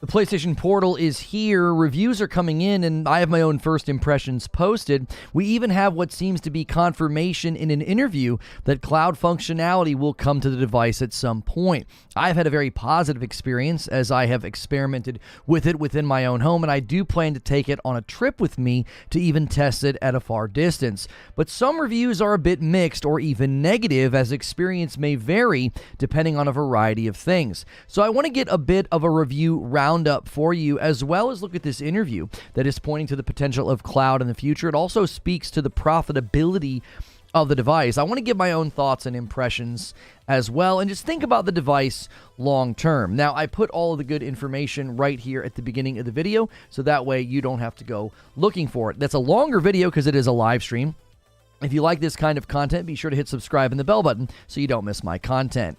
The PlayStation Portal is here, reviews are coming in, and I have my own first impressions posted. We even have what seems to be confirmation in an interview that cloud functionality will come to the device at some point. I've had a very positive experience as I have experimented with it within my own home, and I do plan to take it on a trip with me to even test it at a far distance. But some reviews are a bit mixed or even negative, as experience may vary depending on a variety of things. So I want to get a bit of a review roundup for you, as well as look at this interview that is pointing to the potential of cloud in the future. It also speaks to the profitability of the device. I want to give my own thoughts and impressions as well, and just think about the device long term. Now, I put all of the good information right here at the beginning of the video, so that way you don't have to go looking for it. That's a longer video because it is a live stream. If you like this kind of content, be sure to hit subscribe and the bell button so you don't miss my content.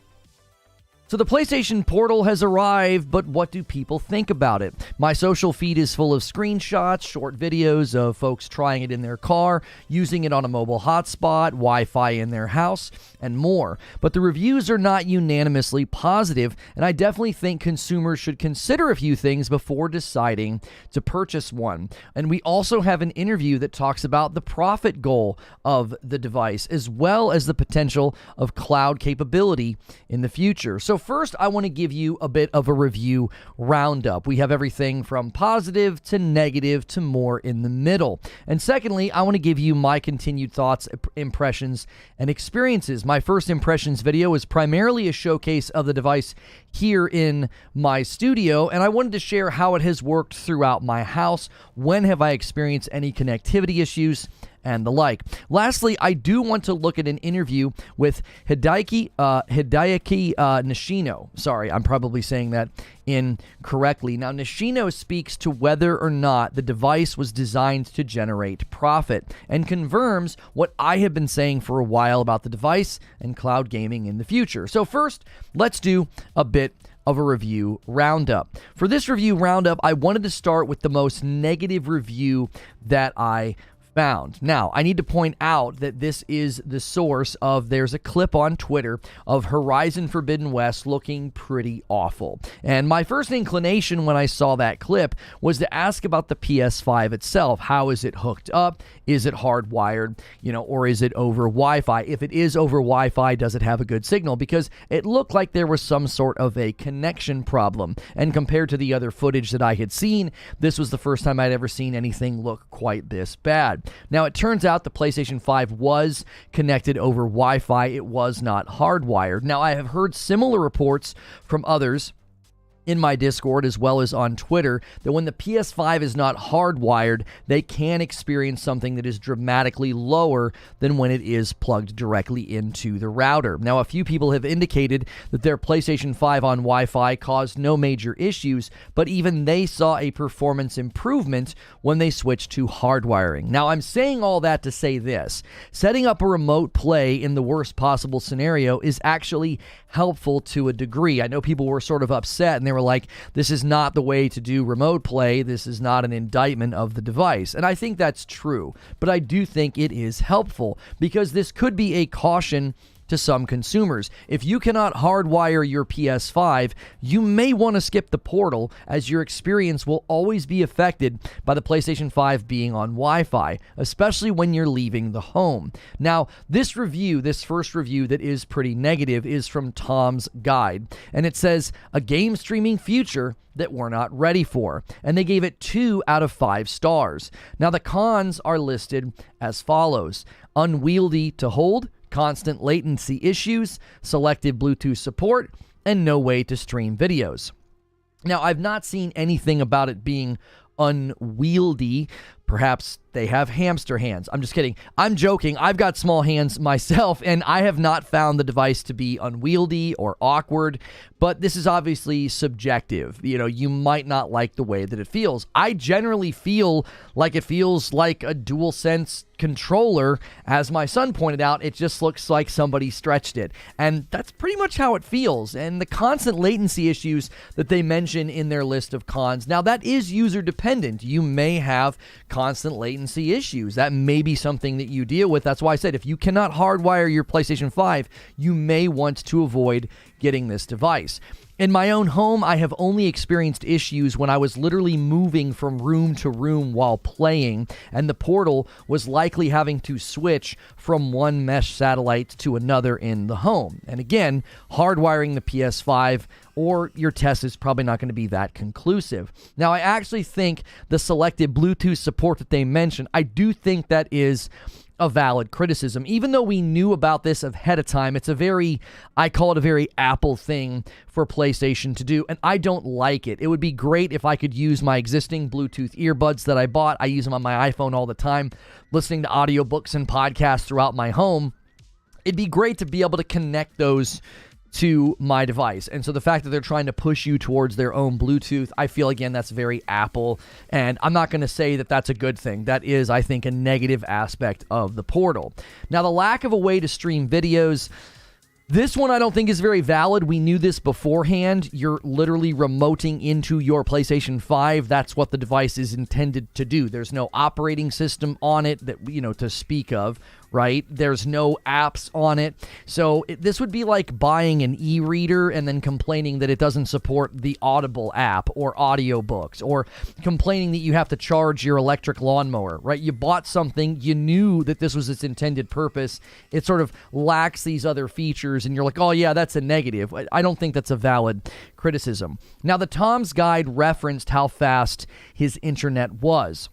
So the PlayStation Portal has arrived, but what do people think about it? My social feed is full of screenshots, short videos of folks trying it in their car, using it on a mobile hotspot, Wi-Fi in their house, and more. But the reviews are not unanimously positive, and I definitely think consumers should consider a few things before deciding to purchase one. And we also have an interview that talks about the profit goal of the device, as well as the potential of cloud capability in the future. So first, I want to give you a bit of a review roundup. We have everything from positive to negative to more in the middle. And secondly, I want to give you my continued thoughts, impressions, and experiences. My first impressions video is primarily a showcase of the device here in my studio, and I wanted to share how it has worked throughout my house, when have I experienced any connectivity issues, and the like. Lastly, I do want to look at an interview with Hideaki Nishino. Sorry, I'm probably saying that incorrectly. Now, Nishino speaks to whether or not the device was designed to generate profit and confirms what I have been saying for a while about the device and cloud gaming in the future. So first, let's do a bit of a review roundup. For this review roundup, I wanted to start with the most negative review that I found. Now, I need to point out that this is the source of, there's a clip on Twitter of Horizon Forbidden West looking pretty awful. And my first inclination when I saw that clip was to ask about the PS5 itself. How is it hooked up? Is it hardwired? Or is it over Wi-Fi? If it is over Wi-Fi, does it have a good signal? Because it looked like there was some sort of a connection problem. And compared to the other footage that I had seen, this was the first time I'd ever seen anything look quite this bad. Now, it turns out the PlayStation 5 was connected over Wi-Fi. It was not hardwired. Now, I have heard similar reports from others in my Discord as well as on Twitter that when the PS5 is not hardwired, they can experience something that is dramatically lower than when it is plugged directly into the router. Now, a few people have indicated that their PlayStation 5 on Wi-Fi caused no major issues, but even they saw a performance improvement when they switched to hardwiring. Now, I'm saying all that to say this: setting up a remote play in the worst possible scenario is actually helpful to a degree. I know people were sort of upset and they were like, this is not the way to do remote play. This is not an indictment of the device. And I think that's true, but I do think it is helpful because this could be a caution to some consumers. If you cannot hardwire your PS5, you may want to skip the Portal, as your experience will always be affected by the PlayStation 5 being on Wi-Fi, especially when you're leaving the home. Now, this first review that is pretty negative is from Tom's Guide, and it says, a game streaming future that we're not ready for. And they gave it 2 out of 5 stars. Now, the cons are listed as follows: unwieldy to hold, constant latency issues, selective Bluetooth support, and no way to stream videos. Now, I've not seen anything about it being unwieldy. Perhaps they have hamster hands. I'm just kidding. I'm joking. I've got small hands myself, and I have not found the device to be unwieldy or awkward, but this is obviously subjective. You might not like the way that it feels. I generally feel like it feels like a DualSense controller. As my son pointed out, it just looks like somebody stretched it, and that's pretty much how it feels. And the constant latency issues that they mention in their list of cons, now that is user dependent. You may have constant latency issues. That may be something that you deal with. That's why I said if you cannot hardwire your PlayStation 5, you may want to avoid getting this device. In my own home, I have only experienced issues when I was literally moving from room to room while playing, and the portal was likely having to switch from one mesh satellite to another in the home. And again, hardwiring the PS5 or your test is probably not going to be that conclusive. Now, I actually think the selected Bluetooth support that they mentioned, I do think that is a valid criticism. Even though we knew about this ahead of time, it's I call it a very Apple thing for PlayStation to do, and I don't like it. It would be great if I could use my existing Bluetooth earbuds that I bought. I use them on my iPhone all the time, listening to audiobooks and podcasts throughout my home. It'd be great to be able to connect those to my device. And so the fact that they're trying to push you towards their own Bluetooth, I feel, again, that's very Apple. And I'm not going to say that that's a good thing. That is, I think, a negative aspect of the portal. Now, the lack of a way to stream videos, this one I don't think is very valid. We knew this beforehand. You're literally remoting into your PlayStation 5. That's what the device is intended to do. There's no operating system on it that, to speak of, right? There's no apps on it. So this would be like buying an e-reader and then complaining that it doesn't support the Audible app or audiobooks, or complaining that you have to charge your electric lawnmower, right? You bought something, you knew that this was its intended purpose. It sort of lacks these other features, and you're like, oh yeah, that's a negative. I don't think that's a valid criticism. Now, the Tom's Guide referenced how fast his internet was.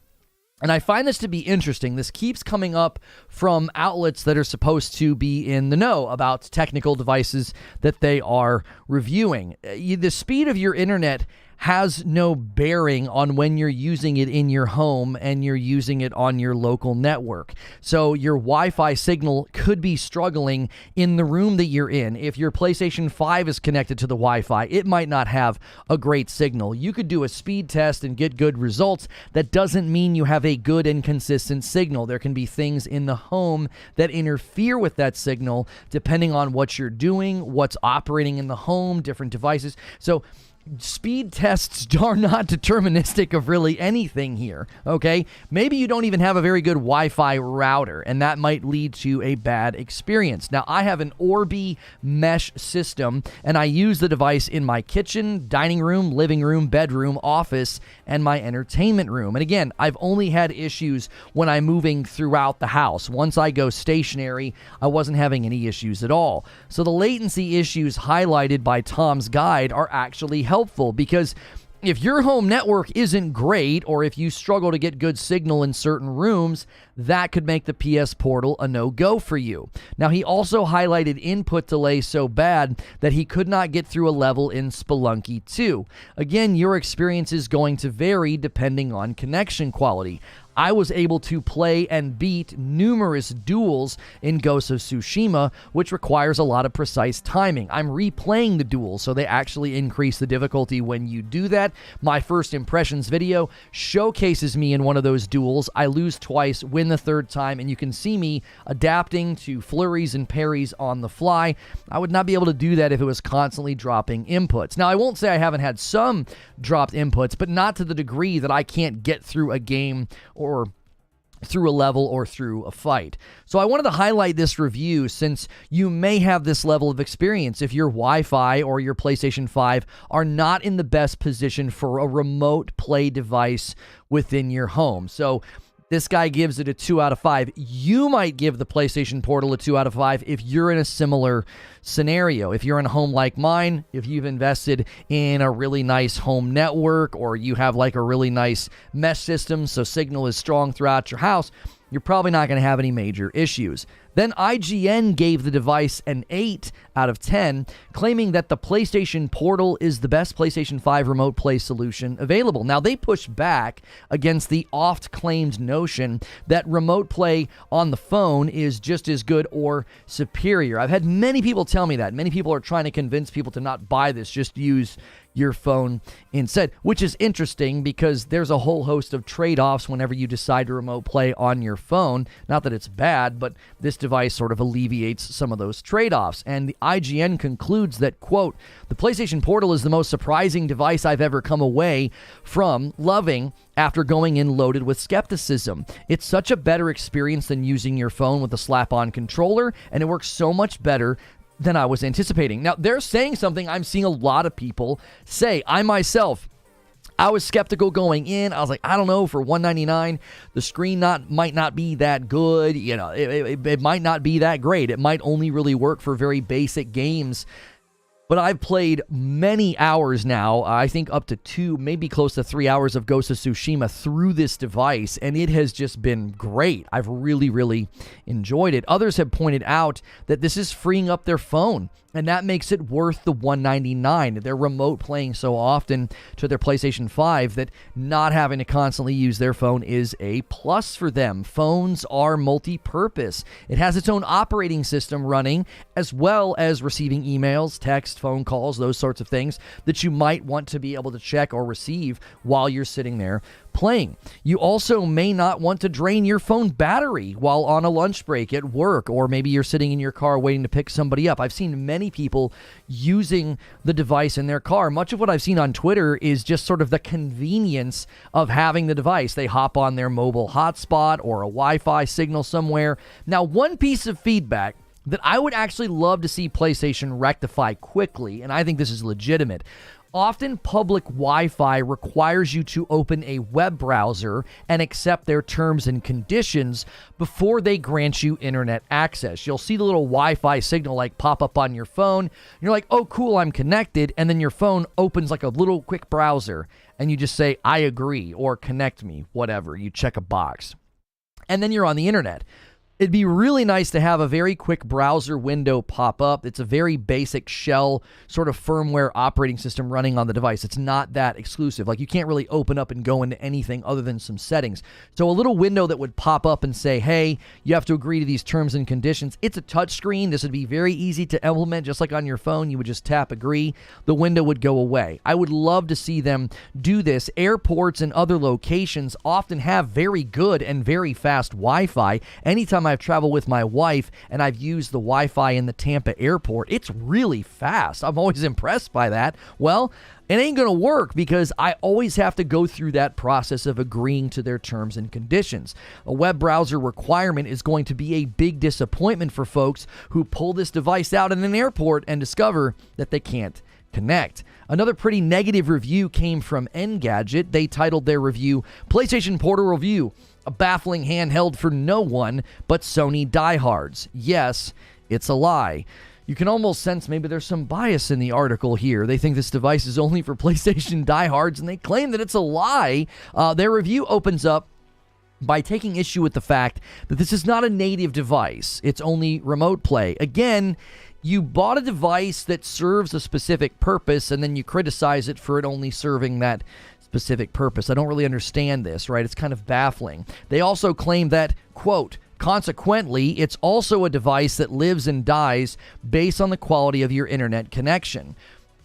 And I find this to be interesting. This keeps coming up from outlets that are supposed to be in the know about technical devices that they are reviewing. The speed of your internet has no bearing on when you're using it in your home and you're using it on your local network. So your Wi-Fi signal could be struggling in the room that you're in. If your PlayStation 5 is connected to the Wi-Fi, it might not have a great signal. You could do a speed test and get good results. That doesn't mean you have a good and consistent signal. There can be things in the home that interfere with that signal depending on what you're doing, what's operating in the home, different devices. So speed tests are not deterministic of really anything here, okay? Maybe you don't even have a very good Wi-Fi router, and that might lead to a bad experience. Now, I have an Orbi mesh system, and I use the device in my kitchen, dining room, living room, bedroom, office, and my entertainment room. And again, I've only had issues when I'm moving throughout the house. Once I go stationary, I wasn't having any issues at all. So the latency issues highlighted by Tom's Guide are actually helpful, because if your home network isn't great, or if you struggle to get good signal in certain rooms, that could make the PS Portal a no-go for you. Now, he also highlighted input delay so bad that he could not get through a level in Spelunky 2. Again, your experience is going to vary depending on connection quality. I was able to play and beat numerous duels in Ghost of Tsushima, which requires a lot of precise timing. I'm replaying the duels, so they actually increase the difficulty when you do that. My first impressions video showcases me in one of those duels. I lose twice, win the third time, and you can see me adapting to flurries and parries on the fly. I would not be able to do that if it was constantly dropping inputs. Now, I won't say I haven't had some dropped inputs, but not to the degree that I can't get through a game or through a level or through a fight. So I wanted to highlight this review since you may have this level of experience if your Wi-Fi or your PlayStation 5 are not in the best position for a remote play device within your home. So this guy gives it a 2 out of 5. You might give the PlayStation Portal a 2 out of 5 if you're in a similar scenario. If you're in a home like mine, if you've invested in a really nice home network, or you have like a really nice mesh system so signal is strong throughout your house, you're probably not going to have any major issues. Then IGN gave the device an 8 out of 10, claiming that the PlayStation Portal is the best PlayStation 5 remote play solution available. Now, they push back against the oft-claimed notion that remote play on the phone is just as good or superior. I've had many people tell me that. Many people are trying to convince people to not buy this, just use your phone instead, which is interesting because there's a whole host of trade-offs whenever you decide to remote play on your phone. Not that it's bad, but this device sort of alleviates some of those trade-offs. And the IGN concludes that, quote, the PlayStation Portal is the most surprising device I've ever come away from loving after going in loaded with skepticism. It's such a better experience than using your phone with a slap-on controller, and it works so much better than I was anticipating. Now, they're saying something I'm seeing a lot of people say. I myself, I was skeptical going in. I was like, I don't know, for $199, the screen might not be that good. You know, it might not be that great. It might only really work for very basic games. But I've played many hours now, I think up to 2, maybe close to 3 hours of Ghost of Tsushima through this device, and it has just been great. I've really, really enjoyed it. Others have pointed out that this is freeing up their phone, and that makes it worth the $199. They're remote playing so often to their PlayStation 5 that not having to constantly use their phone is a plus for them. Phones are multi-purpose. It has its own operating system running, as well as receiving emails, text, phone calls, those sorts of things that you might want to be able to check or receive while you're sitting there playing. You also may not want to drain your phone battery while on a lunch break at work, or maybe you're sitting in your car waiting to pick somebody up. I've seen many people using the device in their car. Much of what I've seen on Twitter is just sort of the convenience of having the device. They hop on their mobile hotspot or a Wi-Fi signal somewhere. Now, one piece of feedback that I would actually love to see PlayStation rectify quickly, and I think this is legitimate. Often public Wi-Fi requires you to open a web browser and accept their terms and conditions before they grant you internet access. You'll see the little Wi-Fi signal like pop up on your phone. And you're like, oh, cool, I'm connected. And then your phone opens like a little quick browser and you just say, I agree, or connect me, whatever. You check a box. And then you're on the internet. It'd be really nice to have a very quick browser window pop up. It's a very basic shell sort of firmware operating system running on the device. It's not that exclusive. Like, you can't really open up and go into anything other than some settings. So a little window that would pop up and say, hey, you have to agree to these terms and conditions. It's a touch screen. This would be very easy to implement. Just like on your phone, you would just tap agree. The window would go away. I would love to see them do this. Airports and other locations often have very good and very fast Wi-Fi. Anytime I've traveled with my wife and I've used the Wi-Fi in the Tampa airport, it's really fast. I'm always impressed by that. Well, it ain't going to work because I always have to go through that process of agreeing to their terms and conditions. A web browser requirement is going to be a big disappointment for folks who pull this device out in an airport and discover that they can't connect. Another pretty negative review came from Engadget. They titled their review, PlayStation Portal Review, a baffling handheld for no one but Sony diehards. Yes, it's a lie. You can almost sense maybe there's some bias in the article here. They think this device is only for PlayStation diehards, and they claim that it's a lie. Their review opens up by taking issue with the fact that this is not a native device. It's only remote play. Again, you bought a device that serves a specific purpose, and then you criticize it for it only serving that specific purpose. I don't really understand this, right? It's kind of baffling. They also claim that, quote, consequently, it's also a device that lives and dies based on the quality of your internet connection.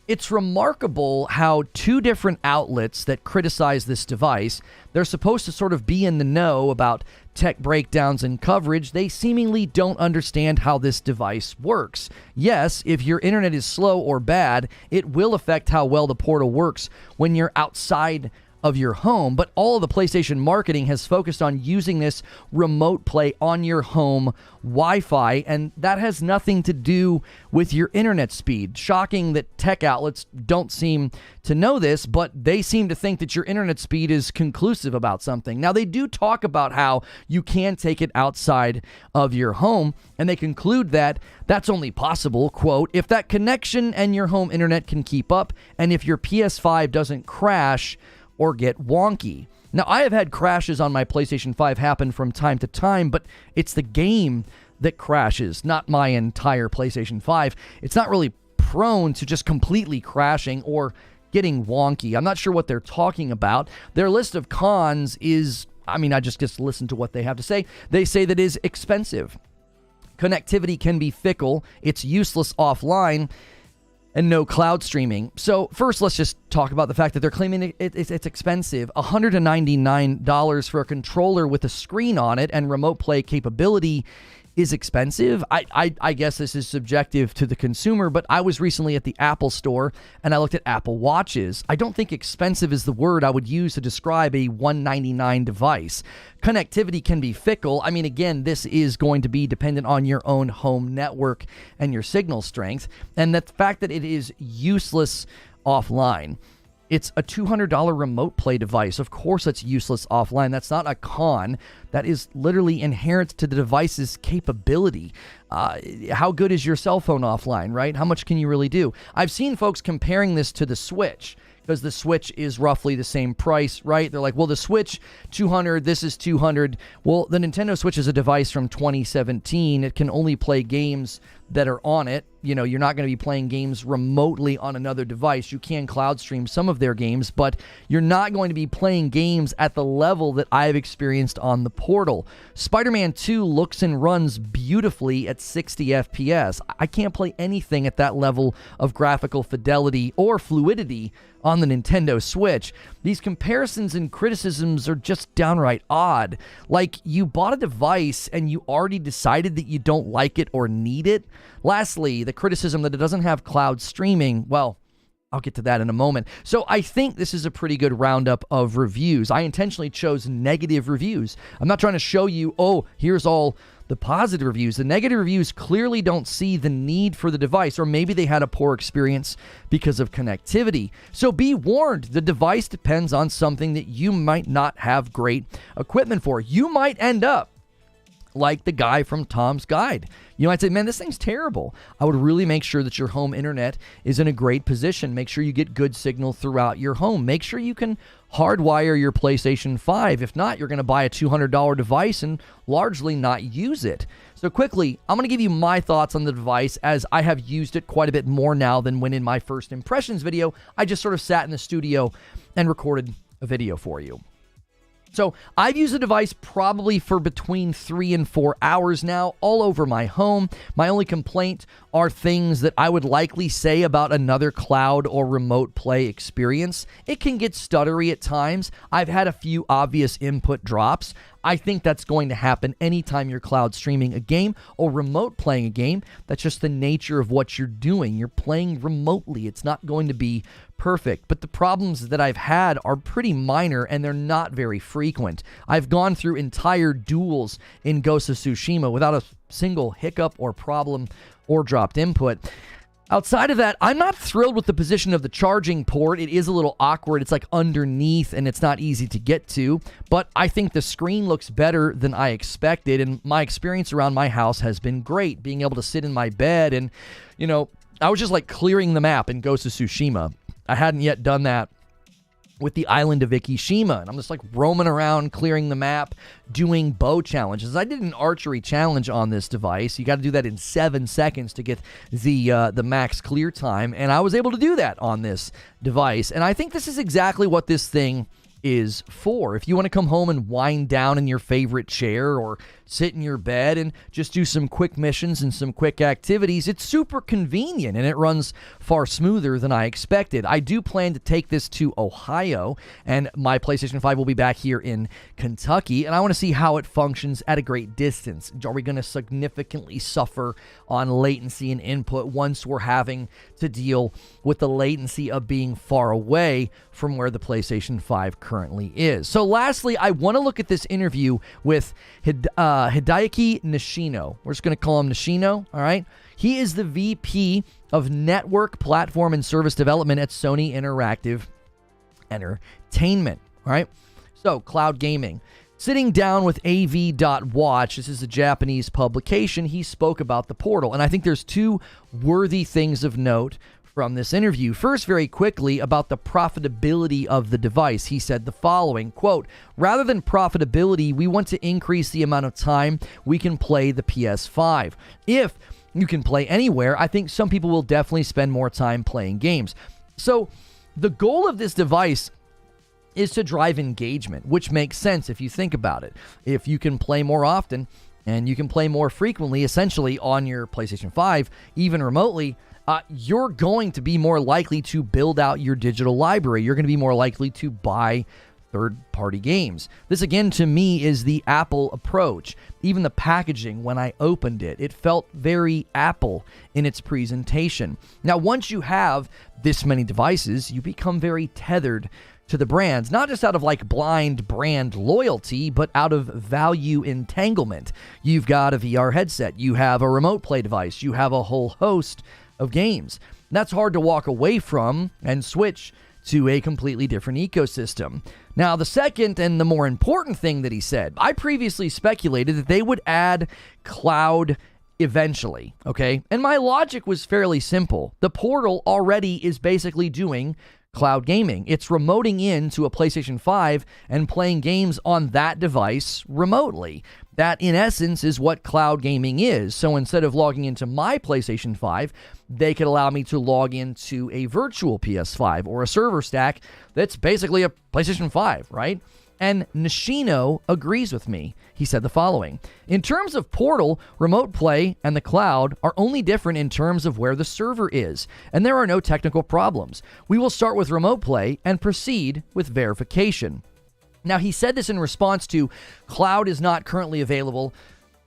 It's remarkable how two different outlets that criticize this device, they're supposed to sort of be in the know about tech breakdowns and coverage. They seemingly don't understand how this device works. Yes, if your internet is slow or bad, it will affect how well the portal works when you're outside of your home, but all of the PlayStation marketing has focused on using this remote play on your home Wi-Fi, and that has nothing to do with your internet speed. Shocking that tech outlets don't seem to know this, but they seem to think that your internet speed is conclusive about something. Now, they do talk about how you can take it outside of your home, and they conclude that that's only possible, quote, if that connection and your home internet can keep up, and if your PS5 doesn't crash or get wonky. Now, I have had crashes on my PlayStation 5 happen from time to time, but it's the game that crashes, not my entire PlayStation 5. It's not really prone to just completely crashing or getting wonky. I'm not sure what they're talking about. Their list of cons is, I just listen to what they have to say. They say that it is expensive. Connectivity can be fickle. It's useless offline. And no cloud streaming. So first, let's just talk about the fact that they're claiming it's expensive. $199 for a controller with a screen on it and remote play capability is expensive. I guess this is subjective to the consumer, but I was recently at the Apple store and I looked at Apple Watches. I don't think expensive is the word I would use to describe a $199 device. Connectivity can be fickle. I mean, again, this is going to be dependent on your own home network and your signal strength, and the fact that it is useless offline. It's a $200 remote play device. Of course, it's useless offline. That's not a con. That is literally inherent to the device's capability. How good is your cell phone offline, right? How much can you really do? I've seen folks comparing this to the Switch, because the Switch is roughly the same price, right? They're like, well, the Switch, $200, this is $200. Well, the Nintendo Switch is a device from 2017. It can only play games that are on it. You know, you're not going to be playing games remotely on another device. You can cloud stream some of their games, but you're not going to be playing games at the level that I've experienced on the Portal. Spider-Man 2 looks and runs beautifully at 60 FPS. I can't play anything at that level of graphical fidelity or fluidity on the Nintendo Switch. These comparisons and criticisms are just downright odd. Like, you bought a device and you already decided that you don't like it or need it. Lastly, the criticism that it doesn't have cloud streaming, well, I'll get to that in a moment. So I think this is a pretty good roundup of reviews. I intentionally chose negative reviews. I'm not trying to show you, oh, here's all the positive reviews. The negative reviews clearly don't see the need for the device, or maybe they had a poor experience because of connectivity. So be warned, the device depends on something that you might not have great equipment for. You might end up like the guy from Tom's Guide. You might say, man, this thing's terrible. I would really make sure that your home internet is in a great position. Make sure you get good signal throughout your home. Make sure you can hardwire your PlayStation 5. If not, you're going to buy a $200 device and largely not use it. So quickly, I'm going to give you my thoughts on the device, as I have used it quite a bit more now than when in my first impressions video, I just sort of sat in the studio and recorded a video for you. So I've used the device probably for between 3 and 4 hours now, all over my home. My only complaint are things that I would likely say about another cloud or remote play experience. It can get stuttery at times. I've had a few obvious input drops. I think that's going to happen anytime you're cloud streaming a game or remote playing a game. That's just the nature of what you're doing. You're playing remotely. It's not going to be perfect. But the problems that I've had are pretty minor, and they're not very frequent. I've gone through entire duels in Ghost of Tsushima without a single hiccup or problem or dropped input. Outside of that, I'm not thrilled with the position of the charging port. It is a little awkward. It's like underneath and it's not easy to get to, but I think the screen looks better than I expected, and my experience around my house has been great. Being able to sit in my bed and, you know, I was just like clearing the map in Ghost of Tsushima. I hadn't yet done that with the island of Ikishima, and I'm just like roaming around, clearing the map, doing bow challenges. I did an archery challenge on this device. You got to do that in 7 seconds to get the max clear time, and I was able to do that on this device. And I think this is exactly what this thing is for. If you want to come home and wind down in your favorite chair or sit in your bed and just do some quick missions and some quick activities, it's super convenient and it runs far smoother than I expected. I do plan to take this to Ohio, and my PlayStation 5 will be back here in Kentucky, and I want to see how it functions at a great distance. Are we going to significantly suffer on latency and input once we're having to deal with the latency of being far away from where the PlayStation 5 currently is? So lastly, I want to look at this interview with Hideaki Nishino. We're just going to call him Nishino, all right? He is the VP of Network, Platform, and Service Development at Sony Interactive Entertainment, all right? So, cloud gaming. Sitting down with AV.Watch, this is a Japanese publication, he spoke about the Portal, and I think there's two worthy things of note from this interview. First, very quickly, about the profitability of the device. He said the following, quote, "Rather than profitability, we want to increase the amount of time we can play the PS5. If you can play anywhere, I think some people will definitely spend more time playing games." So the goal of this device is to drive engagement, which makes sense if you think about it. If you can play more often and you can play more frequently, essentially on your PlayStation 5, even remotely, you're going to be more likely to build out your digital library. You're going to be more likely to buy third-party games. This, again, to me, is the Apple approach. Even the packaging, when I opened it, it felt very Apple in its presentation. Now, once you have this many devices, you become very tethered to the brands, not just out of like blind brand loyalty, but out of value entanglement. You've got a VR headset, you have a remote play device, you have a whole host of games. That's hard to walk away from and switch to a completely different ecosystem. Now, the second and the more important thing that he said, I previously speculated that they would add cloud eventually, okay? And my logic was fairly simple. The Portal already is basically doing cloud gaming. It's remoting into a PlayStation 5 and playing games on that device remotely. That, in essence, is what cloud gaming is. So instead of logging into my PlayStation 5, they could allow me to log into a virtual PS5 or a server stack that's basically a PlayStation 5, right? And Nishino agrees with me. He said the following: in terms of Portal, remote play and the cloud are only different in terms of where the server is, and there are no technical problems. We will start with remote play and proceed with verification. Now, he said this in response to cloud is not currently available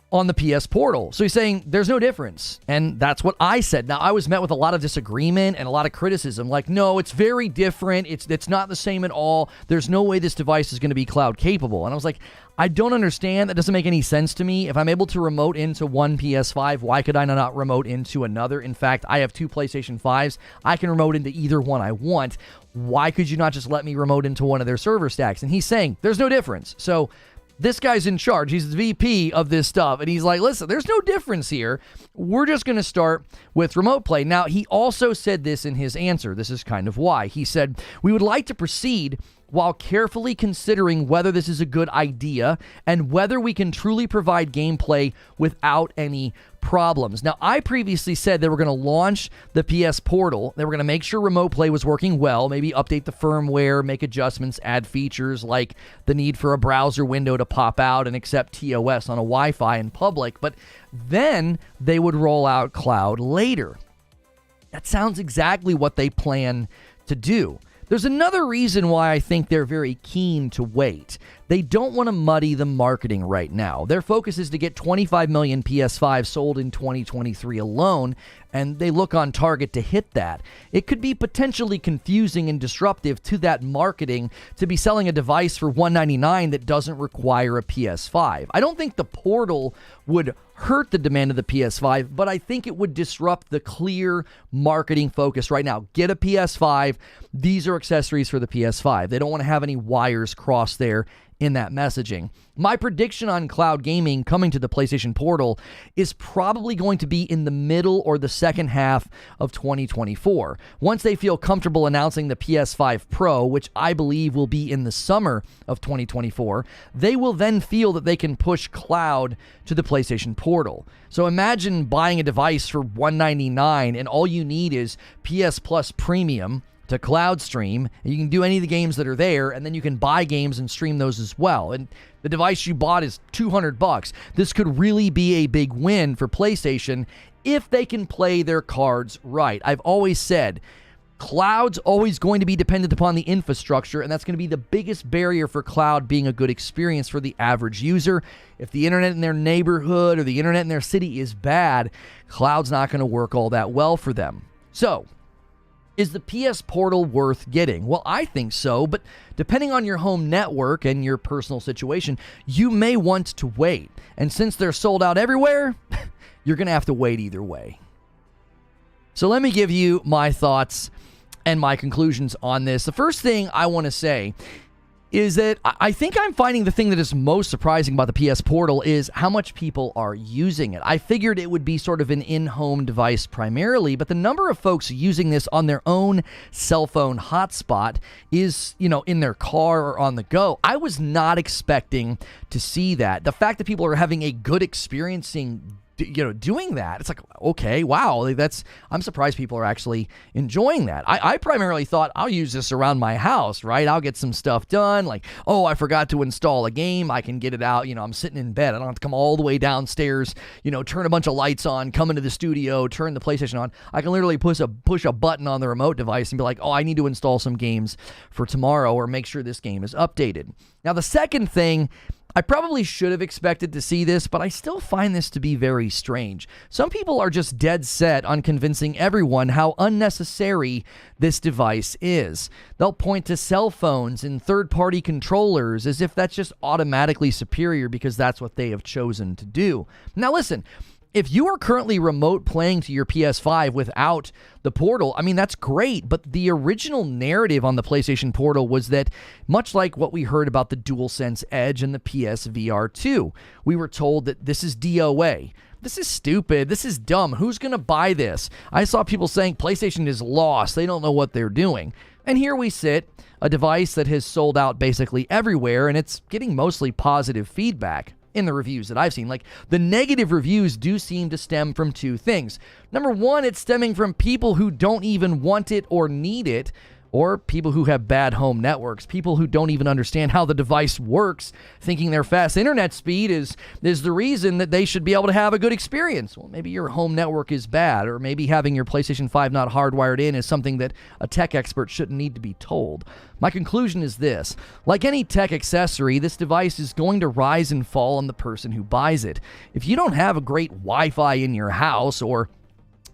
on the PS Portal. So he's saying there's no difference. And that's what I said. Now, I was met with a lot of disagreement and a lot of criticism. Like, no, it's very different. It's not the same at all. There's no way this device is going to be cloud capable. And I was like, I don't understand. That doesn't make any sense to me. If I'm able to remote into one PS5, why could I not remote into another? In fact, I have two PlayStation 5s. I can remote into either one I want. Why could you not just let me remote into one of their server stacks? And he's saying there's no difference. So this guy's in charge. He's the VP of this stuff. And he's like, listen, there's no difference here. We're just going to start with remote play. Now, he also said this in his answer. This is kind of why. He said, we would like to proceed while carefully considering whether this is a good idea and whether we can truly provide gameplay without any problems. Now, I previously said they were going to launch the PS Portal. They were going to make sure remote play was working well, maybe update the firmware, make adjustments, add features like the need for a browser window to pop out and accept TOS on a Wi-Fi in public, but then they would roll out cloud later. That sounds exactly what they plan to do. There's another reason why I think they're very keen to wait. They don't want to muddy the marketing right now. Their focus is to get 25 million PS5 sold in 2023 alone, and they look on target to hit that. It could be potentially confusing and disruptive to that marketing to be selling a device for $199 that doesn't require a PS5. I don't think the Portal would hurt the demand of the PS5, but I think it would disrupt the clear marketing focus right now. Get a PS5. These are accessories for the PS5. They don't want to have any wires crossed there in that messaging. My prediction on cloud gaming coming to the PlayStation Portal is probably going to be in the middle or the second half of 2024. Once they feel comfortable announcing the PS5 Pro, which I believe will be in the summer of 2024, they will then feel that they can push cloud to the PlayStation Portal. So imagine buying a device for $199 and all you need is PS Plus Premium to cloud stream, and you can do any of the games that are there, and then you can buy games and stream those as well. And the device you bought is $200. This could really be a big win for PlayStation if they can play their cards right. I've always said cloud's always going to be dependent upon the infrastructure, and that's going to be the biggest barrier for cloud being a good experience for the average user. If the internet in their neighborhood or the internet in their city is bad, cloud's not going to work all that well for them. So, is the PS Portal worth getting? Well, I think so, but depending on your home network and your personal situation, you may want to wait. And since they're sold out everywhere, you're going to have to wait either way. So let me give you my thoughts and my conclusions on this. The first thing I want to say is that I think I'm finding the thing that is most surprising about the PS Portal is how much people are using it. I figured it would be sort of an in-home device primarily, but the number of folks using this on their own cell phone hotspot is, in their car or on the go. I was not expecting to see that. The fact that people are having a good experiencing doing that. It's like, okay, wow, I'm surprised people are actually enjoying that. I primarily thought I'll use this around my house, right? I'll get some stuff done, like, oh, I forgot to install a game. I can get it out. I'm sitting in bed. I don't have to come all the way downstairs, turn a bunch of lights on, come into the studio, turn the PlayStation on. I can literally push a button on the remote device and be like, oh, I need to install some games for tomorrow or make sure this game is updated. Now, the second thing, I probably should have expected to see this, but I still find this to be very strange. Some people are just dead set on convincing everyone how unnecessary this device is. They'll point to cell phones and third-party controllers as if that's just automatically superior because that's what they have chosen to do. Now listen, if you are currently remote playing to your PS5 without the Portal, I mean, that's great, but the original narrative on the PlayStation Portal was that, much like what we heard about the DualSense Edge and the PSVR 2, we were told that this is DOA. This is stupid. This is dumb. Who's going to buy this? I saw people saying PlayStation is lost. They don't know what they're doing. And here we sit, a device that has sold out basically everywhere, and it's getting mostly positive feedback. In the reviews that I've seen, like, the negative reviews do seem to stem from two things. Number one, it's stemming from people who don't even want it or need it, or people who have bad home networks, people who don't even understand how the device works, thinking their fast internet speed is the reason that they should be able to have a good experience. Well, maybe your home network is bad, or maybe having your PlayStation 5 not hardwired in is something that a tech expert shouldn't need to be told. My conclusion is this: like any tech accessory, this device is going to rise and fall on the person who buys it. If you don't have a great Wi-Fi in your house, or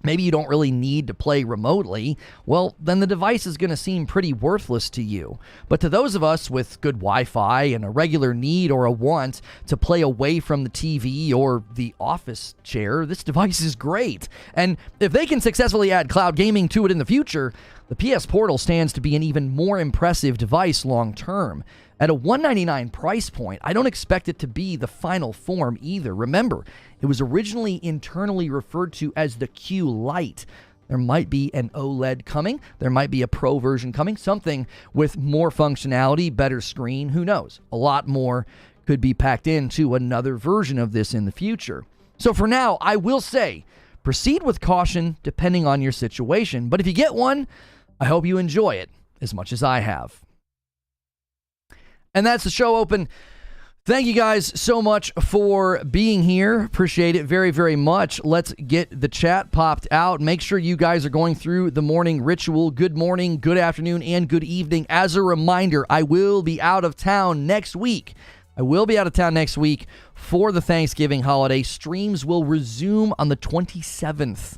maybe you don't really need to play remotely, well, then the device is going to seem pretty worthless to you. But to those of us with good Wi-Fi and a regular need or a want to play away from the TV or the office chair, this device is great. And if they can successfully add cloud gaming to it in the future, the PS Portal stands to be an even more impressive device long term. At a $199 price point, I don't expect it to be the final form either. Remember, it was originally internally referred to as the Q Lite. There might be an OLED coming. There might be a Pro version coming. Something with more functionality, better screen. Who knows? A lot more could be packed into another version of this in the future. So for now, I will say, proceed with caution depending on your situation. But if you get one, I hope you enjoy it as much as I have. And that's the show open. Thank you guys so much for being here. Appreciate it very, very much. Let's get the chat popped out. Make sure you guys are going through the morning ritual. Good morning, good afternoon, and good evening. As a reminder, I will be out of town next week. For the Thanksgiving holiday. Streams will resume on the 27th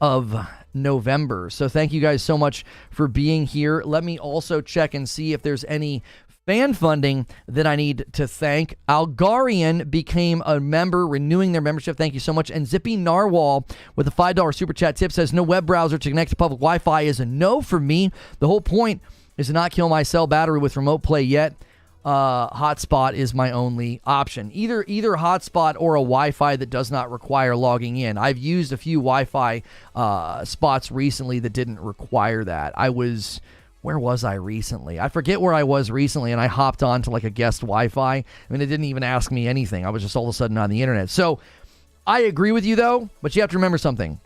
of November. So thank you guys so much for being here. Let me also check and see if there's any fan funding that I need to thank. Algarian became a member, renewing their membership. Thank you so much. And Zippy Narwhal with a $5 super chat tip says, no web browser to connect to public Wi-Fi is a no for me. The whole point is to not kill my cell battery with remote play yet. Hotspot is my only option. Either hotspot or a Wi-Fi that does not require logging in. I've used a few Wi-Fi spots recently that didn't require that. Where was I recently? I forget where I was recently, and I hopped on to like a guest Wi-Fi. I mean, it didn't even ask me anything. I was just all of a sudden on the internet. So I agree with you, though, but you have to remember something.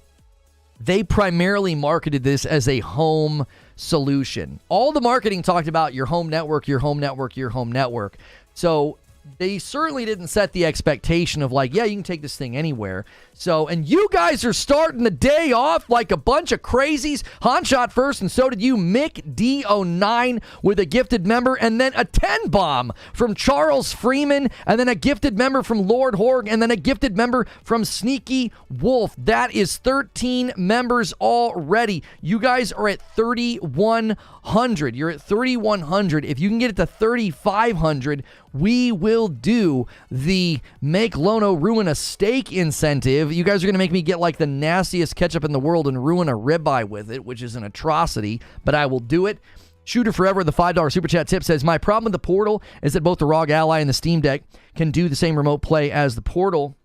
They primarily marketed this as a home solution. All the marketing talked about your home network, your home network, your home network. So they certainly didn't set the expectation of like, yeah, you can take this thing anywhere. So, and you guys are starting the day off like a bunch of crazies. Han shot first, and so did you, Mick D09, with a gifted member, and then a 10 bomb from Charles Freeman, and then a gifted member from Lord Horg, and then a gifted member from Sneaky Wolf. That is 13 members already. You guys are at 3,100. You're at 3,100. If you can get it to 3,500, we will do the Make Lono Ruin a Steak incentive. You guys are going to make me get like the nastiest ketchup in the world and ruin a ribeye with it, which is an atrocity, but I will do it. Shooter Forever, the $5 super chat tip, says, my problem with the Portal is that both the ROG Ally and the Steam Deck can do the same remote play as the Portal.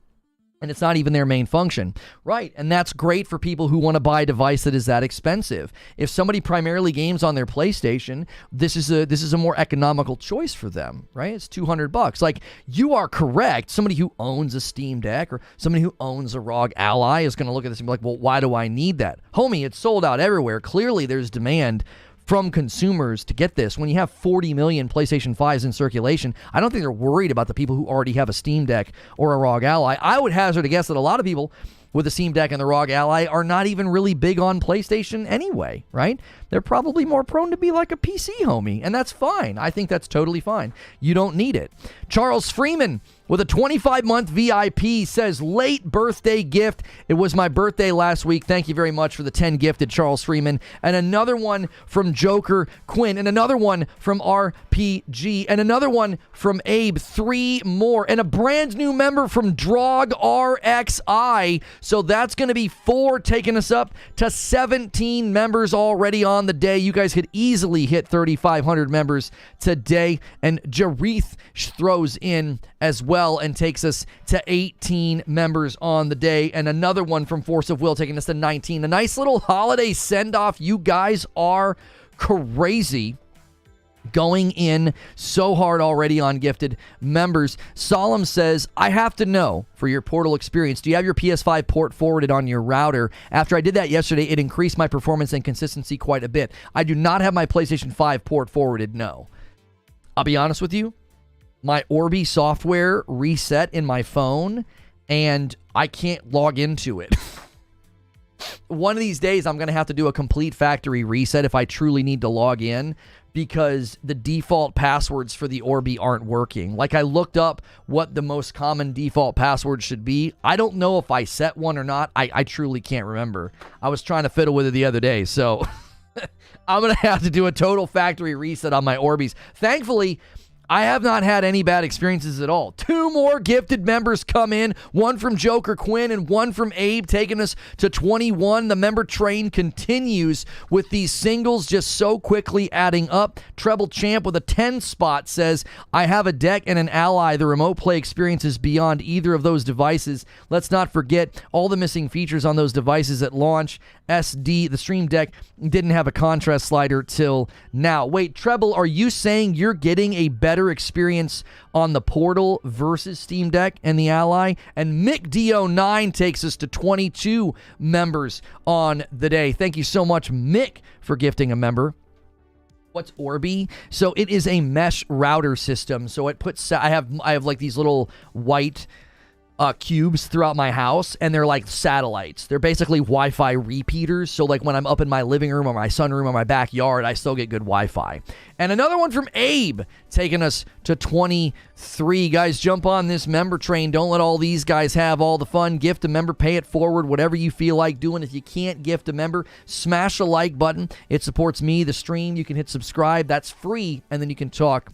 And it's not even their main function. Right. And that's great for people who want to buy a device that is that expensive. If somebody primarily games on their PlayStation, this is a more economical choice for them, right? It's $200. Like, you are correct. Somebody who owns a Steam Deck or somebody who owns a ROG Ally is going to look at this and be like, well, why do I need that? Homie, it's sold out everywhere. Clearly, there's demand from consumers to get this. When you have 40 million PlayStation 5s in circulation, I don't think they're worried about the people who already have a Steam Deck or a ROG Ally. I would hazard a guess that a lot of people with the Steam Deck and the ROG Ally are not even really big on PlayStation anyway, right? They're probably more prone to be like a PC homie, and that's fine. I think that's totally fine. You don't need it. Charles Freeman with a 25-month VIP says, late birthday gift. It was my birthday last week. Thank you very much for the 10 gifted, Charles Freeman. And another one from Joker Quinn. And another one from RPG. And another one from Abe. 3 more. And a brand new member from Drog RXI. So that's going to be 4, taking us up to 17 members already on the day. You guys could easily hit 3,500 members today. And Jareth throws in as well and takes us to 18 members on the day. And another one from Force of Will taking us to 19. A nice little holiday send-off. You guys are crazy. Going in so hard already on gifted members. Solemn says, I have to know, for your Portal experience, do you have your PS5 port forwarded on your router? After I did that yesterday, it increased my performance and consistency quite a bit. I do not have my PlayStation 5 port forwarded, no. I'll be honest with you. My Orbi software reset in my phone, and I can't log into it. One of these days, I'm going to have to do a complete factory reset if I truly need to log in, because the default passwords for the Orbi aren't working. Like, I looked up what the most common default password should be. I don't know if I set one or not. I truly can't remember. I was trying to fiddle with it the other day, so I'm going to have to do a total factory reset on my Orbis. Thankfully, I have not had any bad experiences at all. 2 more gifted members come in, one from Joker Quinn and one from Abe, taking us to 21. The member train continues with these singles just so quickly adding up. Treble Champ with a 10 spot says, I have a deck and an Ally. The remote play experience is beyond either of those devices. Let's not forget all the missing features on those devices at launch. SD, the Stream Deck, didn't have a contrast slider till now. Wait, Treble, are you saying you're getting a better experience on the Portal versus Steam Deck and the Ally? And Mick D09 takes us to 22 members on the day. Thank you so much, Mick, for gifting a member. What's Orbi? So it is a mesh router system. So it puts, I have like these little white cubes throughout my house, and they're like satellites. They're basically Wi-Fi repeaters. So like when I'm up in my living room or my sunroom or my backyard, I still get good Wi-Fi. And another one from Abe, taking us to 23. Guys, jump on this member train. Don't let all these guys have all the fun. Gift a member, pay it forward, whatever you feel like doing. If you can't gift a member, smash the like button. It supports me, the stream. You can hit subscribe. That's free. And then you can talk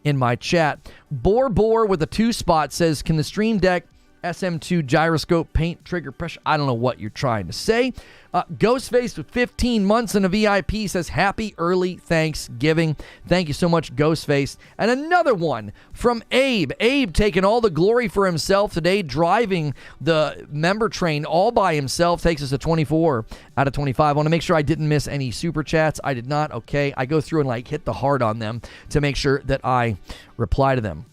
in my chat. Bor with a 2 spot says, can the Stream Deck SM2 gyroscope paint trigger pressure? I don't know what you're trying to say. Ghostface with 15 months in a VIP says, happy early Thanksgiving. Thank you so much, Ghostface. And another one from Abe. Abe taking all the glory for himself today, driving the member train all by himself, takes us to 24 out of 25. I want to make sure I didn't miss any super chats. I did not. Okay. I go through and like hit the heart on them to make sure that I reply to them.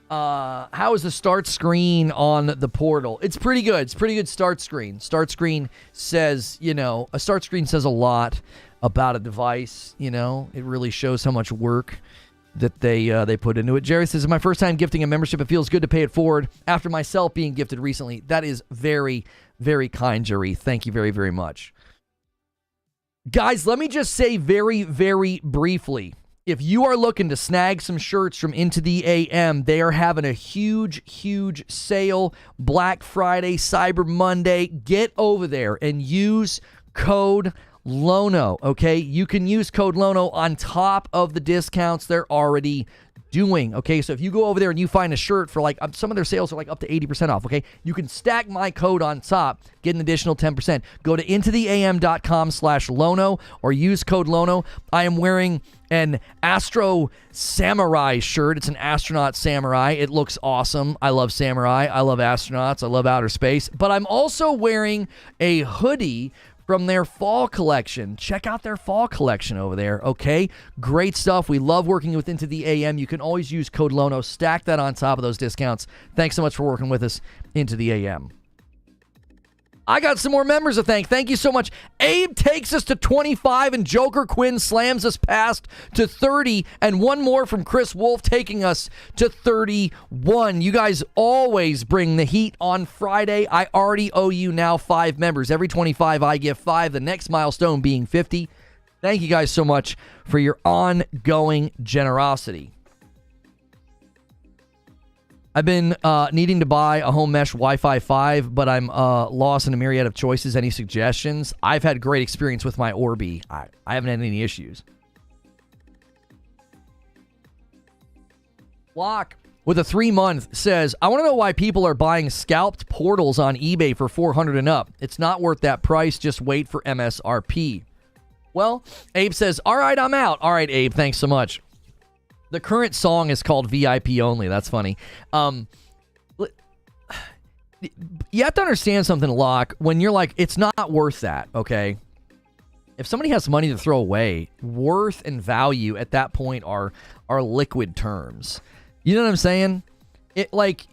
How is the start screen on the Portal? It's pretty good. It's pretty good start screen. Start screen says, a start screen says a lot about a device. It really shows how much work that they put into it. Jerry says, it's my first time gifting a membership. It feels good to pay it forward after myself being gifted recently. That is very, very kind, Jerry. Thank you very, very much. Guys, let me just say very, very briefly, if you are looking to snag some shirts from Into the AM, they are having a huge, huge sale. Black Friday, Cyber Monday. Get over there and use code Lono, okay? You can use code Lono on top of the discounts they're already doing. Okay, so if you go over there and you find a shirt for like, some of their sales are like up to 80% off. Okay, you can stack my code on top, get an additional 10%. Go to intotheam.com/Lono or use code Lono. I am wearing an Astro Samurai shirt. It's an astronaut samurai. It looks awesome. I love samurai. I love astronauts. I love outer space. But I'm also wearing a hoodie from their fall collection. Check out their fall collection over there, okay? Great stuff. We love working with Into the AM. You can always use code Lono. Stack that on top of those discounts. Thanks so much for working with us, Into the AM. I got some more members to thank. Thank you so much. Abe takes us to 25, and Joker Quinn slams us past to 30, and one more from Chris Wolf taking us to 31. You guys always bring the heat on Friday. I already owe you now 5 members. Every 25, I give 5, the next milestone being 50. Thank you guys so much for your ongoing generosity. I've been needing to buy a home mesh Wi-Fi 5, but I'm lost in a myriad of choices. Any suggestions? I've had great experience with my Orbi. I haven't had any issues. Lock with a 3-month says, I want to know why people are buying scalped portals on eBay for $400 and up. It's not worth that price. Just wait for MSRP. Well, Abe says, all right, I'm out. All right, Abe, thanks so much. The current song is called VIP Only. That's funny. You have to understand something, Locke. When you're like, it's not worth that, okay? If somebody has money to throw away, worth and value at that point are liquid terms. You know what I'm saying? It like,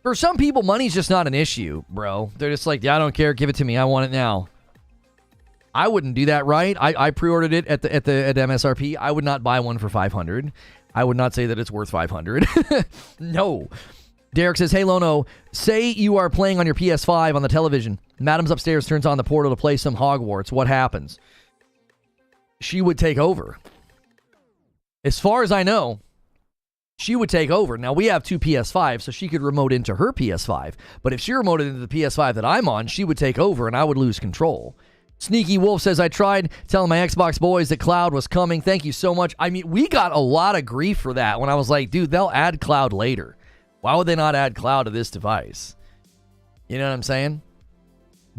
for some people, money's just not an issue, bro. They're just like, yeah, I don't care. Give it to me. I want it now. I wouldn't do that, right? I pre-ordered it at MSRP. I would not buy one for $500. I would not say that it's worth $500. No. Derek says, hey, Lono, say you are playing on your PS5 on the television. Madam's upstairs turns on the portal to play some Hogwarts. What happens? She would take over. As far as I know, she would take over. Now, we have 2 PS5s, so she could remote into her PS5. But if she remoted into the PS5 that I'm on, she would take over and I would lose control. Sneaky Wolf says, I tried telling my Xbox boys that cloud was coming. Thank you so much. I mean, we got a lot of grief for that when I was like, dude, they'll add cloud later. Why would they not add cloud to this device? You know what I'm saying?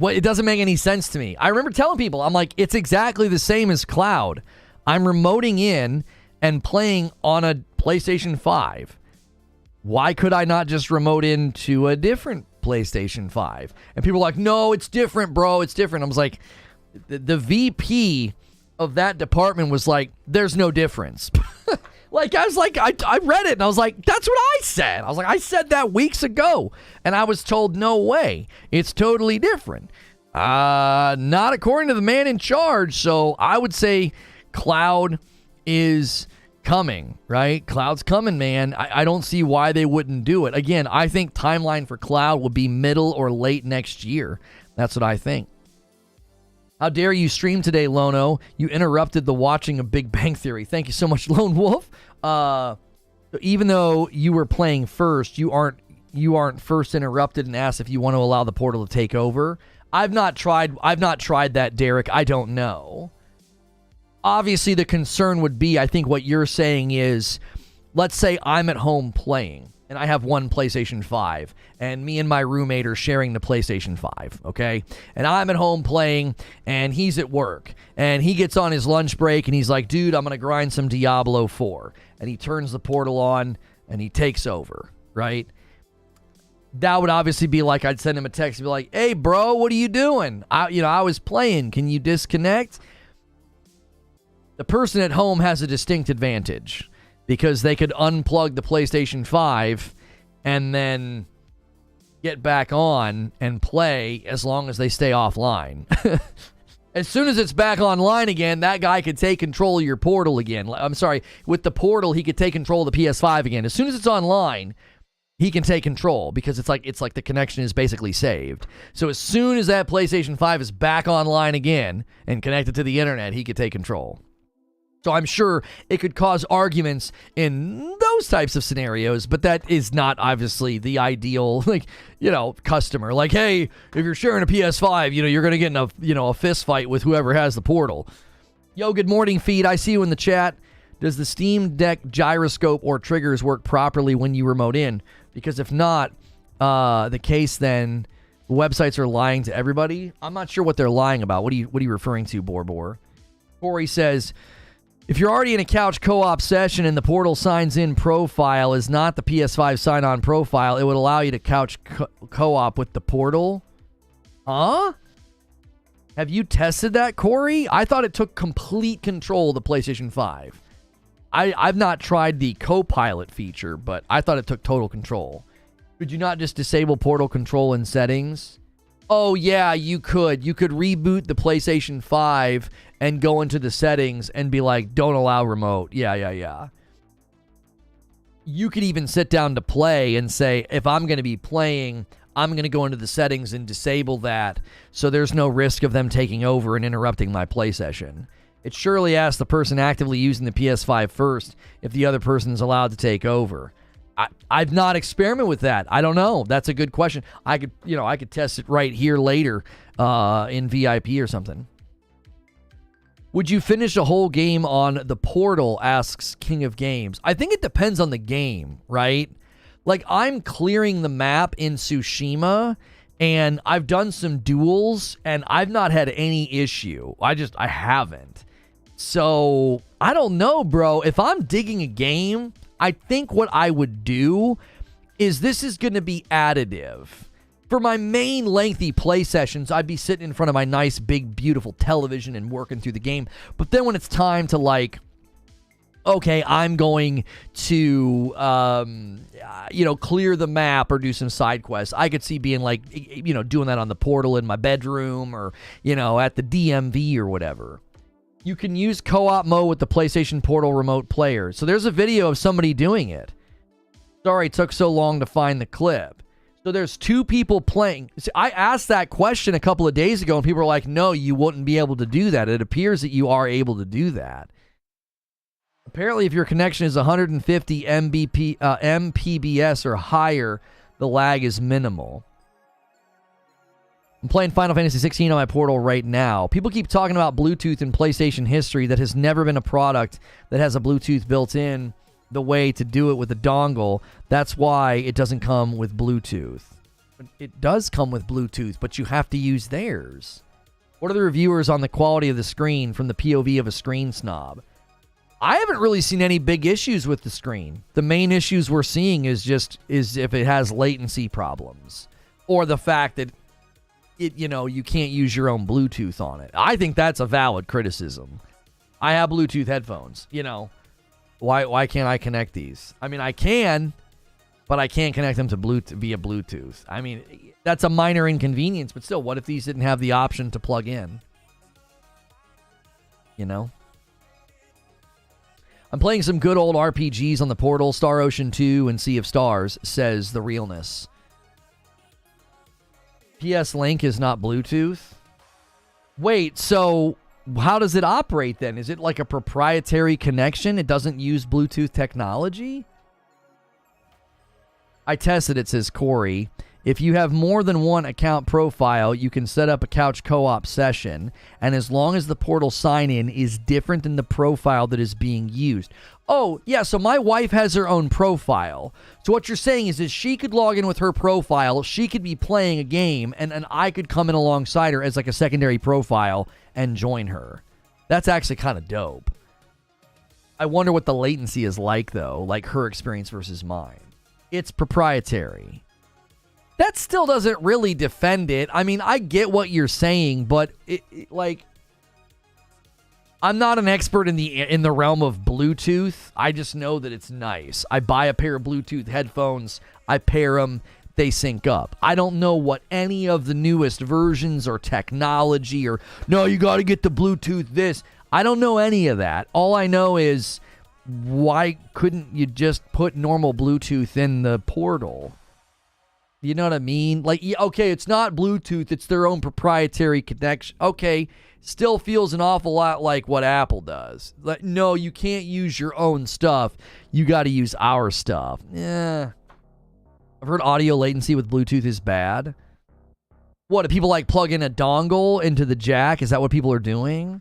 It doesn't make any sense to me. I remember telling people, I'm like, it's exactly the same as cloud. I'm remoting in and playing on a PlayStation 5. Why could I not just remote into a different PlayStation 5? And people are like, no, it's different, bro. It's different. I was like, the VP of that department was like, there's no difference. Like, I was like, I read it and I was like, that's what I said. I was like, I said that weeks ago. And I was told, no way. It's totally different. Not according to the man in charge. So I would say cloud is coming, right? Cloud's coming, man. I don't see why they wouldn't do it. Again, I think timeline for cloud would be middle or late next year. That's what I think. How dare you stream today, Lono? You interrupted the watching of Big Bang Theory. Thank you so much, Lone Wolf. Even though you were playing first, you aren't first interrupted and asked if you want to allow the portal to take over. I've not tried that, Derek. I don't know. Obviously, the concern would be, I think what you're saying is, let's say I'm at home playing, and I have one PlayStation 5, and me and my roommate are sharing the PlayStation 5, okay? And I'm at home playing, and he's at work, and he gets on his lunch break, and he's like, dude, I'm going to grind some Diablo 4. And he turns the portal on, and he takes over, right? That would obviously be like, I'd send him a text and be like, hey, bro, what are you doing? I was playing. Can you disconnect? The person at home has a distinct advantage because they could unplug the PlayStation 5 and then get back on and play as long as they stay offline. As soon as it's back online again, that guy could take control of your portal again. I'm sorry, with the portal, he could take control of the PS5 again. As soon as it's online, he can take control because it's like the connection is basically saved. So as soon as that PlayStation 5 is back online again and connected to the internet, he could take control. So I'm sure it could cause arguments in those types of scenarios, but that is not obviously the ideal, customer. Like, hey, if you're sharing a PS5, you're going to get in a fist fight with whoever has the portal. Yo, good morning, Feed. I see you in the chat. Does the Steam Deck gyroscope or triggers work properly when you remote in? Because if not, the case, then websites are lying to everybody. I'm not sure what they're lying about. What are you referring to, Borbor? Corey says, if you're already in a couch co-op session and the Portal signs in profile is not the PS5 sign-on profile, it would allow you to couch co-op with the Portal. Huh? Have you tested that, Corey? I thought it took complete control of the PlayStation 5. I've not tried the co-pilot feature, but I thought it took total control. Could you not just disable Portal control in settings? Oh, yeah, you could. You could reboot the PlayStation 5 and go into the settings and be like, don't allow remote. Yeah. You could even sit down to play and say, if I'm going to be playing, I'm going to go into the settings and disable that so there's no risk of them taking over and interrupting my play session. It surely asks the person actively using the PS5 first if the other person is allowed to take over. I've not experimented with that. I don't know. That's a good question. I could test it right here later in VIP or something. Would you finish a whole game on the Portal, asks King of Games. I think it depends on the game, right? Like, I'm clearing the map in Tsushima, and I've done some duels, and I've not had any issue. I haven't. So, I don't know, bro. If I'm digging a game, I think what I would do is this is going to be additive. For my main lengthy play sessions, I'd be sitting in front of my nice, big, beautiful television and working through the game. But then when it's time to, like, okay, I'm going to, clear the map or do some side quests, I could see being like, doing that on the Portal in my bedroom or, at the DMV or whatever. You can use co-op mode with the PlayStation Portal remote player. So there's a video of somebody doing it. Sorry it took so long to find the clip. So there's two people playing. See, I asked that question a couple of days ago, and people were like, no, you wouldn't be able to do that. It appears that you are able to do that. Apparently, if your connection is 150 Mbps or higher, the lag is minimal. I'm playing Final Fantasy 16 on my Portal right now. People keep talking about Bluetooth in PlayStation history. That has never been a product that has a Bluetooth built in the way to do it with a dongle. That's why it doesn't come with Bluetooth. It does come with Bluetooth, but you have to use theirs. What are the reviewers on the quality of the screen from the POV of a screen snob? I haven't really seen any big issues with the screen. The main issues we're seeing is if it has latency problems or the fact that you can't use your own Bluetooth on it. I think that's a valid criticism. I have Bluetooth headphones. Why can't I connect these? I mean, I can, but I can't connect them to via Bluetooth. I mean, that's a minor inconvenience, but still, what if these didn't have the option to plug in? I'm playing some good old RPGs on the Portal, Star Ocean 2 and Sea of Stars, says The Realness. PS Link is not Bluetooth? Wait, so how does it operate then? Is it like a proprietary connection? It doesn't use Bluetooth technology? I tested it, says Corey. If you have more than one account profile, you can set up a couch co-op session, and as long as the Portal sign-in is different than the profile that is being used. Oh, yeah, so my wife has her own profile. So what you're saying is she could log in with her profile, she could be playing a game, and I could come in alongside her as like a secondary profile and join her. That's actually kind of dope. I wonder what the latency is like, though, like her experience versus mine. It's proprietary. That still doesn't really defend it. I mean, I get what you're saying, but I'm not an expert in the realm of Bluetooth. I just know that it's nice. I buy a pair of Bluetooth headphones, I pair them, they sync up. I don't know what any of the newest versions or technology or, no, you got to get the Bluetooth this. I don't know any of that. All I know is, why couldn't you just put normal Bluetooth in the Portal? You know what I mean? Like, okay, it's not Bluetooth. It's their own proprietary connection. Okay, still feels an awful lot like what Apple does. Like, no, you can't use your own stuff. You got to use our stuff. Yeah. I've heard audio latency with Bluetooth is bad. What, do people like plug in a dongle into the jack? Is that what people are doing?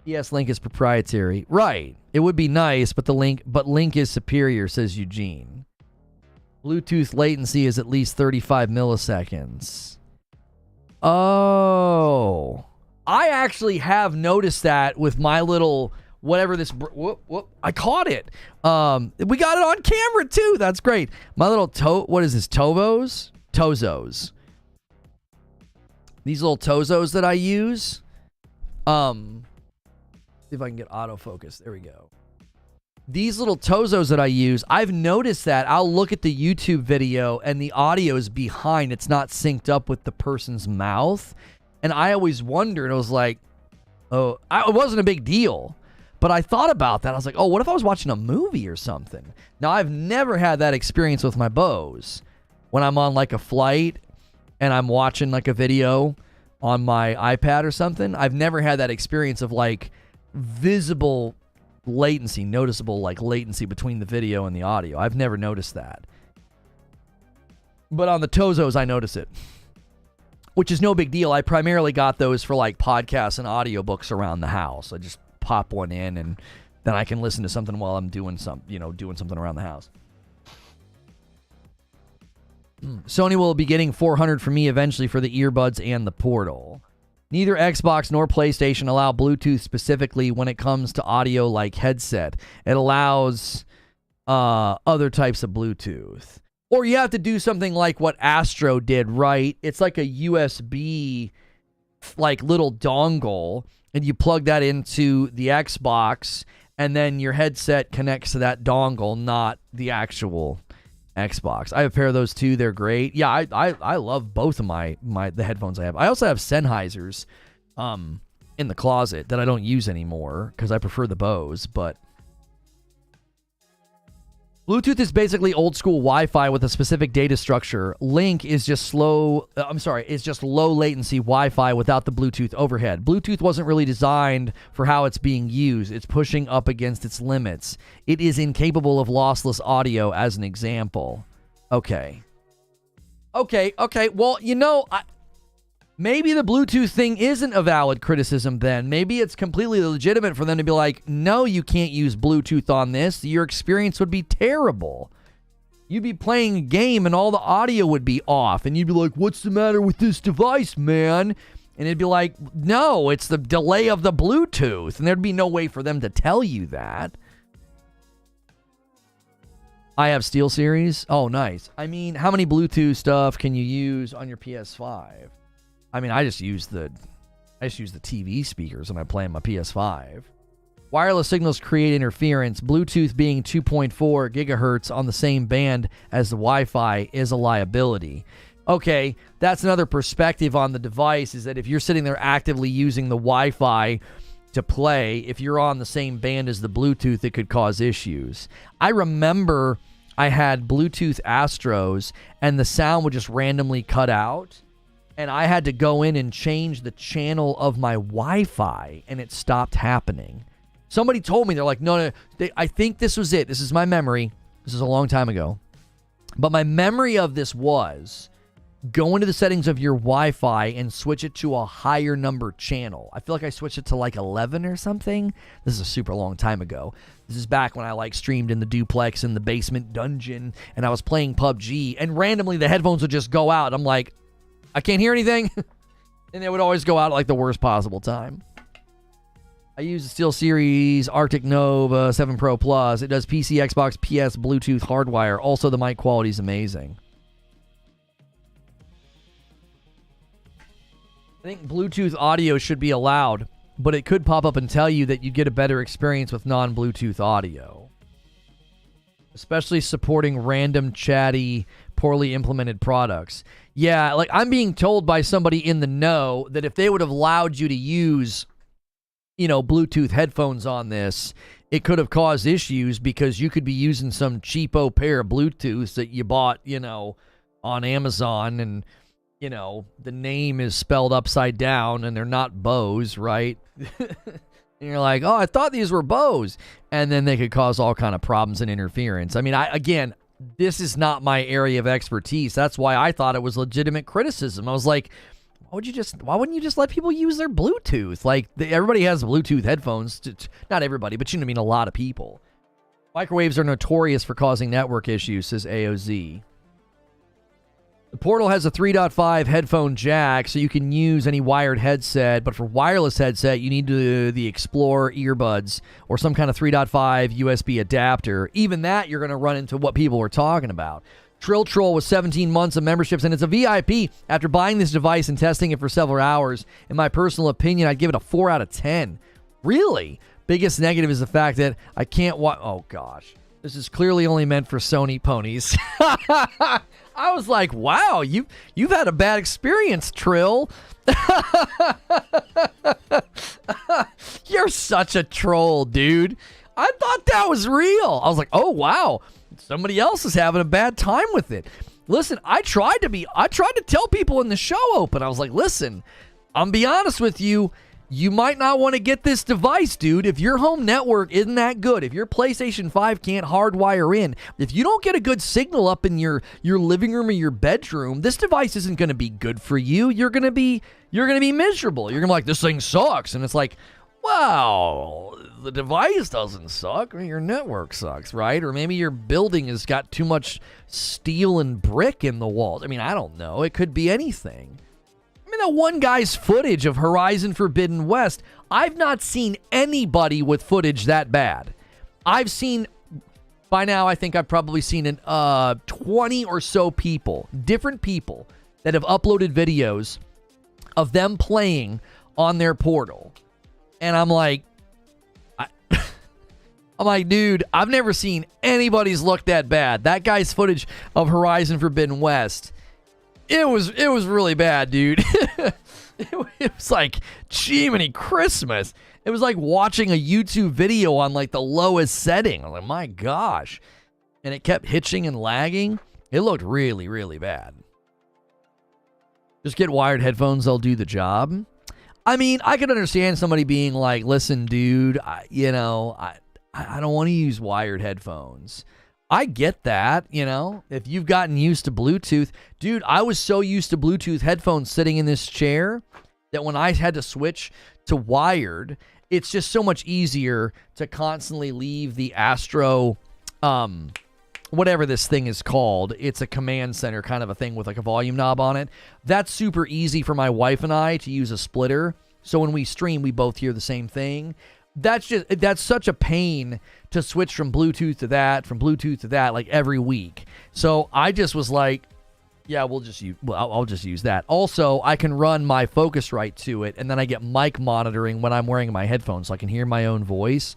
PS Link is proprietary. Right. It would be nice, but Link is superior, says Eugene. Bluetooth latency is at least 35 milliseconds. Oh. I actually have noticed that with my little whatever this I caught it. We got it on camera too. That's great. My little what is this? Tozos. These little Tozos that I use. See if I can get autofocus. There we go. These little Tozos that I use, I've noticed that I'll look at the YouTube video and the audio is behind. It's not synced up with the person's mouth. And I always wondered, I was like, it wasn't a big deal. But I thought about that. I was like, what if I was watching a movie or something? Now, I've never had that experience with my Bose. When I'm on like a flight and I'm watching like a video on my iPad or something, I've never had that experience of like visible latency, noticeable like latency between the video and the audio. I've never noticed that. But on the Tozos, I notice it, which is no big deal. I primarily got those for like podcasts and audiobooks around the house. I just pop one in and then I can listen to something while I'm doing something around the house. Sony will be getting $400 from me eventually for the earbuds and the Portal. Neither Xbox nor PlayStation allow Bluetooth specifically when it comes to audio like headset. It allows other types of Bluetooth. Or you have to do something like what Astro did, right? It's like a USB like little dongle, and you plug that into the Xbox, and then your headset connects to that dongle, not the actual Xbox. I have a pair of those too. They're great. Yeah, I love both of the headphones I have. I also have Sennheisers in the closet that I don't use anymore because I prefer the Bose, but Bluetooth is basically old school Wi-Fi with a specific data structure. Link is just low latency Wi-Fi without the Bluetooth overhead. Bluetooth wasn't really designed for how it's being used. It's pushing up against its limits. It is incapable of lossless audio, as an example. Okay. Well, maybe the Bluetooth thing isn't a valid criticism then. Maybe it's completely legitimate for them to be like, no, you can't use Bluetooth on this. Your experience would be terrible. You'd be playing a game and all the audio would be off. And you'd be like, what's the matter with this device, man? And it'd be like, no, it's the delay of the Bluetooth. And there'd be no way for them to tell you that. I have SteelSeries. Oh, nice. I mean, how many Bluetooth stuff can you use on your PS5? I mean, I just use the TV speakers when I play on my PS5. Wireless signals create interference. Bluetooth being 2.4 gigahertz on the same band as the Wi-Fi is a liability. Okay, that's another perspective on the device, is that if you're sitting there actively using the Wi-Fi to play, if you're on the same band as the Bluetooth, it could cause issues. I remember I had Bluetooth Astros and the sound would just randomly cut out. And I had to go in and change the channel of my Wi-Fi, and it stopped happening. Somebody told me, they're like, no, I think this was it. This is my memory. This is a long time ago. But my memory of this was go into the settings of your Wi-Fi and switch it to a higher number channel. I feel like I switched it to like 11 or something. This is a super long time ago. This is back when I like streamed in the duplex in the basement dungeon, and I was playing PUBG, and randomly the headphones would just go out. I'm like, I can't hear anything. And they would always go out at like the worst possible time. I use the SteelSeries Arctic Nova 7 Pro Plus. It does PC, Xbox, PS, Bluetooth, hardwire. Also, the mic quality is amazing. I think Bluetooth audio should be allowed, but it could pop up and tell you that you'd get a better experience with non-Bluetooth audio. Especially supporting random, chatty, poorly implemented products. Yeah, like I'm being told by somebody in the know that if they would have allowed you to use, Bluetooth headphones on this, it could have caused issues because you could be using some cheapo pair of Bluetooths that you bought, on Amazon, and, the name is spelled upside down and they're not Bose, right? And you're like, oh, I thought these were Bose. And then they could cause all kind of problems and interference. I mean, this is not my area of expertise. That's why I thought it was legitimate criticism. I was like, Why wouldn't you just let people use their Bluetooth? Like, everybody has Bluetooth headphones. Not everybody, but you know what I mean, a lot of people. Microwaves are notorious for causing network issues, says AOZ. The Portal has a 3.5 headphone jack, so you can use any wired headset, but for wireless headset, you need the Explore earbuds or some kind of 3.5 USB adapter. Even that, you're going to run into what people were talking about. Trill Troll with 17 months of memberships, and it's a VIP. After buying this device and testing it for several hours, in my personal opinion, I'd give it a 4 out of 10. Really? Biggest negative is the fact that I can't watch... Oh, gosh. This is clearly only meant for Sony ponies. I was like, wow, you've had a bad experience, Trill. You're such a troll, dude. I thought that was real. I was like, oh, wow. Somebody else is having a bad time with it. Listen, I tried to tell people in the show open. I was like, listen, I'm be honest with you. You might not want to get this device, dude. If your home network isn't that good, if your PlayStation 5 can't hardwire in, if you don't get a good signal up in your living room or your bedroom, this device isn't going to be good for you. You're going to be miserable. You're going to be like, this thing sucks. And it's like, wow, the device doesn't suck. I mean, your network sucks, right? Or maybe your building has got too much steel and brick in the walls. I mean, I don't know. It could be anything. I mean, that one guy's footage of Horizon Forbidden West, I've not seen anybody with footage that bad. I've seen, by now, I think I've probably seen 20 or so people, different people, that have uploaded videos of them playing on their Portal. And I'm like, dude, I've never seen anybody's look that bad. That guy's footage of Horizon Forbidden West, it was really bad, dude. It was like, Jiminy Christmas. It was like watching a YouTube video on like the lowest setting. I'm like, my gosh. And it kept hitching and lagging. It looked really, really bad. Just get wired headphones, they'll do the job. I mean, I could understand somebody being like, listen, dude, I don't want to use wired headphones. I get that, if you've gotten used to Bluetooth. Dude, I was so used to Bluetooth headphones sitting in this chair that when I had to switch to wired, it's just so much easier to constantly leave the Astro, whatever this thing is called. It's a command center kind of a thing with like a volume knob on it. That's super easy for my wife and I to use a splitter. So when we stream, we both hear the same thing. That's such a pain to switch from Bluetooth to that, like every week. So I just was like, yeah, I'll just use that. Also, I can run my Focusrite to it, and then I get mic monitoring when I'm wearing my headphones, so I can hear my own voice.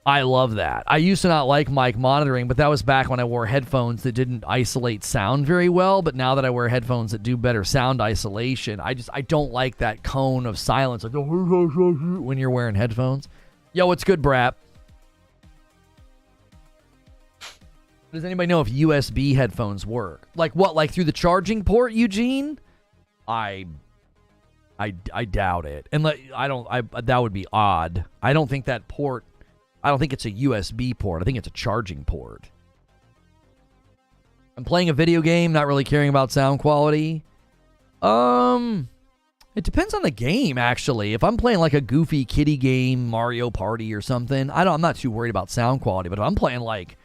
I love that. I used to not like mic monitoring, but that was back when I wore headphones that didn't isolate sound very well. But now that I wear headphones that do better sound isolation, I don't like that cone of silence like when you're wearing headphones. Yo, what's good, Brap? Does anybody know if USB headphones work? Like what? Like through the charging port, Eugene? I doubt it. And that would be odd. I don't think it's a USB port. I think it's a charging port. I'm playing a video game, not really caring about sound quality. It depends on the game, actually. If I'm playing like a goofy kiddie game, Mario Party or something, I'm not too worried about sound quality. But if I'm playing like,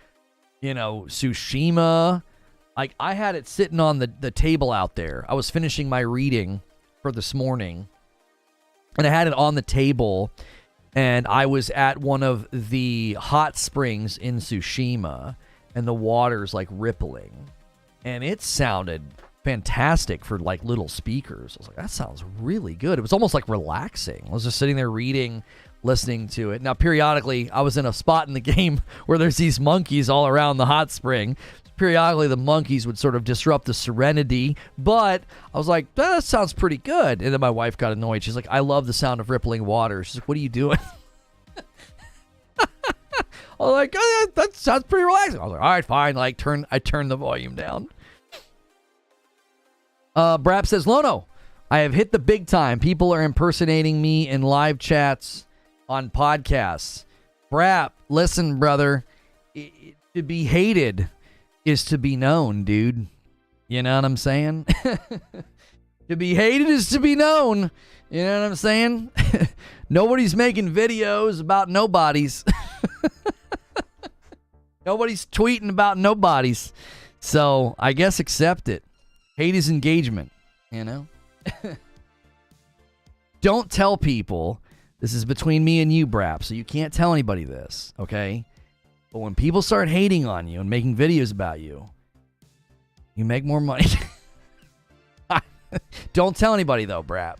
Tsushima, like I had it sitting on the table out there. I was finishing my reading for this morning, and I had it on the table. And I was at one of the hot springs in Tsushima, and the water's like rippling. And it sounded fantastic for like little speakers. I was like, that sounds really good. It was almost like relaxing. I was just sitting there reading, listening to it. Now, periodically, I was in a spot in the game where there's these monkeys all around the hot spring. Periodically, the monkeys would sort of disrupt the serenity, but I was like, that sounds pretty good. And then my wife got annoyed. She's like, I love the sound of rippling water. She's like, what are you doing? I was like, oh, yeah, that sounds pretty relaxing. I was like, all right, fine. I turned the volume down. Brap says, Lono, I have hit the big time. People are impersonating me in live chats on podcasts. Brap, listen, brother, to be hated is to be known, dude. You know what I'm saying? To be hated is to be known. You know what I'm saying? Nobody's making videos about nobodies. Nobody's tweeting about nobodies. So I guess accept it. Hate is engagement, you know? Don't tell people. This is between me and you, Brap, so you can't tell anybody this, okay? But when people start hating on you and making videos about you, you make more money. Don't tell anybody, though, Brap.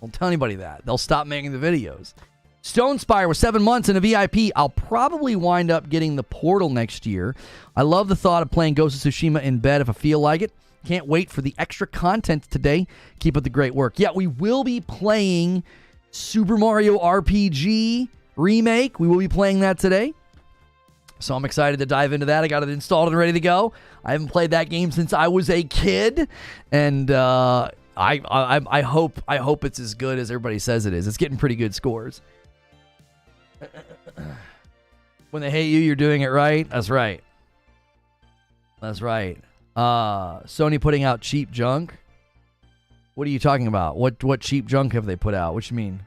Don't tell anybody that. They'll stop making the videos. Stone Spire with 7 months in a VIP. I'll probably wind up getting the Portal next year. I love the thought of playing Ghost of Tsushima in bed if I feel like it. Can't wait for the extra content today. Keep up the great work. Yeah, we will be playing Super Mario RPG Remake. We will be playing that today. So I'm excited to dive into that. I got it installed and ready to go. I haven't played that game since I was a kid. And I hope it's as good as everybody says it is. It's getting pretty good scores. When they hate you, you're doing it right. That's right. That's right. Sony putting out cheap junk. What are you talking about? What cheap junk have they put out? What you mean?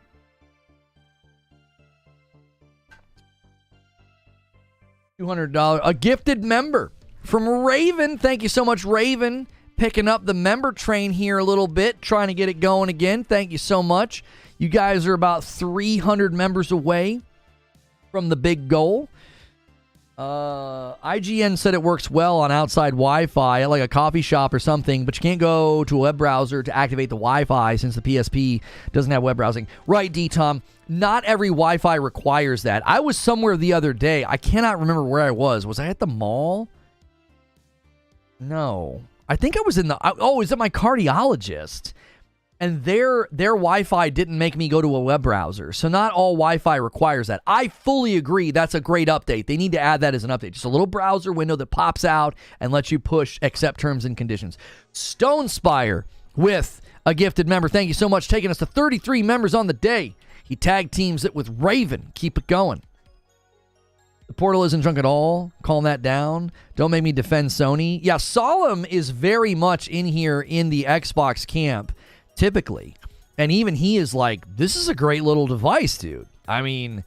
$200. A gifted member from Raven. Thank you so much, Raven. Picking up the member train here a little bit. Trying to get it going again. Thank you so much. You guys are about 300 members away from the big goal. IGN said it works well on outside Wi-Fi, like a coffee shop or something, but you can't go to a web browser to activate the Wi-Fi since the PSP doesn't have web browsing. Right, D-Tom. Not every Wi-Fi requires that. I was somewhere the other day. I cannot remember where I was. Was I at the mall? No. I think I was in the... Oh, it was at my cardiologist. And their Wi-Fi didn't make me go to a web browser. So not all Wi-Fi requires that. I fully agree that's a great update. They need to add that as an update. Just a little browser window that pops out and lets you push accept terms and conditions. Stone Spire with a gifted member. Thank you so much. Taking us to 33 members on the day. He tag teams it with Raven. Keep it going. The Portal isn't junk at all. Calling that down. Don't make me defend Sony. Yeah, Solemn is very much in here in the Xbox camp. Typically. And even he is like, this is a great little device, dude. I mean,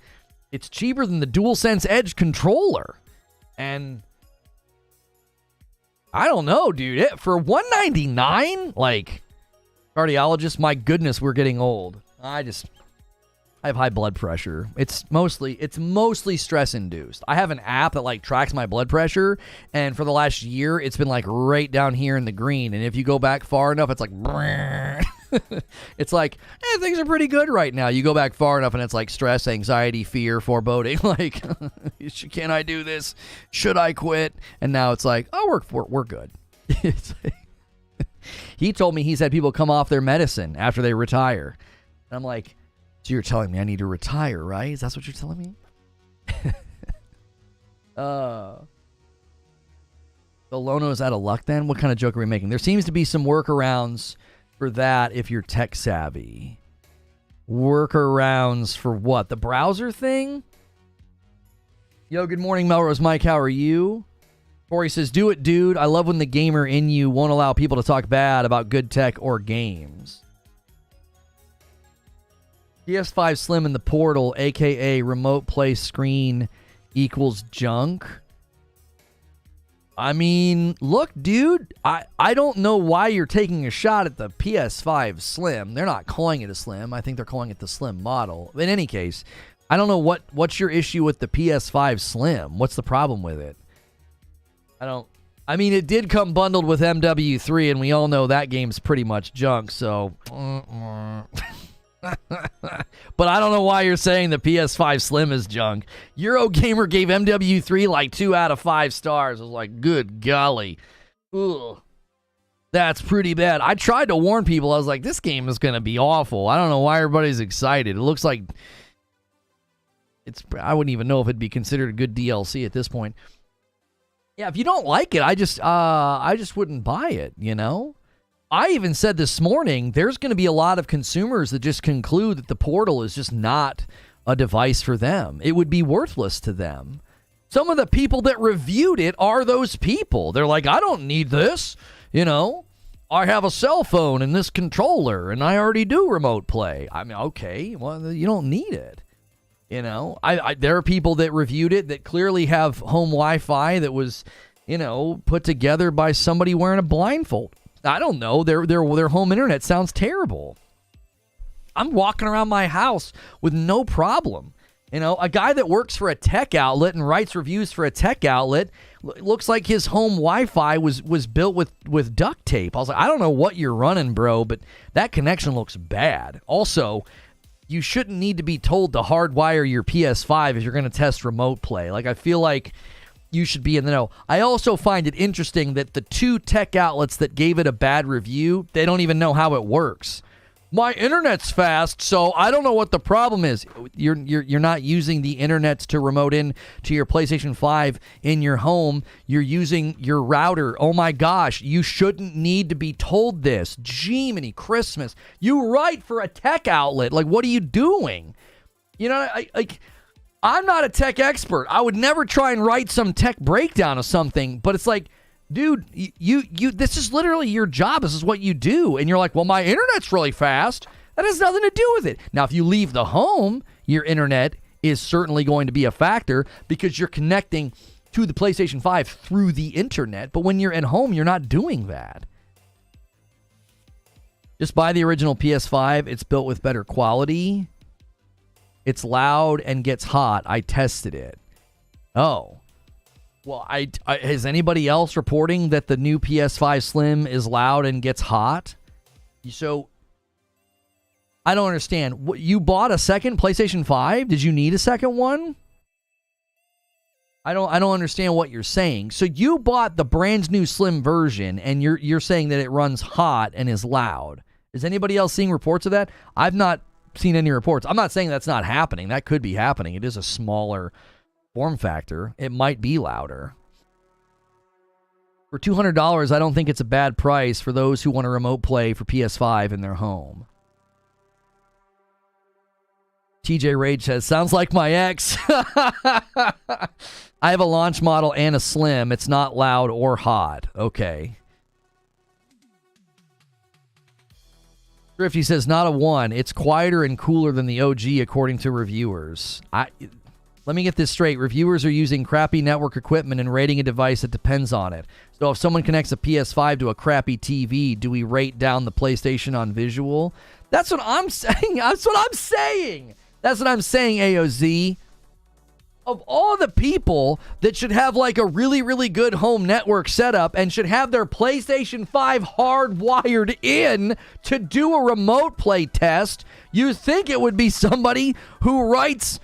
it's cheaper than the DualSense Edge controller. And I don't know, dude. For $199, like, cardiologist, my goodness, we're getting old. I have high blood pressure. It's mostly stress induced. I have an app that like tracks my blood pressure, and for the last year, it's been like right down here in the green. And if you go back far enough, it's like, it's like, things are pretty good right now. You go back far enough, and it's like stress, anxiety, fear, foreboding. Like, can I do this? Should I quit? And now it's like, oh, we're good. He told me he's had people come off their medicine after they retire, and I'm like, so you're telling me I need to retire, right? Is that what you're telling me? The Lono is out of luck then? What kind of joke are we making? There seems to be some workarounds for that if you're tech savvy. Workarounds for what? The browser thing? Yo, good morning, Melrose Mike. How are you? Corey says, do it, dude. I love when the gamer in you won't allow people to talk bad about good tech or games. PS5 Slim in the Portal, a.k.a. remote play screen equals junk. I mean, look, dude, I don't know why you're taking a shot at the PS5 Slim. They're not calling it a Slim. I think they're calling it the Slim model. In any case, I don't know what's your issue with the PS5 Slim. What's the problem with it? I mean, it did come bundled with MW3, and we all know that game's pretty much junk, so... But I don't know why you're saying the PS5 Slim is junk. Eurogamer gave MW3 like 2 out of 5 stars. I was like, good golly. Ugh. That's pretty bad. I tried to warn people. I was like, this game is going to be awful. I don't know why everybody's excited. It looks like I wouldn't even know if it'd be considered a good DLC at this point. Yeah, if you don't like it, I just wouldn't buy it, you know? I even said this morning, there's going to be a lot of consumers that just conclude that the Portal is just not a device for them. It would be worthless to them. Some of the people that reviewed it are those people. They're like, I don't need this, you know? I have a cell phone and this controller, and I already do remote play. I mean, okay, well, you don't need it. You know, there are people that reviewed it that clearly have home Wi-Fi that was, put together by somebody wearing a blindfold. I don't know. Their home internet sounds terrible. I'm walking around my house with no problem. A guy that works for a tech outlet and writes reviews for a tech outlet looks like his home Wi-Fi was built with duct tape. I was like, I don't know what you're running, bro, but that connection looks bad. Also, you shouldn't need to be told to hardwire your PS5 if you're going to test remote play. Like, I feel like you should be in the know. I also find it interesting that the two tech outlets that gave it a bad review, they don't even know how it works. My internet's fast, so I don't know what the problem is. You're not using the internet to remote in to your PlayStation 5 in your home. You're using your router. Oh my gosh, you shouldn't need to be told this. Jiminy Christmas. You write for a tech outlet. Like, what are you doing? I'm not a tech expert. I would never try and write some tech breakdown of something, but it's like, dude, you this is literally your job. This is what you do. And you're like, well, my internet's really fast. That has nothing to do with it. Now, if you leave the home, your internet is certainly going to be a factor because you're connecting to the PlayStation 5 through the internet. But when you're at home, you're not doing that. Just buy the original PS5. It's built with better quality. It's loud and gets hot. I tested it. Oh. Well, is anybody else reporting that the new PS5 Slim is loud and gets hot? So, I don't understand. You bought a second PlayStation 5? Did you need a second one? I don't understand what you're saying. So you bought the brand new Slim version, and you're saying that it runs hot and is loud. Is anybody else seeing reports of that? I've not seen any reports. I'm not saying that's not happening. That could be happening. It is a smaller form factor. It might be louder. For $200, I don't think it's a bad price for those who want to remote play for PS5 in their home. TJ Rage says, sounds like my ex. I have a launch model and a Slim. It's not loud or hot. Okay. Thrifty says, not a 1. It's quieter and cooler than the OG, according to reviewers. Let me get this straight. Reviewers are using crappy network equipment and rating a device that depends on it. So if someone connects a PS5 to a crappy TV, do we rate down the PlayStation on visual? That's what I'm saying. That's what I'm saying. That's what I'm saying, AOZ. Of all the people that should have like a really, really good home network setup and should have their PlayStation 5 hardwired in to do a remote play test, you think it would be somebody who writes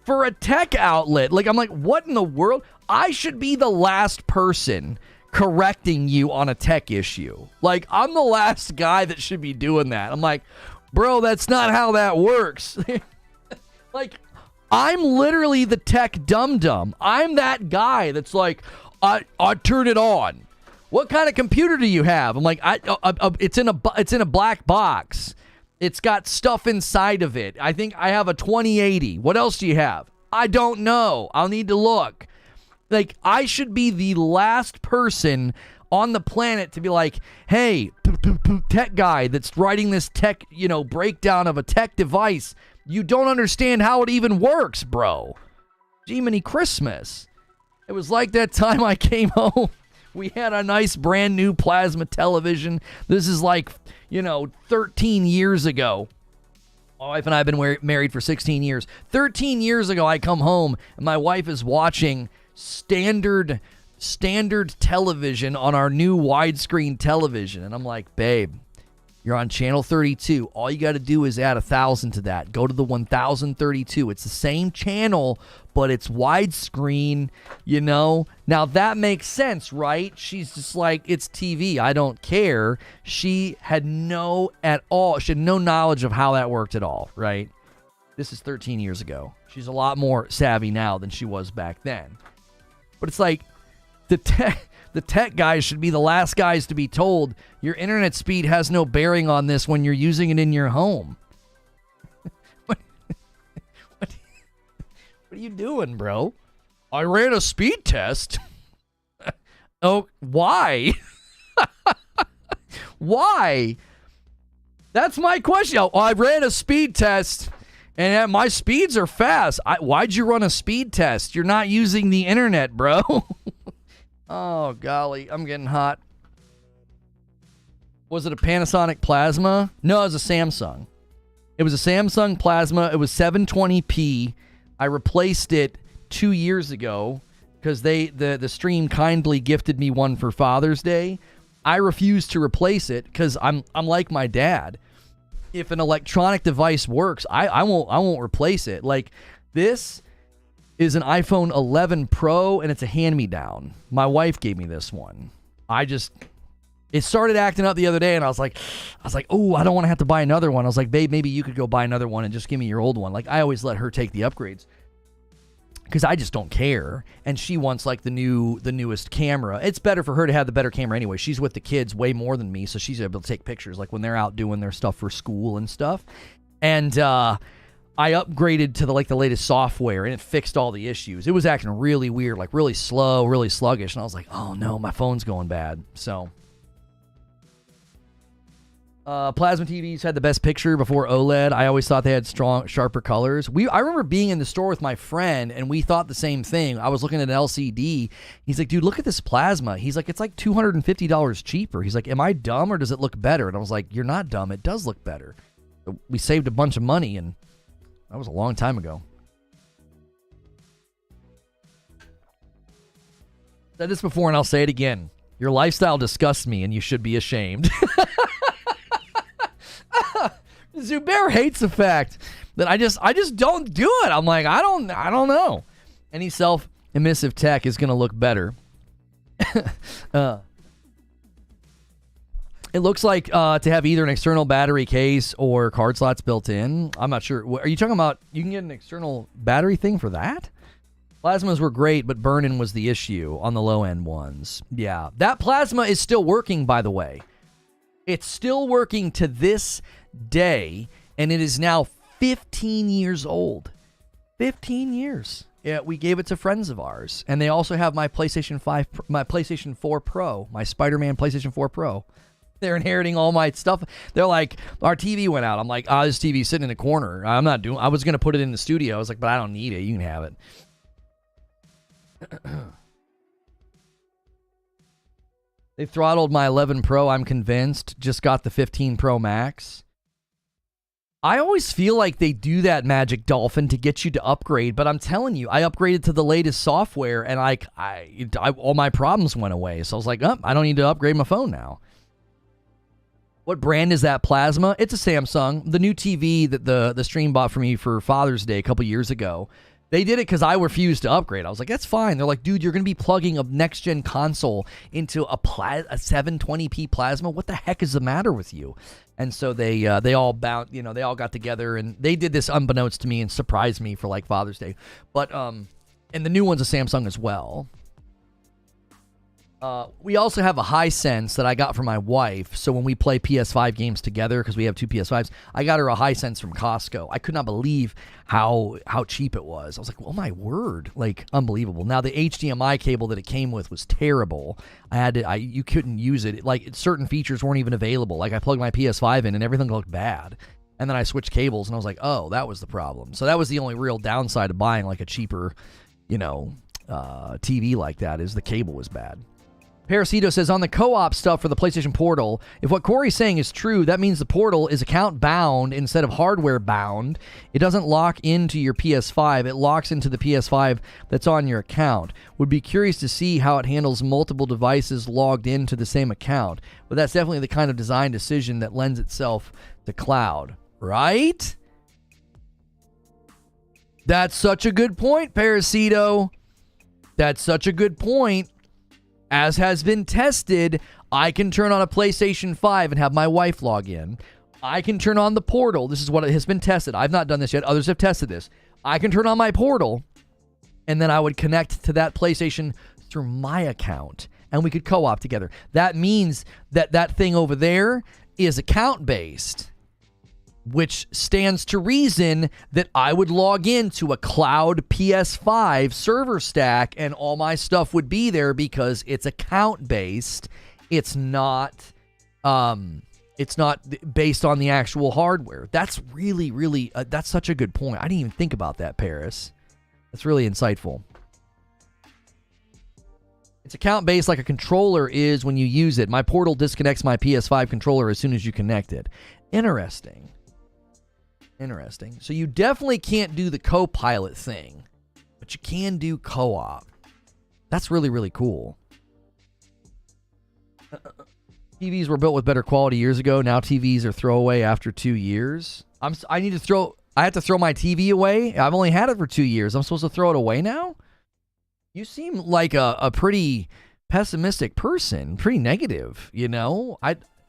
for a tech outlet. Like, I'm like, what in the world? I should be the last person correcting you on a tech issue. Like, I'm the last guy that should be doing that. I'm like, bro, that's not how that works. Like, I'm literally the tech dum-dum. I'm that guy that's like, I turn it on. What kind of computer do you have? I'm like, it's in a black box. It's got stuff inside of it. I think I have a 2080. What else do you have? I don't know. I'll need to look. Like, I should be the last person on the planet to be like, hey, tech guy that's writing this tech, breakdown of a tech device. You don't understand how it even works, bro. Jiminy Christmas. It was like that time I came home. We had a nice brand new plasma television. This is like, 13 years ago. My wife and I have been married for 16 years. 13 years ago, I come home and my wife is watching standard television on our new widescreen television. And I'm like, babe, you're on channel 32. All you got to do is add 1,000 to that. Go to the 1032. It's the same channel, but it's widescreen, Now that makes sense, right? She's just like, it's TV. I don't care. She had no knowledge of how that worked at all, right? This is 13 years ago. She's a lot more savvy now than she was back then. But it's like, the tech guys should be the last guys to be told your internet speed has no bearing on this when you're using it in your home. What are you doing, bro? I ran a speed test. Oh, why? Why? That's my question. Oh, I ran a speed test, and my speeds are fast. Why'd you run a speed test? You're not using the internet, bro. Oh, golly. I'm getting hot. Was it a Panasonic Plasma? No, it was a Samsung. It was a Samsung Plasma. It was 720p. I replaced it 2 years ago because the stream kindly gifted me one for Father's Day. I refused to replace it because I'm like my dad. If an electronic device works, I won't replace it. Like, this is an iPhone 11 Pro, and it's a hand-me-down. My wife gave me this one. It started acting up the other day, and I was like, oh, I don't want to have to buy another one. I was like, babe, maybe you could go buy another one and just give me your old one. Like, I always let her take the upgrades because I just don't care. And she wants like the newest camera. It's better for her to have the better camera anyway. She's with the kids way more than me, so she's able to take pictures like when they're out doing their stuff for school and stuff. And I upgraded to the latest software, and it fixed all the issues. It was acting really weird, like really slow, really sluggish, and I was like, oh no, my phone's going bad. So. Plasma TVs had the best picture before OLED. I always thought they had sharper colors. I remember being in the store with my friend, and we thought the same thing. I was looking at an LCD. He's like, dude, look at this Plasma. He's like, it's like $250 cheaper. He's like, am I dumb or does it look better? And I was like, you're not dumb. It does look better. We saved a bunch of money, and that was a long time ago. Said this before, and I'll say it again. Your lifestyle disgusts me, and you should be ashamed. Zubair hates the fact that I just don't do it. I'm like, I don't know. Any self-emissive tech is going to look better. It looks like to have either an external battery case or card slots built in. I'm not sure. Are you talking about you can get an external battery thing for that? Plasmas were great, but burn-in was the issue on the low-end ones. Yeah. That Plasma is still working, by the way. It's still working to this day, and it is now 15 years old. 15 years. Yeah, we gave it to friends of ours, and they also have my PlayStation 4 Pro, my Spider-Man PlayStation 4 Pro. They're inheriting all my stuff. They're like, our TV went out. I'm like, this TV's sitting in a corner. I was going to put it in the studio. I was like, but I don't need it. You can have it. They throttled my 11 Pro, I'm convinced. Just got the 15 Pro Max. I always feel like they do that, Magic Dolphin, to get you to upgrade. But I'm telling you, I upgraded to the latest software, and all my problems went away. So I was like, I don't need to upgrade my phone now. What brand is that Plasma? It's a Samsung. The new TV that the stream bought for me for Father's Day a couple years ago. They did it because I refused to upgrade. I was like, that's fine. They're like, dude, you're going to be plugging a next-gen console into a 720p Plasma. What the heck is the matter with you? And so they all got together, and they did this unbeknownst to me and surprised me for like Father's Day. But and the new one's a Samsung as well. We also have a Hisense that I got from my wife. So when we play PS5 games together, because we have two PS5s, I got her a Hisense from Costco. I could not believe how cheap it was. I was like, oh my word, like unbelievable. Now the HDMI cable that it came with was terrible. You couldn't use it. Like certain features weren't even available. Like I plugged my PS5 in and everything looked bad. And then I switched cables and I was like, oh, that was the problem. So that was the only real downside of buying like a cheaper, TV like that, is the cable was bad. Parasito says, on the co-op stuff for the PlayStation Portal, if what Corey's saying is true, that means the Portal is account bound instead of hardware bound. It doesn't lock into your PS5. It locks into the PS5 that's on your account. Would be curious to see how it handles multiple devices logged into the same account. But that's definitely the kind of design decision that lends itself to cloud. Right? That's such a good point, Parasito. That's such a good point. As has been tested, I can turn on a PlayStation 5 and have my wife log in. I can turn on the Portal. This is what has been tested. I've not done this yet. Others have tested this. I can turn on my Portal, and then I would connect to that PlayStation through my account, and we could co-op together. That means that thing over there is account-based, which stands to reason that I would log into a cloud PS5 server stack and all my stuff would be there because it's account-based. It's not It's not based on the actual hardware. That's really, really, that's such a good point. I didn't even think about that, Paris. That's really insightful. It's account-based like a controller is when you use it. My Portal disconnects my PS5 controller as soon as you connect it. Interesting. Interesting. So you definitely can't do the co-pilot thing, but you can do co-op. That's really, really cool. TVs were built with better quality years ago. Now TVs are throwaway after 2 years. I have to throw my TV away. I've only had it for 2 years. I'm supposed to throw it away now? You seem like a pretty pessimistic person, pretty negative, you know?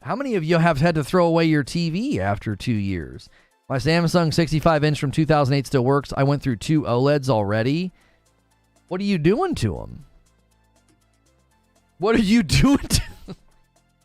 How many of you have had to throw away your TV after 2 years? My Samsung 65-inch from 2008 still works. I went through 2 OLEDs already. What are you doing to them? What are you doing to them?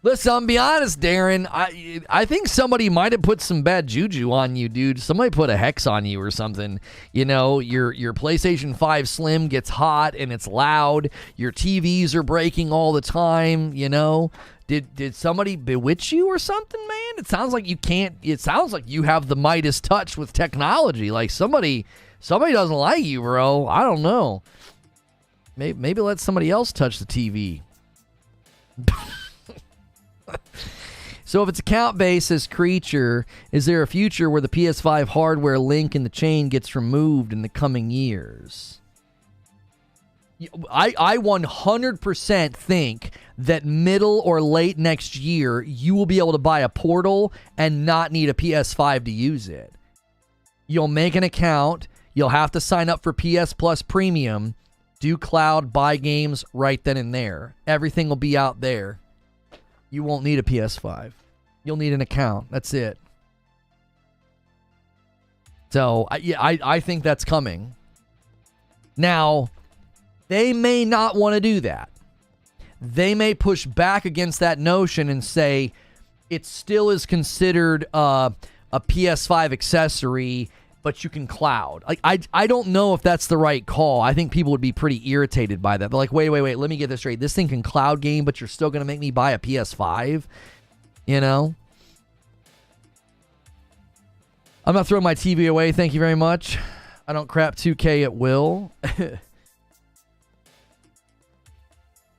Listen, I'm be honest, Darren. I think somebody might have put some bad juju on you, dude. Somebody put a hex on you or something. You know, your PlayStation 5 Slim gets hot and it's loud. Your TVs are breaking all the time, you know. Did somebody bewitch you or something, man? It sounds like you can't. It sounds like you have the Midas touch with technology. Like somebody doesn't like you, bro. I don't know. Maybe let somebody else touch the TV. So if it's account-based, says Creature, is there a future where the PS5 hardware link in the chain gets removed in the coming years? I 100% think that middle or late next year, you will be able to buy a Portal and not need a PS5 to use it. You'll make an account. You'll have to sign up for PS Plus Premium, do cloud, buy games right then and there. Everything will be out there. You won't need a PS5. You'll need an account. That's it. So, I think that's coming. Now, they may not want to do that. They may push back against that notion and say it still is considered a PS5 accessory, but you can cloud. Like I don't know if that's the right call. I think people would be pretty irritated by that. They're like, wait, let me get this straight. This thing can cloud game, but you're still going to make me buy a PS5? You know? I'm not throwing my TV away. Thank you very much. I don't crap 2K at will.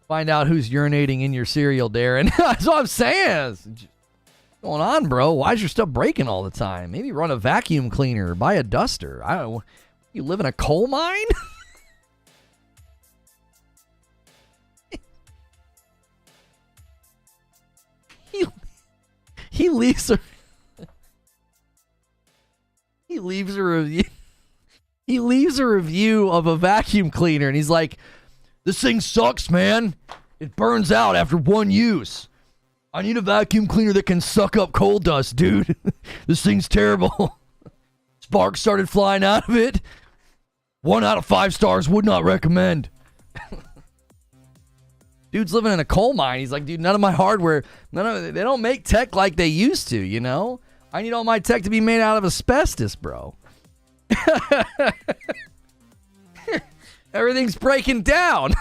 Find out who's urinating in your cereal, Darren. That's what I'm saying. What's going on, bro? Why is your stuff breaking all the time? Maybe run a vacuum cleaner, buy a duster. I don't know. You live in a coal mine? He leaves a he leaves a review. He leaves a review of a vacuum cleaner, and he's like, "This thing sucks, man. It burns out after one use. I need a vacuum cleaner that can suck up coal dust, dude. This thing's terrible. Sparks started flying out of it. 1 out of 5 stars, would not recommend." Dude's living in a coal mine. He's like, dude, none of my hardware, they don't make tech like they used to, you know? I need all my tech to be made out of asbestos, bro. Everything's breaking down.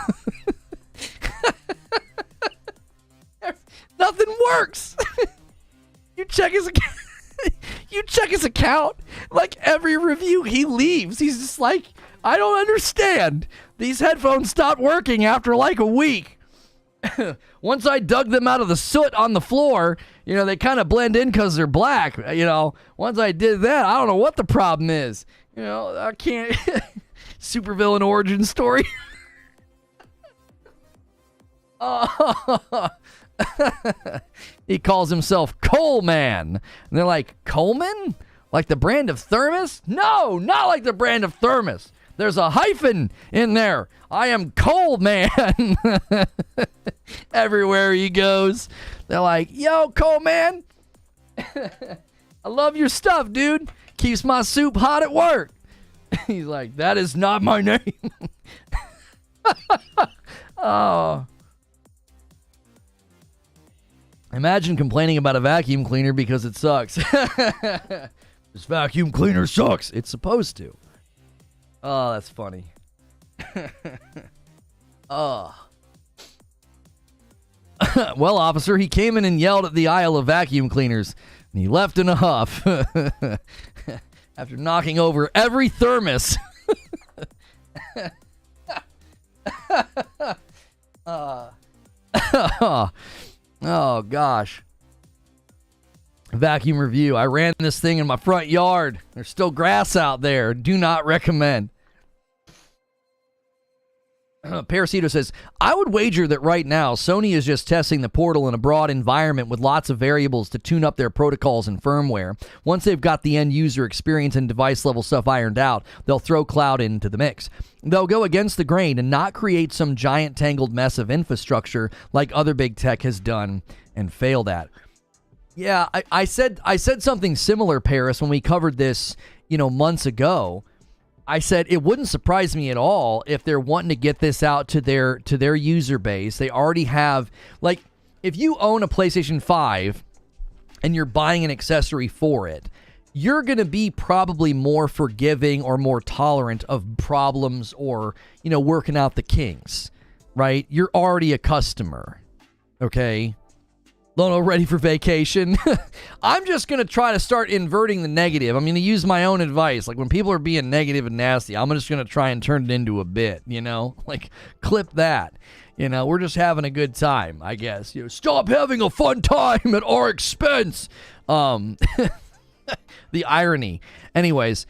Nothing works. You check his account. Like every review he leaves, he's just like, I don't understand. These headphones stopped working after like a week. Once I dug them out of the soot on the floor, you know, they kind of blend in because they're black. You know, once I did that, I don't know what the problem is. You know, I can't. Supervillain origin story. He calls himself Coleman. And they're like, Coleman? Like the brand of thermos? No, not like the brand of thermos. There's a hyphen in there. I am Coleman. Everywhere he goes, they're like, yo, Coleman. I love your stuff, dude. Keeps my soup hot at work. He's like, that is not my name. Oh. Imagine complaining about a vacuum cleaner because it sucks. This vacuum cleaner sucks. It's supposed to. Oh, that's funny. Oh. Well, officer, he came in and yelled at the aisle of vacuum cleaners, and he left in a huff after knocking over every thermos. Oh, gosh. Vacuum review. I ran this thing in my front yard. There's still grass out there. Do not recommend. Parasito says, I would wager that right now Sony is just testing the Portal in a broad environment with lots of variables to tune up their protocols and firmware. Once they've got the end user experience and device level stuff ironed out, they'll throw cloud into the mix. They'll go against the grain and not create some giant tangled mess of infrastructure like other big tech has done and failed at. Yeah, I said something similar, Paris, when we covered this, months ago. I said it wouldn't surprise me at all if they're wanting to get this out to their user base. They already have, like, if you own a PlayStation 5 and you're buying an accessory for it, you're going to be probably more forgiving or more tolerant of problems or, working out the kinks, right? You're already a customer, okay? Lono, ready for vacation? I'm just going to try to start inverting the negative. I'm going to use my own advice. Like, when people are being negative and nasty, I'm just going to try and turn it into a bit, Like, clip that. We're just having a good time, I guess. Stop having a fun time at our expense. The irony. Anyways,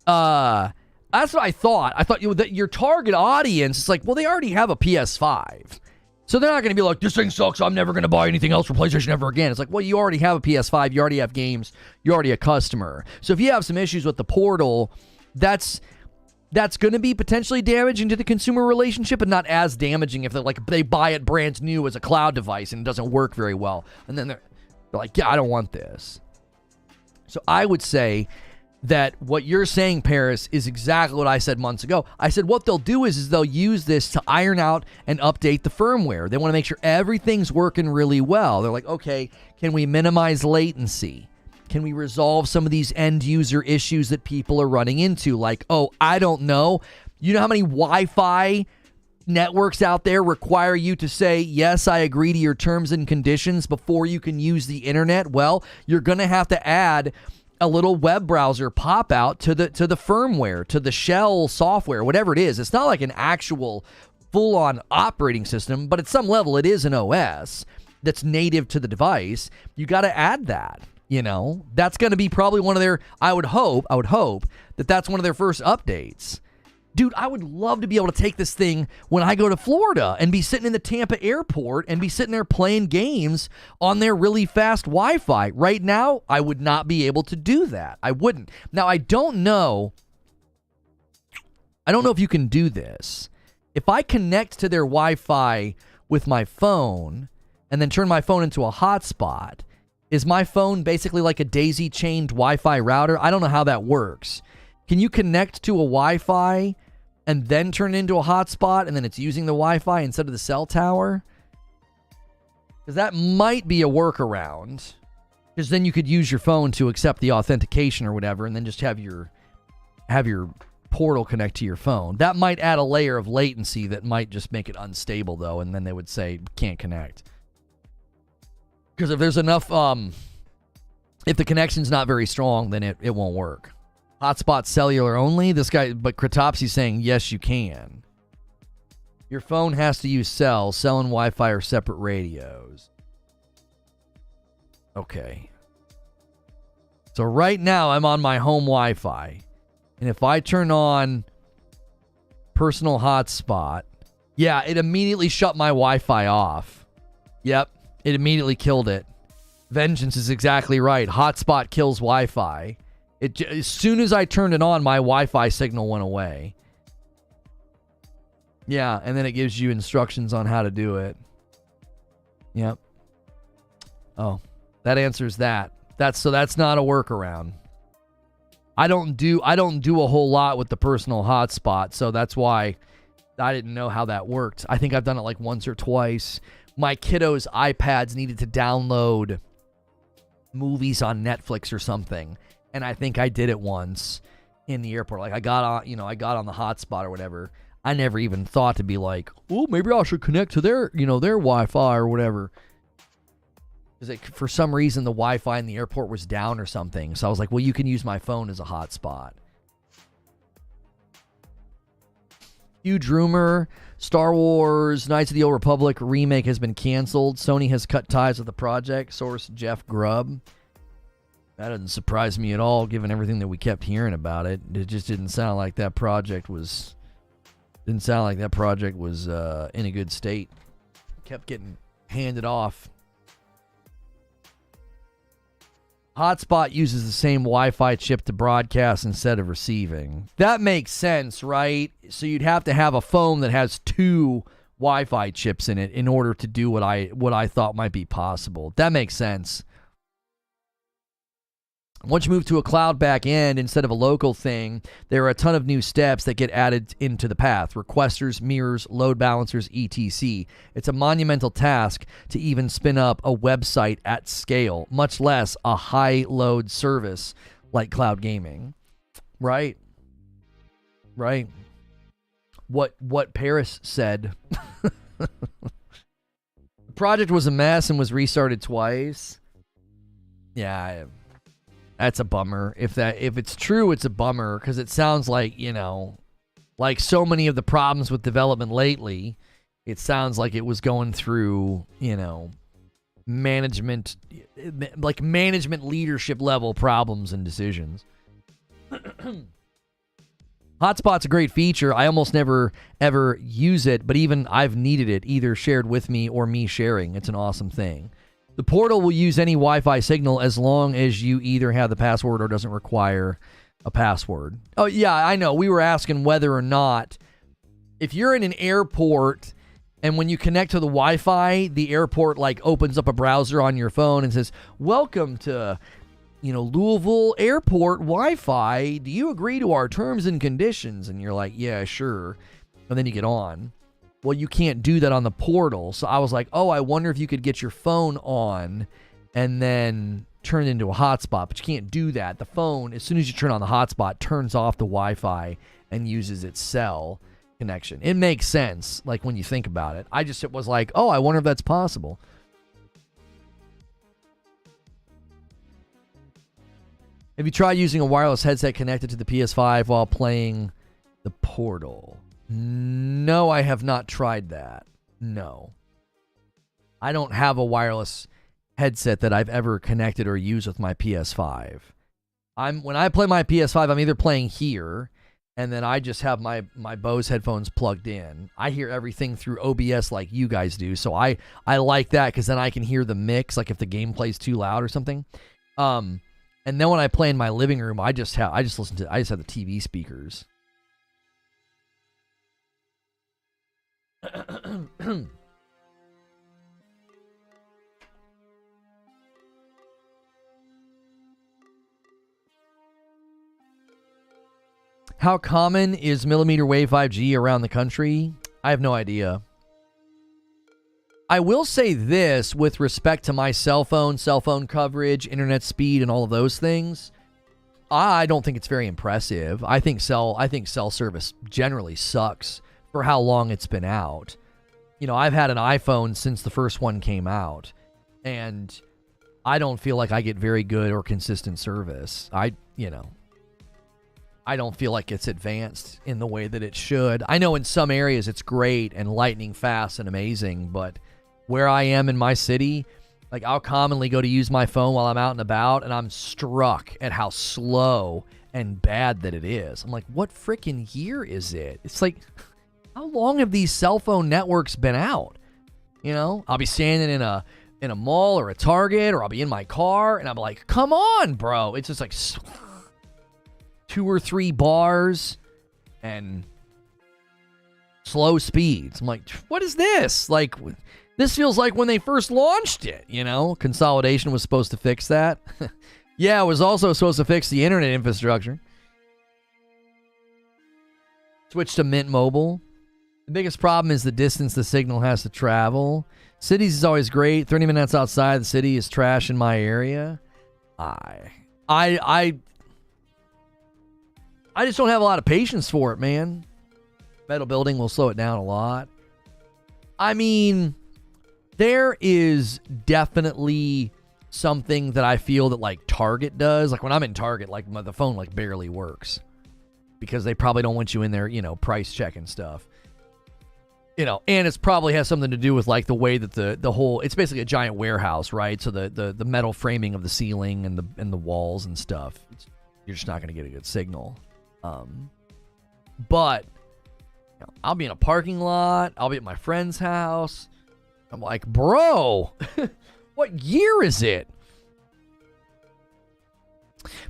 that's what I thought. I thought that your target audience is like, well, they already have a PS5. So they're not going to be like, this thing sucks, I'm never going to buy anything else from PlayStation ever again. It's like, well, you already have a PS5, you already have games, you're already a customer. So if you have some issues with the Portal, that's going to be potentially damaging to the consumer relationship, but not as damaging if they buy it brand new as a cloud device and it doesn't work very well. And then they're like, yeah, I don't want this. So I would say that what you're saying, Paris, is exactly what I said months ago. I said what they'll do is they'll use this to iron out and update the firmware. They want to make sure everything's working really well. They're like, okay, can we minimize latency? Can we resolve some of these end user issues that people are running into? Like, oh, I don't know. You know how many Wi-Fi networks out there require you to say, yes, I agree to your terms and conditions before you can use the internet? Well, you're going to have to add a little web browser pop out to the firmware, to the shell software, whatever it is. It's not like an actual full-on operating system, but at some level it is an OS that's native to the device. You got to add that, That's going to be probably one of their, I would hope that that's one of their first updates. Dude, I would love to be able to take this thing when I go to Florida and be sitting in the Tampa airport and be sitting there playing games on their really fast Wi-Fi. Right now, I would not be able to do that. I wouldn't. Now, I don't know if you can do this. If I connect to their Wi-Fi with my phone and then turn my phone into a hotspot, is my phone basically like a daisy-chained Wi-Fi router? I don't know how that works. Can you connect to a Wi-Fi and then turn it into a hotspot and then it's using the Wi-Fi instead of the cell tower? Because that might be a workaround. Because then you could use your phone to accept the authentication or whatever and then just have your Portal connect to your phone. That might add a layer of latency that might just make it unstable, though, and then they would say, can't connect. Because if there's enough, if the connection's not very strong, then it won't work. Hotspot cellular only? This guy, but Kratopsy's saying, yes, you can. Your phone has to use cell. Cell and Wi-Fi are separate radios. Okay. So right now, I'm on my home Wi-Fi. And if I turn on personal hotspot, yeah, it immediately shut my Wi-Fi off. Yep, it immediately killed it. Vengeance is exactly right. Hotspot kills Wi-Fi. As soon as I turned it on, my Wi-Fi signal went away. Yeah, and then it gives you instructions on how to do it. Yep. Oh, that answers that. That's not a workaround. I don't do a whole lot with the personal hotspot, so that's why I didn't know how that worked. I think I've done it like once or twice. My kiddos' iPads needed to download movies on Netflix or something. And I think I did it once in the airport. Like I got on the hotspot or whatever. I never even thought to be like, oh, maybe I should connect to their, their Wi-Fi or whatever. Because for some reason, the Wi-Fi in the airport was down or something. So I was like, well, you can use my phone as a hotspot. Huge rumor. Star Wars Knights of the Old Republic remake has been canceled. Sony has cut ties with the project. Source Jeff Grubb. That doesn't surprise me at all, given everything that we kept hearing about it. It just didn't sound like that project was... in a good state. Kept getting handed off. Hotspot uses the same Wi-Fi chip to broadcast instead of receiving. That makes sense, right? So you'd have to have a phone that has 2 Wi-Fi chips in it in order to do what I thought might be possible. That makes sense. Once you move to a cloud back end instead of a local thing, there are a ton of new steps that get added into the path. Requesters, mirrors, load balancers, etc. It's a monumental task to even spin up a website at scale, much less a high-load service like cloud gaming. Right. What Paris said. The project was a mess and was restarted twice. Yeah, that's a bummer. If it's true, it's a bummer because it sounds like, like so many of the problems with development lately, it sounds like it was going through, management leadership level problems and decisions. Hotspot's a great feature. I almost never ever use it, but even I've needed it, either shared with me or me sharing. It's an awesome thing. The portal will use any Wi-Fi signal as long as you either have the password or doesn't require a password. Oh, yeah, I know. We were asking whether or not, if you're in an airport and when you connect to the Wi-Fi, the airport opens up a browser on your phone and says, welcome to, Louisville Airport Wi-Fi. Do you agree to our terms and conditions? And you're like, yeah, sure. And then you get on. Well, you can't do that on the portal. So I was like, oh, I wonder if you could get your phone on and then turn it into a hotspot. But you can't do that. The phone, as soon as you turn on the hotspot, turns off the Wi-Fi and uses its cell connection. It makes sense, when you think about it. It was like, oh, I wonder if that's possible. Have you tried using a wireless headset connected to the PS5 while playing the Portal? No, I have not tried that. No. I don't have a wireless headset that I've ever connected or used with my PS5. When I play my PS5, I'm either playing here, and then I just have my Bose headphones plugged in. I hear everything through OBS like you guys do, so I like that because then I can hear the mix, if the game plays too loud or something. And then when I play in my living room, I just have the TV speakers. How common is millimeter wave 5G around the country? I have no idea. I will say this with respect to my cell phone coverage, internet speed, and all of those things. I don't think it's very impressive. I think cell service generally sucks for how long it's been out. I've had an iPhone since the first one came out, and I don't feel like I get very good or consistent service. I don't feel like it's advanced in the way that it should. I know in some areas it's great and lightning fast and amazing, but where I am in my city, I'll commonly go to use my phone while I'm out and about, and I'm struck at how slow and bad that it is. I'm like, what freaking year is it? It's like, how long have these cell phone networks been out? I'll be standing in a mall or a Target, or I'll be in my car, and I'm like, come on, bro. It's just 2 or 3 bars and slow speeds. I'm like, what is this? This feels like when they first launched it, Consolidation was supposed to fix that. Yeah, it was also supposed to fix the internet infrastructure. Switch to Mint Mobile. The biggest problem is the distance the signal has to travel. Cities is always great. 30 minutes outside the city is trash in my area. I just don't have a lot of patience for it, man. Metal building will slow it down a lot. I mean, there is definitely something that I feel that like Target does. Like when I'm in Target, like the phone like barely works because they probably don't want you in there, you know, price checking stuff. You know, and it's probably has something to do with like the way that the whole, it's basically a giant warehouse, right? So the metal framing of the ceiling and the walls and stuff, you're just not going to get a good signal. But you know, I'll be in a parking lot, I'll be at my friend's house. I'm like, bro, what year is it?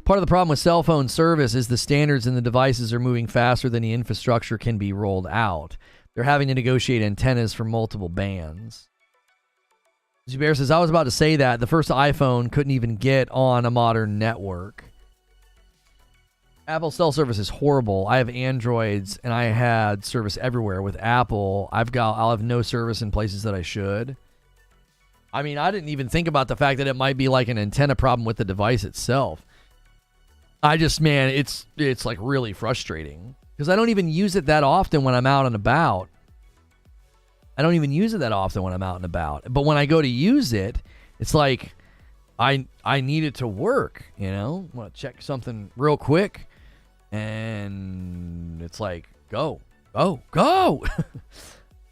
Part of the problem with cell phone service is the standards and the devices are moving faster than the infrastructure can be rolled out. They're having to negotiate antennas for multiple bands. Zubair says, I was about to say that. The first iPhone couldn't even get on a modern network. Apple cell service is horrible. I have Androids, and I had service everywhere. With Apple, I'll have no service in places that I should. I mean, I didn't even think about the fact that it might be like an antenna problem with the device itself. I just, man, it's like really frustrating because I don't even use it that often when I'm out and about. But when I go to use it, it's like I need it to work, you know? I want to check something real quick, and it's like, go.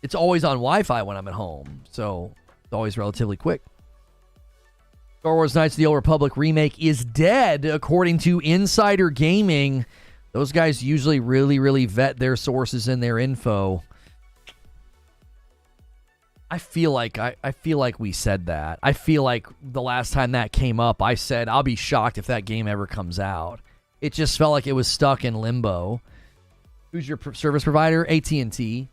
It's always on Wi-Fi when I'm at home, so it's always relatively quick. Star Wars Knights of the Old Republic remake is dead, according to Insider Gaming. Those guys usually really, really vet their sources and their info. I feel like we said that. I feel like the last time that came up, I said, I'll be shocked if that game ever comes out. It just felt like it was stuck in limbo. Who's your service provider? AT&T.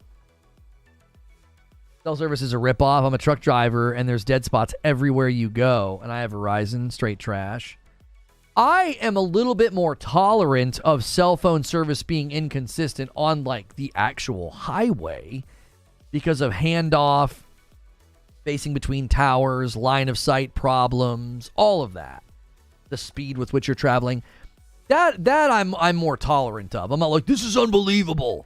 Cell service is a ripoff. I'm a truck driver, and there's dead spots everywhere you go. And I have Verizon, straight trash. I am a little bit more tolerant of cell phone service being inconsistent on, like, the actual highway because of handoff, spacing between towers, line of sight problems, all of that. The speed with which you're traveling. That I'm more tolerant of. I'm not like, this is unbelievable.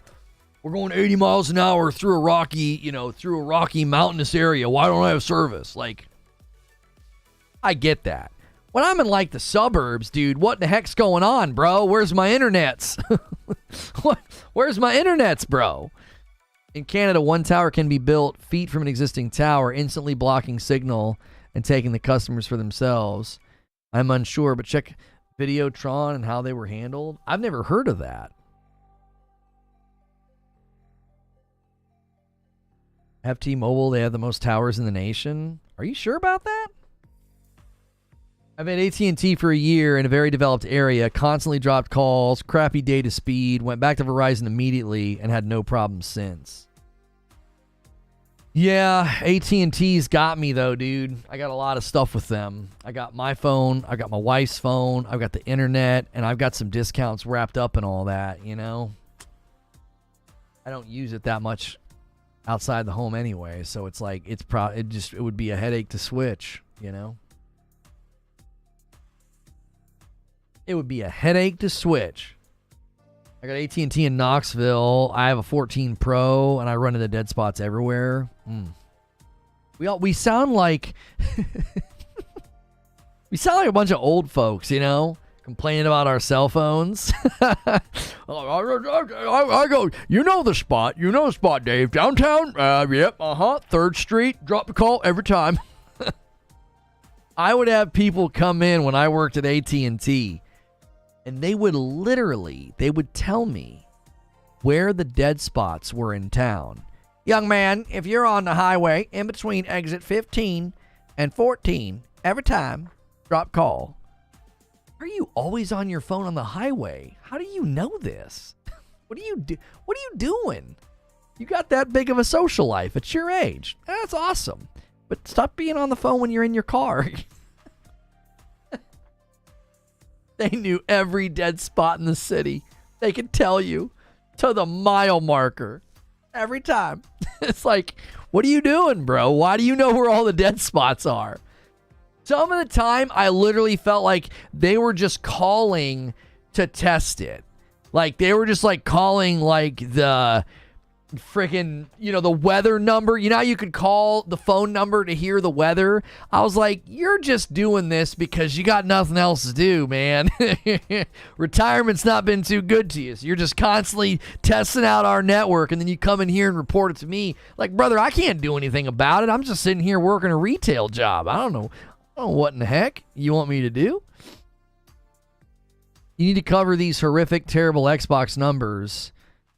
We're going 80 miles an hour through a rocky mountainous area. Why don't I have service? Like, I get that. When I'm in, like, the suburbs, dude, what the heck's going on, bro? Where's my internets? Where's my internets, bro? In Canada, one tower can be built feet from an existing tower, instantly blocking signal and taking the customers for themselves. I'm unsure, but check Videotron and how they were handled. I've never heard of that. Have T-Mobile, they have the most towers in the nation. Are you sure about that? I've had AT&T for a year in a very developed area, constantly dropped calls, crappy data speed, went back to Verizon immediately, and had no problems since. Yeah, AT&T's got me, though, dude. I got a lot of stuff with them. I got my phone, I got my wife's phone, I've got the internet, and I've got some discounts wrapped up in all that, you know? I don't use it that much outside the home anyway, so it's like it would be a headache to switch, you know? It would be a headache to switch. I got AT&T in Knoxville. I have a 14 Pro, and I run into dead spots everywhere. We sound like we sound like a bunch of old folks, you know, complaining about our cell phones. I go, you know the spot, Dave. Downtown, yep, 3rd Street, drop the call every time. I would have people come in when I worked at AT&T, and they would tell me where the dead spots were in town. Young man, if you're on the highway in between exit 15 and 14, every time, drop call. Are you always on your phone on the highway? How do you know this? What are you doing? You got that big of a social life at your age. That's awesome. But stop being on the phone when you're in your car. They knew every dead spot in the city. They could tell you to the mile marker every time. It's like, what are you doing, bro? Why do you know where all the dead spots are? Some of the time, I literally felt like they were just calling to test it. Like, they were just, like, calling, like, the freaking, the weather number. You know how you could call the phone number to hear the weather? I was like, you're just doing this because you got nothing else to do, man. Retirement's not been too good to you. So you're just constantly testing out our network, and then you come in here and report it to me. Like, brother, I can't do anything about it. I'm just sitting here working a retail job. I don't know what in the heck you want me to do. You need to cover these horrific, terrible Xbox numbers.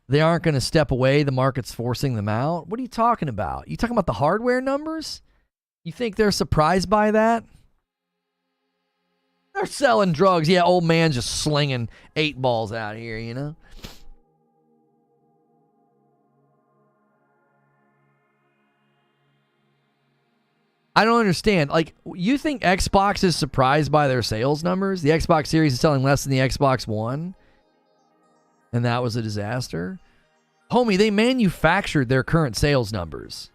They aren't going to step away. The market's forcing them out. What are you talking about? You talking about the hardware numbers? You think they're surprised by that? They're selling drugs. Yeah, old man just slinging 8 balls out here, I don't understand. Like, you think Xbox is surprised by their sales numbers? The Xbox Series is selling less than the Xbox One? And that was a disaster? Homie, they manufactured their current sales numbers.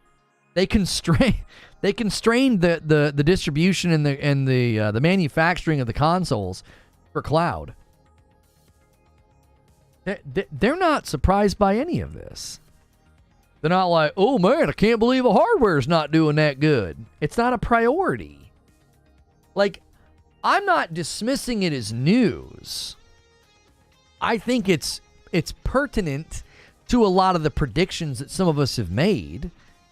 They constrained the distribution and the manufacturing of the consoles for cloud. They're not surprised by any of this. They're not like, oh man, I can't believe the hardware's not doing that good. It's not a priority. Like, I'm not dismissing it as news. I think it's pertinent to a lot of the predictions that some of us have made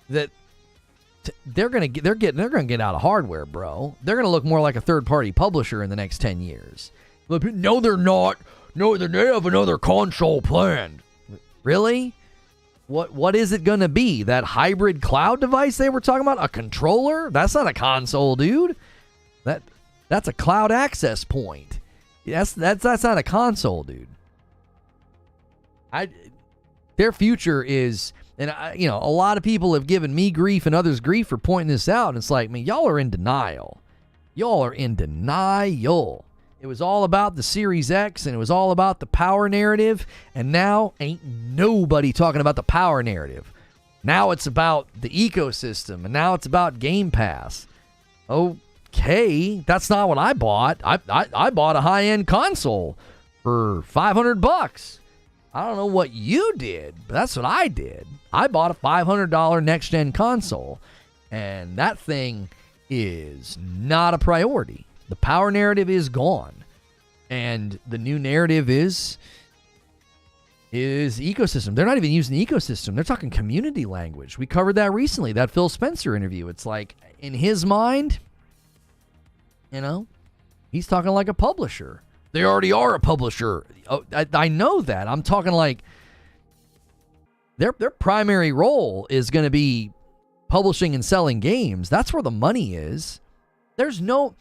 that they're gonna get out of hardware, bro. They're gonna look more like a third-party publisher in the next 10 years. No, they're not. No, they have another console planned. Really? What is it gonna be? That hybrid cloud device they were talking about? A controller? That's not a console, dude. That's a cloud access point. That's not a console, dude. Their future is, and a lot of people have given me grief and others grief for pointing this out. And it's like, man, y'all are in denial. Y'all are in denial. It was all about the Series X, and it was all about the power narrative, and now ain't nobody talking about the power narrative. Now it's about the ecosystem, and now it's about Game Pass. Okay, that's not what I bought. I bought a high-end console for $500. I don't know what you did, but that's what I did. I bought a $500 next-gen console, and that thing is not a priority. The power narrative is gone, and the new narrative is ecosystem. They're not even using the ecosystem. They're talking community language. We covered that recently, that Phil Spencer interview. It's like, in his mind, he's talking like a publisher. They already are a publisher. Oh, I know that. I'm talking like their primary role is going to be publishing and selling games. That's where the money is. There's no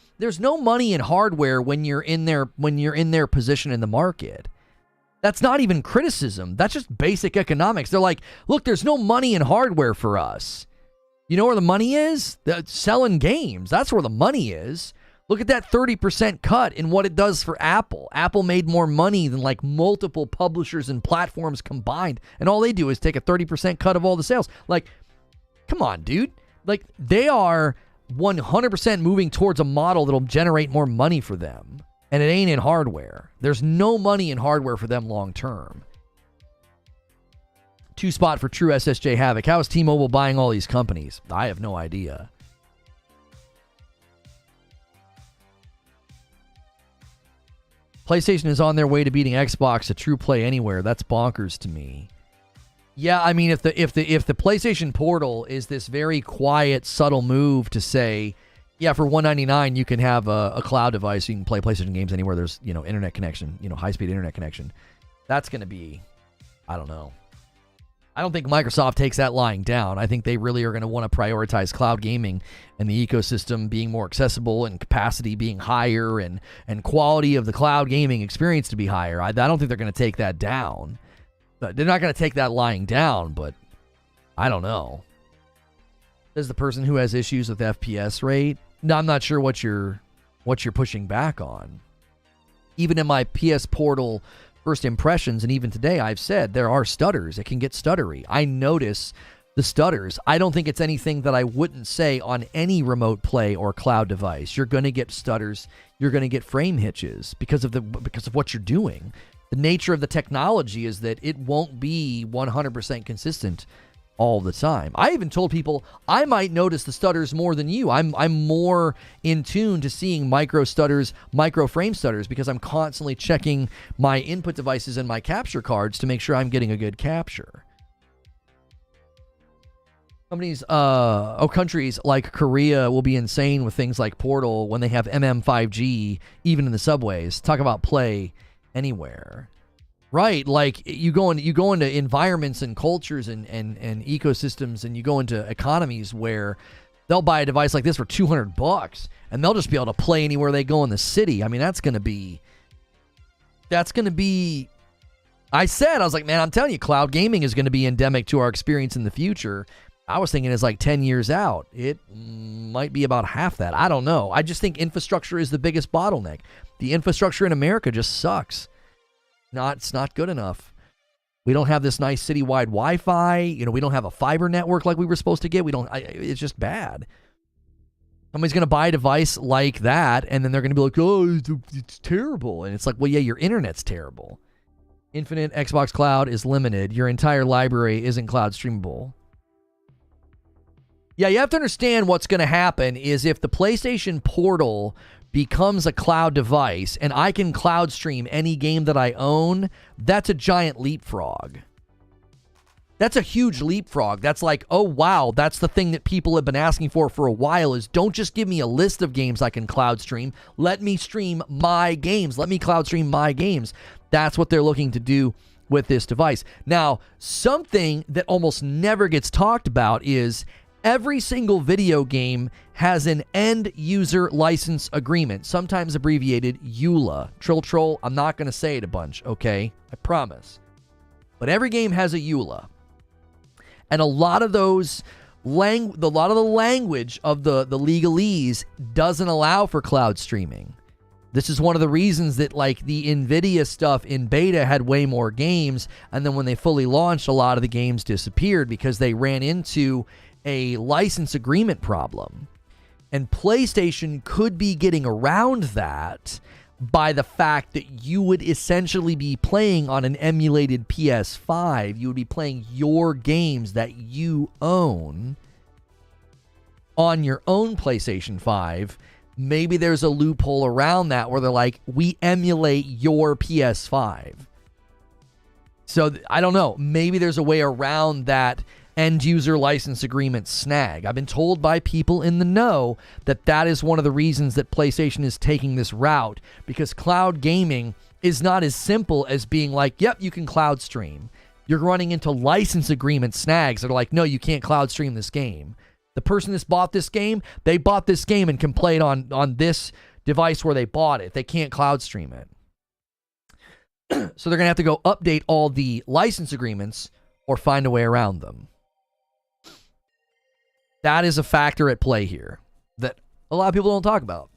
money in hardware when you're in their position in the market. That's not even criticism. That's just basic economics. They're like, look, there's no money in hardware for us. You know where the money is? Selling games. That's where the money is. Look at that 30% cut in what it does for Apple. Apple made more money than like multiple publishers and platforms combined. And all they do is take a 30% cut of all the sales. Like, come on, dude. Like, they are 100% moving towards a model that'll generate more money for them. And it ain't in hardware. There's no money in hardware for them long term. 2-spot for True SSJ Havoc. How is T-Mobile buying all these companies? I have no idea. PlayStation is on their way to beating Xbox at True Play Anywhere. That's bonkers to me. Yeah, I mean, if the PlayStation Portal is this very quiet, subtle move to say, yeah, for $199 you can have a cloud device, you can play PlayStation games anywhere there's internet connection, high-speed internet connection. That's going to be, I don't know. I don't think Microsoft takes that lying down. I think they really are going to want to prioritize cloud gaming and the ecosystem being more accessible and capacity being higher and quality of the cloud gaming experience to be higher. I don't think they're going to take that down. They're not going to take that lying down, but I don't know. As the person who has issues with FPS rate, no, I'm not sure what you're pushing back on. Even in my PS Portal first impressions, and even today, I've said there are stutters. It can get stuttery. I notice the stutters. I don't think it's anything that I wouldn't say on any remote play or cloud device. You're going to get stutters. You're going to get frame hitches because of what you're doing. The nature of the technology is that it won't be 100% consistent all the time. I even told people I might notice the stutters more than you. I'm more in tune to seeing micro stutters, micro frame stutters, because I'm constantly checking my input devices and my capture cards to make sure I'm getting a good capture. Countries like Korea will be insane with things like Portal when they have 5G even in the subways. Talk about play anywhere. Right, like you go into environments and cultures and ecosystems, and you go into economies where they'll buy a device like this for $200 and they'll just be able to play anywhere they go in the city. I mean, that's gonna be I was like, man, I'm telling you, cloud gaming is gonna be endemic to our experience in the future. I was thinking it's like 10 years out. It might be about half that. I don't know. I just think infrastructure is the biggest bottleneck. The infrastructure in America just sucks. It's not good enough. We don't have this nice citywide Wi-Fi. We don't have a fiber network like we were supposed to get. It's just bad. Somebody's going to buy a device like that, and then they're going to be like, oh, it's terrible. And it's like, well, yeah, your internet's terrible. Infinite Xbox Cloud is limited. Your entire library isn't cloud streamable. Yeah, you have to understand what's going to happen is if the PlayStation Portal becomes a cloud device and I can cloud stream any game that I own, that's a giant leapfrog. That's a huge leapfrog. That's like, oh, wow, that's the thing that people have been asking for a while is don't just give me a list of games I can cloud stream. Let me stream my games. Let me cloud stream my games. That's what they're looking to do with this device. Now, something that almost never gets talked about is every single video game has an end user license agreement, sometimes abbreviated EULA. Troll, I'm not going to say it a bunch, okay? I promise. But every game has a EULA. And a lot of the language of the legalese doesn't allow for cloud streaming. This is one of the reasons that like the NVIDIA stuff in beta had way more games, and then when they fully launched, a lot of the games disappeared because they ran into a license agreement problem. And PlayStation could be getting around that by the fact that you would essentially be playing on an emulated PS5. You would be playing your games that you own on your own PlayStation 5. Maybe there's a loophole around that where they're like, we emulate your PS5. So I don't know. Maybe there's a way around that end user license agreement snag. I've been told by people in the know that that is one of the reasons that PlayStation is taking this route, because cloud gaming is not as simple as being like, yep, you can cloud stream. You're running into license agreement snags that are like, no, you can't cloud stream this game. The person that's bought this game, they bought this game and can play it on this device where they bought it. They can't cloud stream it. So they're going to have to go update all the license agreements or find a way around them. That is a factor at play here that a lot of people don't talk about.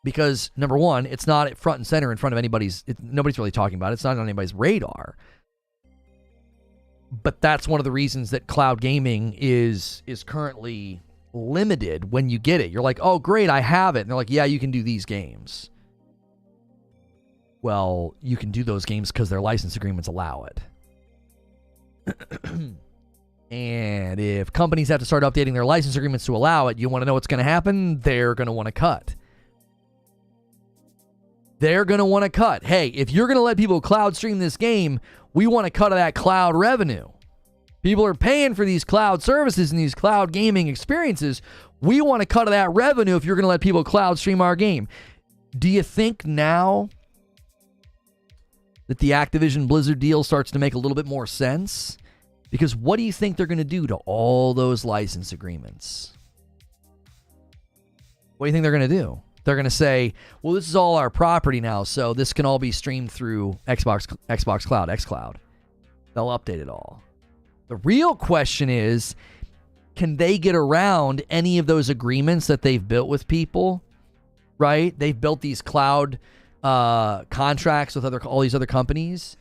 Because, number one, it's not front and center in front of anybody's... nobody's really talking about it. It's not on anybody's radar. But that's one of the reasons that cloud gaming is currently limited when you get it. You're like, oh, great, I have it. And they're like, yeah, you can do these games. Well, you can do those games because their license agreements allow it. And if companies have to start updating their license agreements to allow it, you want to know what's going to happen? They're going to want to cut. They're going to want to cut. Hey, if you're going to let people cloud stream this game, we want to cut of that cloud revenue. People are paying for these cloud services and these cloud gaming experiences. We want to cut of that revenue if you're going to let people cloud stream our game. Do you think now that the Activision Blizzard deal starts to make a little bit more sense? Because what do you think they're going to do to all those license agreements? What do you think they're going to do? They're going to say, well, this is all our property now, so this can all be streamed through Xbox Cloud, xCloud. They'll update it all. The real question is, can they get around any of those agreements that they've built with people? Right? They've built these cloud contracts with all these other companies.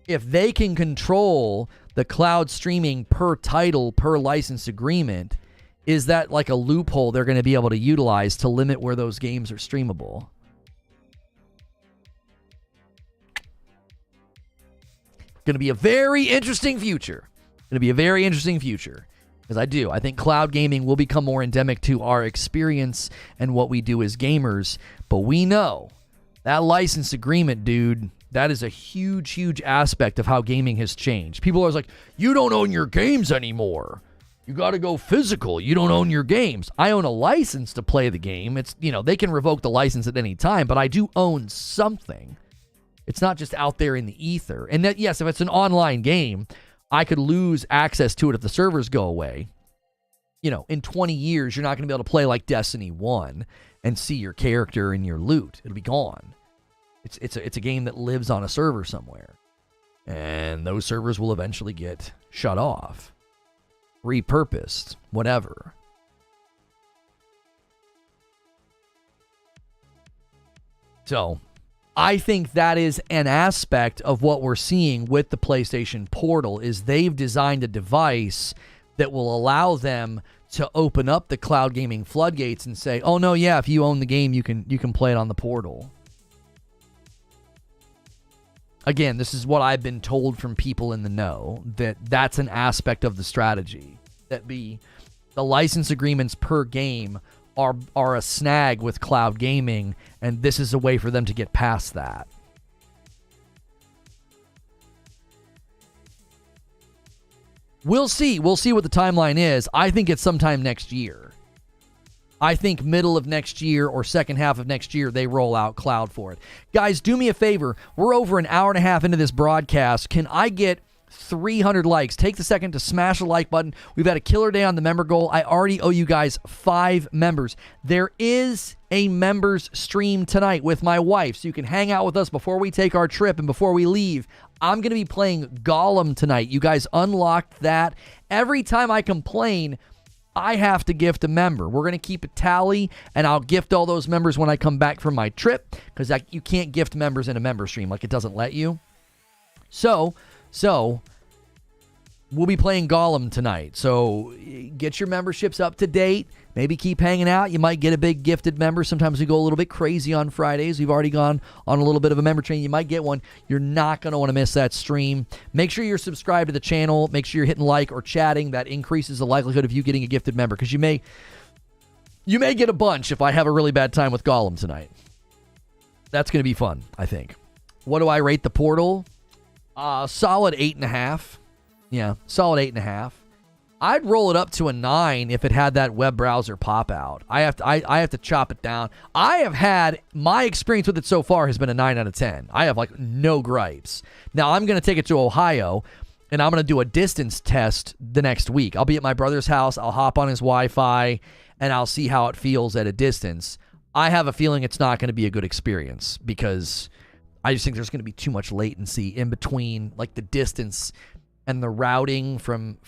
If they can control the cloud streaming per title, per license agreement, is that like a loophole they're going to be able to utilize to limit where those games are streamable? Going to be a very interesting future. Going to be a very interesting future. Because I think cloud gaming will become more endemic to our experience and what we do as gamers. But we know that license agreement, dude, that is a huge, huge aspect of how gaming has changed. People are always like, you don't own your games anymore. You got to go physical. You don't own your games. I own a license to play the game. It's, they can revoke the license at any time, but I do own something. It's not just out there in the ether. And that, yes, if it's an online game, I could lose access to it if the servers go away. In 20 years, you're not going to be able to play like Destiny 1 and see your character and your loot. It'll be gone. It's a game that lives on a server somewhere. And those servers will eventually get shut off, repurposed, whatever. So, I think that is an aspect of what we're seeing with the PlayStation Portal is they've designed a device that will allow them to open up the cloud gaming floodgates and say, oh no, yeah, if you own the game, you can play it on the Portal. Again, this is what I've been told from people in the know, that's an aspect of the strategy. That the license agreements per game are a snag with cloud gaming, and this is a way for them to get past that. We'll see. We'll see what the timeline is. I think it's sometime next year. I think middle of next year or second half of next year, they roll out cloud for it. Guys, do me a favor. We're over an hour and a half into this broadcast. Can I get 300 likes? Take the second to smash the like button. We've had a killer day on the member goal. I already owe you guys 5 members. There is a members stream tonight with my wife, so you can hang out with us before we take our trip and before we leave. I'm going to be playing Gollum tonight. You guys unlocked that. Every time I complain, I have to gift a member. We're going to keep a tally, and I'll gift all those members when I come back from my trip, because you can't gift members in a member stream. Like, it doesn't let you. So, we'll be playing Gollum tonight. So, get your memberships up to date. Maybe keep hanging out. You might get a big gifted member. Sometimes we go a little bit crazy on Fridays. We've already gone on a little bit of a member train. You might get one. You're not going to want to miss that stream. Make sure you're subscribed to the channel. Make sure you're hitting like or chatting. That increases the likelihood of you getting a gifted member, because you may get a bunch if I have a really bad time with Gollum tonight. That's going to be fun, I think. What do I rate the Portal? Solid 8.5. Yeah, solid 8.5. I'd roll it up to a 9 if it had that web browser pop out. I have to chop it down. I have had, my experience with it so far has been a 9 out of 10. I have like no gripes. Now I'm going to take it to Ohio, and I'm going to do a distance test the next week. I'll be at my brother's house. I'll hop on his Wi-Fi, and I'll see how it feels at a distance. I have a feeling it's not going to be a good experience, because I just think there's going to be too much latency in between, like, the distance and the routing from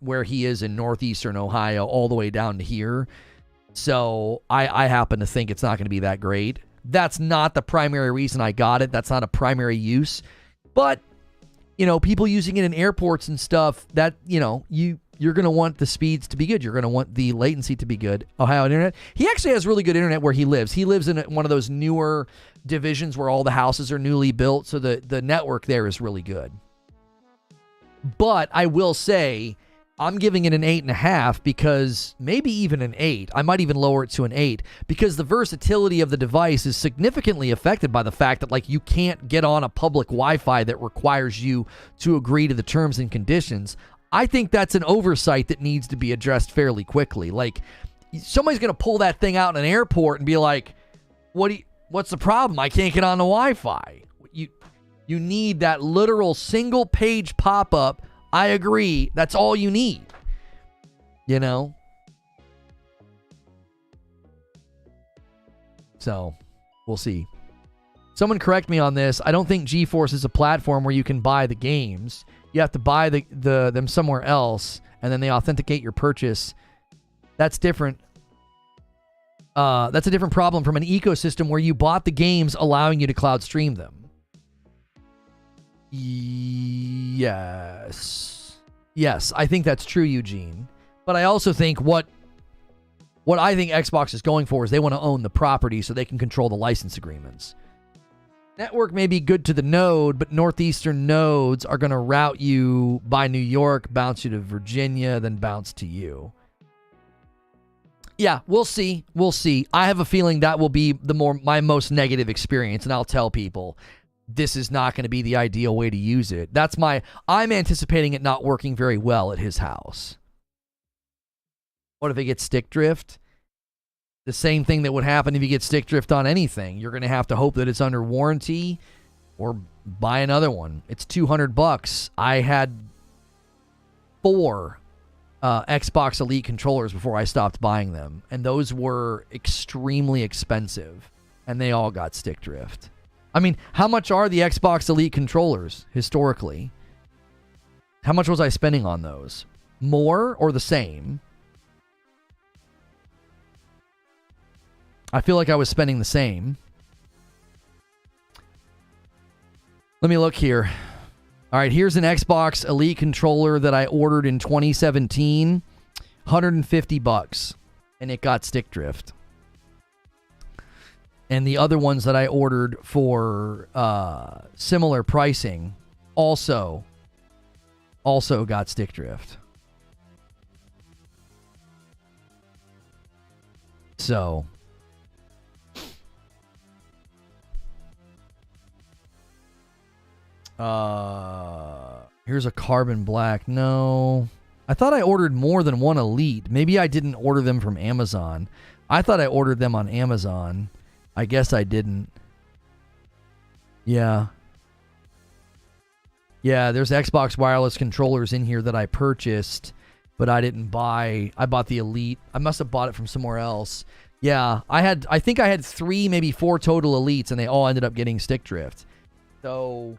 where he is in northeastern Ohio all the way down to here. So I happen to think it's not going to be that great. That's not the primary reason I got it. That's not a primary use. But, people using it in airports and stuff, that, you're going to want the speeds to be good. You're going to want the latency to be good. Ohio Internet. He actually has really good internet where he lives. He lives in one of those newer divisions where all the houses are newly built, so the network there is really good. But I will say, I'm giving it an 8.5, because maybe even an 8. I might even lower it to an 8, because the versatility of the device is significantly affected by the fact that, like, you can't get on a public Wi-Fi that requires you to agree to the terms and conditions. I think that's an oversight that needs to be addressed fairly quickly. Like, somebody's going to pull that thing out in an airport and be like, what's the problem? I can't get on the Wi-Fi. You need that literal single page pop-up. I agree. That's all you need. So, we'll see. Someone correct me on this. I don't think GeForce is a platform where you can buy the games. You have to buy them somewhere else, and then they authenticate your purchase. That's different. That's a different problem from an ecosystem where you bought the games, allowing you to cloud stream them. Yes, I think that's true, Eugene. But I also think what I think Xbox is going for is they want to own the property so they can control the license agreements. Network may be good to the node, but northeastern nodes are going to route you by New York, bounce you to Virginia, then bounce to you. Yeah, we'll see. We'll see. I have a feeling that will be my most negative experience, and I'll tell people this is not going to be the ideal way to use it. I'm anticipating it not working very well at his house. What if it gets stick drift? The same thing that would happen if you get stick drift on anything. You're going to have to hope that it's under warranty or buy another one. It's $200. I had 4 Xbox Elite controllers before I stopped buying them, and those were extremely expensive, and they all got stick drift. I mean, how much are the Xbox Elite controllers historically? How much was I spending on those? More or the same? I feel like I was spending the same. Let me look here. All right, here's an Xbox Elite controller that I ordered in 2017. $150. And it got stick drift. And the other ones that I ordered for similar pricing also got stick drift. So here's a carbon black. No. I thought I ordered more than one Elite. Maybe I didn't order them from Amazon. I thought I ordered them on Amazon. I guess I didn't. Yeah. Yeah, there's Xbox wireless controllers in here that I purchased, but I didn't buy. I bought the Elite. I must have bought it from somewhere else. Yeah, I think I had 3, maybe 4 total Elites, and they all ended up getting stick drift. So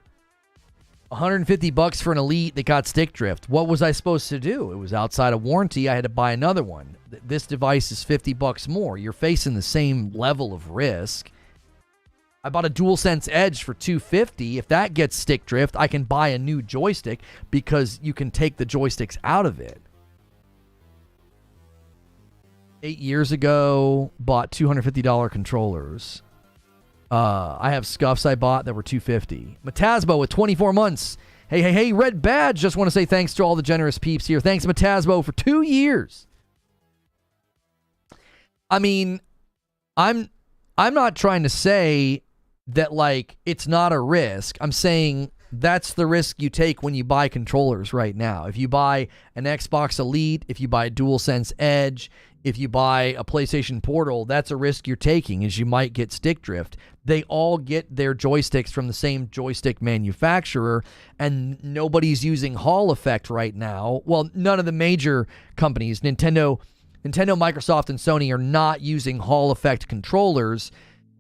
$150 for an Elite that got stick drift. What was I supposed to do? It was outside of warranty. I had to buy another one. This device is $50 more. You're facing the same level of risk. I bought a DualSense Edge for $250. If that gets stick drift, I can buy a new joystick because you can take the joysticks out of it. 8 years ago, bought $250 controllers. I have scuffs I bought that were $250. Matasbo with 24 months. Hey, Red Badge. Just want to say thanks to all the generous peeps here. Thanks, Matasbo, for 2 years. I mean, I'm not trying to say that, like, it's not a risk. I'm saying that's the risk you take when you buy controllers right now. If you buy an Xbox Elite, if you buy a DualSense Edge, if you buy a PlayStation Portal, that's a risk you're taking, is you might get stick drift. They all get their joysticks from the same joystick manufacturer, and nobody's using Hall effect right now. Well, none of the major companies, Nintendo, Microsoft, and Sony, are not using Hall effect controllers,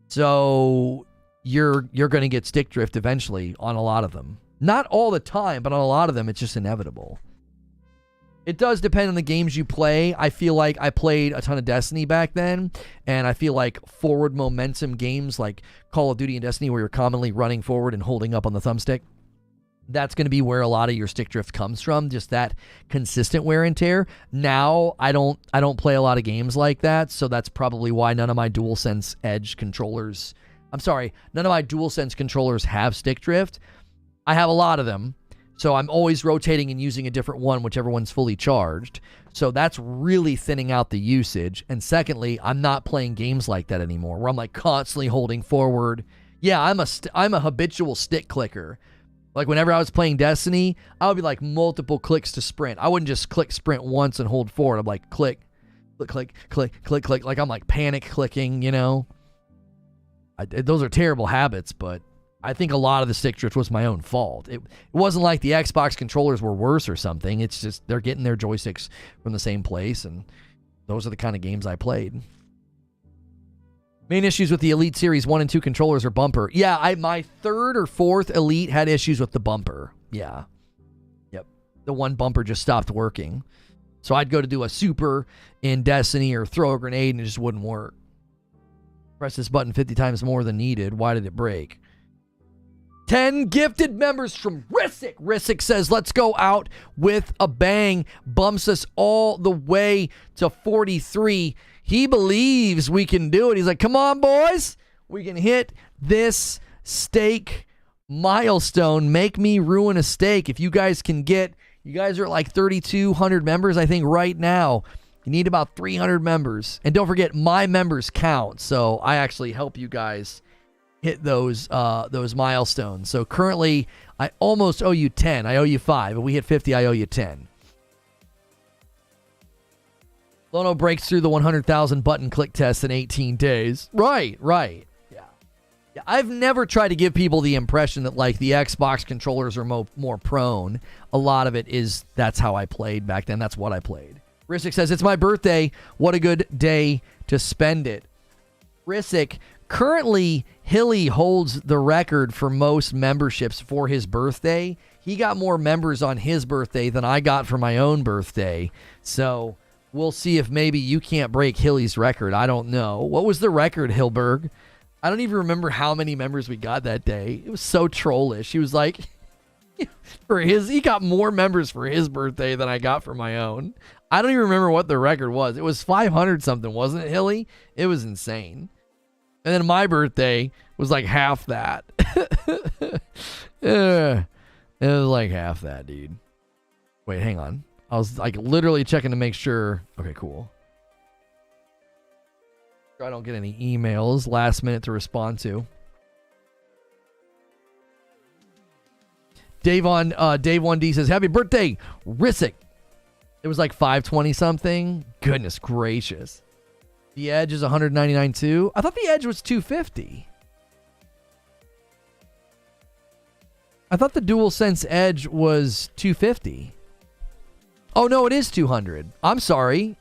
so you're going to get stick drift eventually on a lot of them. Not all the time, but on a lot of them, it's just inevitable. It does depend on the games you play. I feel like I played a ton of Destiny back then, and I feel like forward momentum games like Call of Duty and Destiny, where you're commonly running forward and holding up on the thumbstick, that's going to be where a lot of your stick drift comes from, just that consistent wear and tear. Now, I don't play a lot of games like that, so that's probably why none of my DualSense Edge controllers... none of my DualSense controllers have stick drift. I have a lot of them. So I'm always rotating and using a different one, whichever one's fully charged. So that's really thinning out the usage. And secondly, I'm not playing games like that anymore, where I'm like constantly holding forward. Yeah, I'm a habitual stick clicker. Like whenever I was playing Destiny, I would be like multiple clicks to sprint. I wouldn't just click sprint once and hold forward. I'm like click, click, click, click, click. Like I'm like panic clicking, you know. Those are terrible habits, but I think a lot of the stick drift was my own fault. It wasn't like the Xbox controllers were worse or something. It's just they're getting their joysticks from the same place, and those are the kind of games I played. Main issues with the Elite Series 1 and 2 controllers are bumper. Yeah, my 3rd or 4th Elite had issues with the bumper. Yeah. Yep. The one bumper just stopped working. So I'd go to do a super in Destiny or throw a grenade and it just wouldn't work. Press this button 50 times more than needed. Why did it break? 10 gifted members from Rissick. Rissick says, let's go out with a bang. Bumps us all the way to 43. He believes we can do it. He's like, come on, boys. We can hit this steak milestone. Make me ruin a steak. If you guys can get, you guys are at like 3,200 members, I think, right now. You need about 300 members. And don't forget, my members count. So I actually help you guys hit those milestones. So currently, I almost owe you 10. I owe you 5. If we hit 50, I owe you 10. Lono breaks through the 100,000 button click test in 18 days. Right. Yeah, I've never tried to give people the impression that like the Xbox controllers are more prone. A lot of it is that's how I played back then. That's what I played. Rissick says, it's my birthday. What a good day to spend it. Rissick, currently Hilly holds the record for most memberships for his birthday. He got more members on his birthday than I got for my own birthday. So we'll see if maybe you can't break Hilly's record. I don't know. What was the record, Hilberg? I don't even remember how many members we got that day. It was so trollish. He was like, he got more members for his birthday than I got for my own. I don't even remember what the record was. It was 500 something, wasn't it, Hilly? It was insane. And then my birthday was like half that. It was like half that, dude. Wait, hang on. I was like literally checking to make sure. Okay, cool. I don't get any emails last minute to respond to. Dave 1D says, happy birthday, Rissick. It was like 520 something. Goodness gracious. The Edge is 199 too. I thought the Edge was 250. I thought the DualSense Edge was 250. Oh no, it is 200. I'm sorry.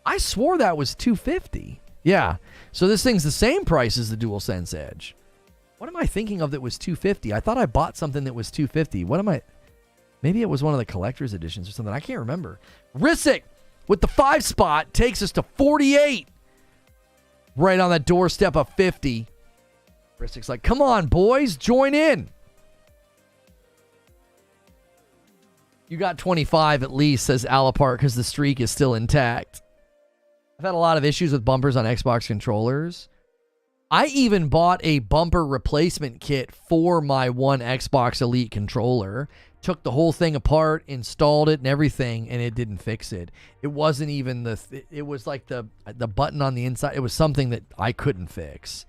I swore that was 250. Yeah. So this thing's the same price as the DualSense Edge. What am I thinking of that was 250? I thought I bought something that was 250. What am I? Maybe it was one of the collector's editions or something. I can't remember. Rissick with the 5 spot takes us to 48. Right on the doorstep of 50. Rissick's like, come on, boys, join in. You got 25 at least, says Alapart, because the streak is still intact. I've had a lot of issues with bumpers on Xbox controllers. I even bought a bumper replacement kit for my one Xbox Elite controller. Took the whole thing apart, installed it and everything, and it didn't fix it. It wasn't even it was like the button on the inside. It was something that I couldn't fix.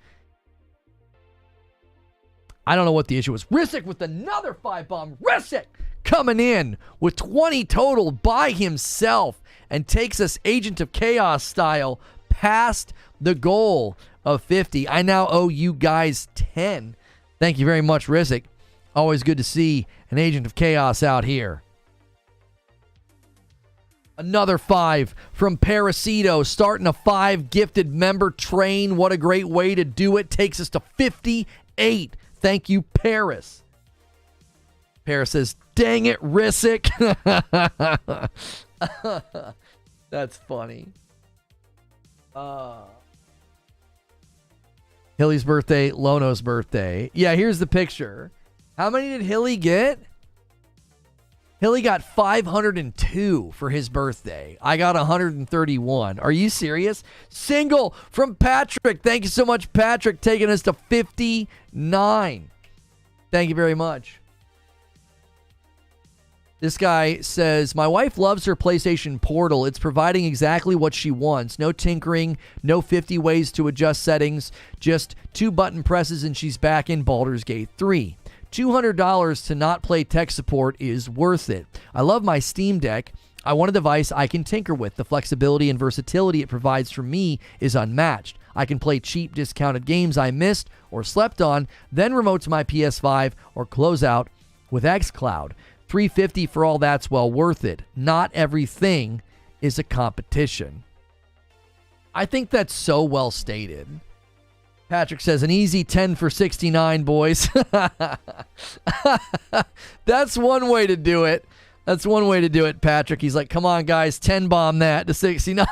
I don't know what the issue was. Rissick with another 5 bomb. Rissick coming in with 20 total by himself and takes us Agent of Chaos style past the goal of 50. I now owe you guys 10. Thank you very much, Rissick. Always good to see an Agent of Chaos out here. Another 5 from Parasito, starting a 5 gifted member train. What a great way to do it. Takes us to 58. Thank you, Paris. Paris says, dang it, Rissick. That's funny. Hilly's birthday, Lono's birthday. Yeah, here's the picture. How many did Hilly get? Hilly got 502 for his birthday. I got 131. Are you serious? Single from Patrick. Thank you so much, Patrick, taking us to 59. Thank you very much. This guy says, my wife loves her PlayStation Portal. It's providing exactly what she wants. No tinkering, no 50 ways to adjust settings, just 2 button presses and she's back in Baldur's Gate 3. $200 to not play tech support is worth it. I love my Steam Deck. I want a device I can tinker with. The flexibility and versatility it provides for me is unmatched. I can play cheap, discounted games I missed or slept on, then remote to my PS5 or close out with xCloud. $350 for all that's well worth it. Not everything is a competition. I think that's so well stated. Patrick says, an easy 10 for 69, boys. That's one way to do it. That's one way to do it, Patrick. He's like, come on, guys, 10 bomb that to 69.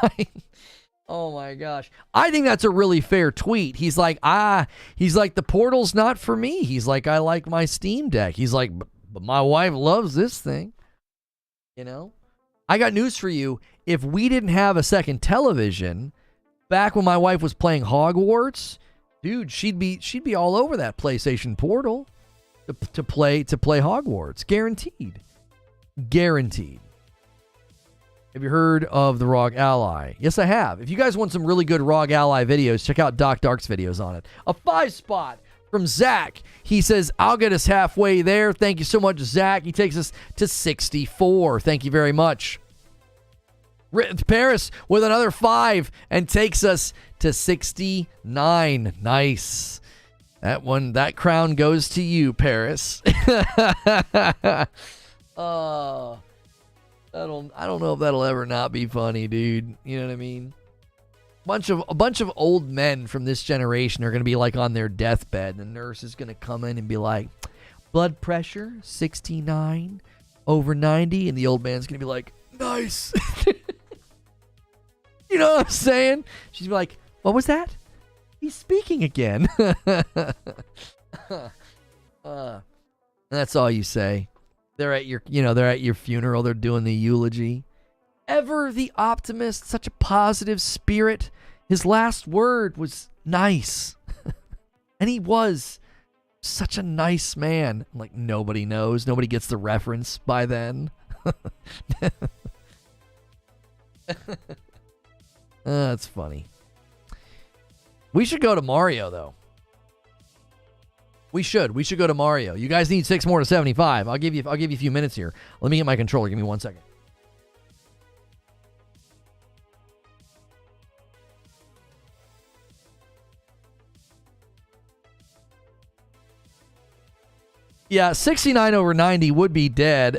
Oh, my gosh. I think that's a really fair tweet. He's like, the Portal's not for me. He's like, I like my Steam Deck. He's like, but my wife loves this thing. You know? I got news for you. If we didn't have a second television, back when my wife was playing Hogwarts, Dude, she'd be all over that PlayStation Portal to play Hogwarts. Guaranteed. Guaranteed. Have you heard of the ROG Ally? Yes, I have. If you guys want some really good ROG Ally videos, check out Doc Dark's videos on it. A 5-spot from Zach. He says, I'll get us halfway there. Thank you so much, Zach. He takes us to 64. Thank you very much. Paris with another 5 and takes us to 69. Nice. That crown goes to you, Paris. I don't know if that'll ever not be funny, dude. You know what I mean? A bunch of old men from this generation are going to be like on their deathbed, and the nurse is going to come in and be like, blood pressure 69 over 90, and the old man's going to be like, nice. You know what I'm saying? She's like, what was that? He's speaking again. That's all you say. They're at your funeral. They're doing the eulogy. Ever the optimist, such a positive spirit. His last word was nice. And he was such a nice man. Like, nobody knows. Nobody gets the reference by then. That's funny. We should go to Mario, though. We should go to Mario. You guys need 6 more to 75. I'll give you a few minutes here. Let me get my controller. Give me 1 second. Yeah, 69 over 90 would be dead.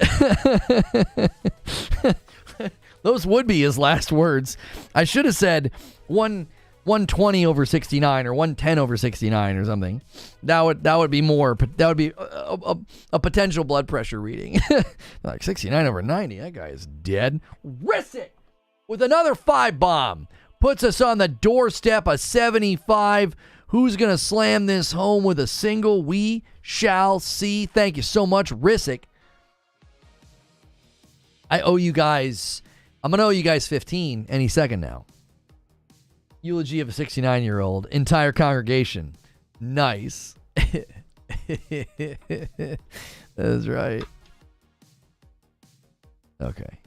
Those would be his last words. I should have said 120 over 69 or 110 over 69 or something. That would be more. That would be a potential blood pressure reading. Like 69 over 90. That guy is dead. Rissick with another 5 bomb puts us on the doorstep of 75. Who's going to slam this home with a single? We shall see. Thank you so much, Rissick. I'm going to owe you guys 15 any second now. Eulogy of a 69-year-old. Entire congregation. Nice. That's right. Okay.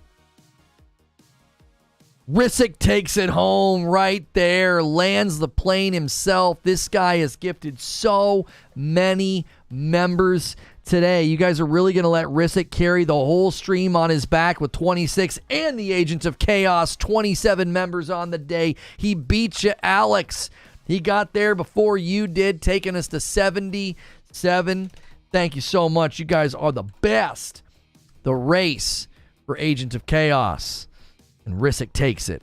Rissick takes it home right there, lands the plane himself. This guy has gifted so many members today. You guys are really going to let Rissick carry the whole stream on his back with 26 and the Agents of Chaos, 27 members on the day. He beat you, Alex. He got there before you did, taking us to 77. Thank you so much. You guys are the best. The race for Agent of Chaos. And Rissick takes it.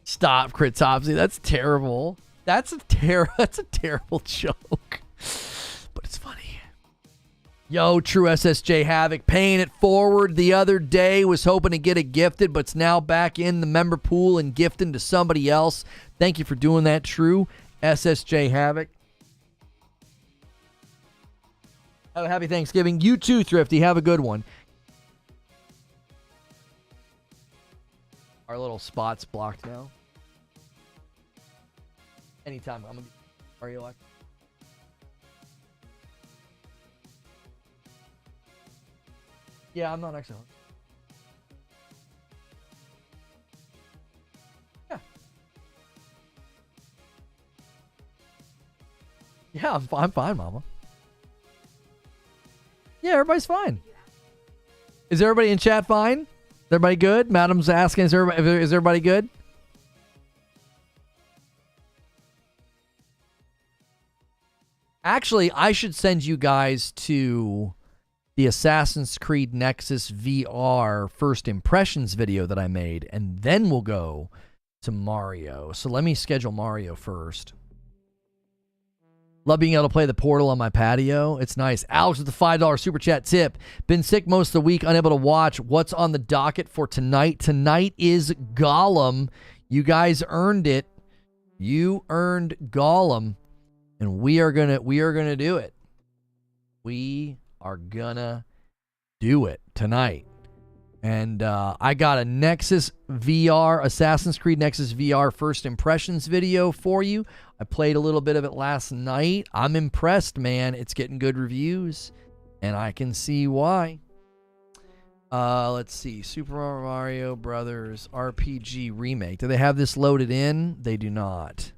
Stop, Critopsy. That's terrible. That's a terrible joke. But it's funny. Yo, True SSJ Havoc paying it forward the other day. Was hoping to get it gifted, but it's now back in the member pool and gifting to somebody else. Thank you for doing that, True SSJ Havoc. Have a happy Thanksgiving. You too, Thrifty. Have a good one. Our little spot's blocked now. Anytime. I'm going to be Mario like. Yeah, I'm not excellent. Yeah. Yeah, I'm fine, Mama. Yeah, everybody's fine. Is everybody in chat fine? Is everybody good? Madam's asking, is everybody good? Actually, I should send you guys to the Assassin's Creed Nexus VR first impressions video that I made, and then we'll go to Mario. So let me schedule Mario first. Love being able to play the Portal on my patio. It's nice. Alex with the $5 super chat tip. Been sick most of the week, unable to watch. What's on the docket for tonight? Tonight is Gollum. You guys earned it. You earned Gollum, and we are gonna do it. We are gonna do it tonight. And I got a Nexus VR, Assassin's Creed Nexus VR first impressions video for you. I played a little bit of it last night. I'm impressed, man. It's getting good reviews, and I can see why. Let's see. Super Mario Brothers RPG Remake. Do they have this loaded in? They do not.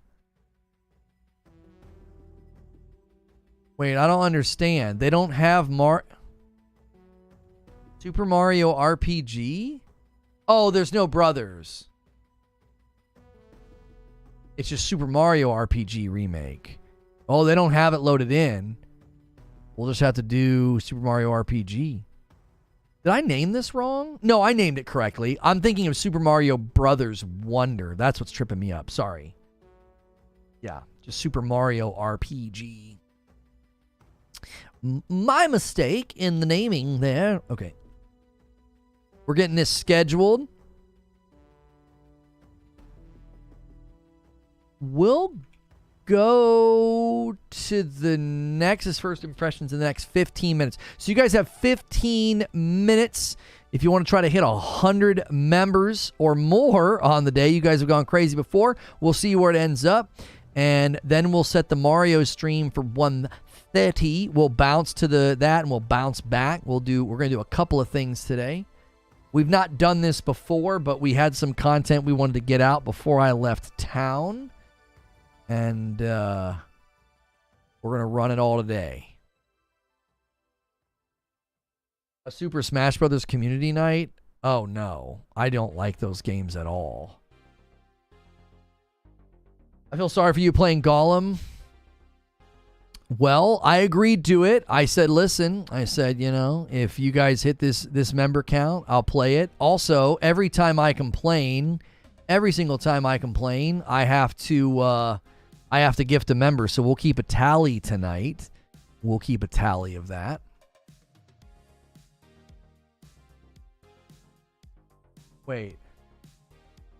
Wait, I don't understand. They don't have Super Mario RPG? Oh, there's no brothers. It's just Super Mario RPG Remake. Oh, they don't have it loaded in. We'll just have to do Super Mario RPG. Did I name this wrong? No, I named it correctly. I'm thinking of Super Mario Brothers Wonder. That's what's tripping me up. Sorry. Yeah, just Super Mario RPG. My mistake in the naming there. Okay. We're getting this scheduled. We'll go to the Nexus first impressions in the next 15 minutes. So you guys have 15 minutes if you want to try to hit 100 members or more on the day. You guys have gone crazy before. We'll see where it ends up. And then we'll set the Mario stream for 1:30. We'll bounce to that and we'll bounce back. We're going to do a couple of things today. We've not done this before, but we had some content we wanted to get out before I left town. And we're going to run it all today. A Super Smash Brothers community night? Oh, no. I don't like those games at all. I feel sorry for you playing Gollum. Well, I agreed to it. I said, listen, if you guys hit this member count, I'll play it. Also, every single time I complain, I have to gift a member. So we'll keep a tally tonight. We'll keep a tally of that. Wait.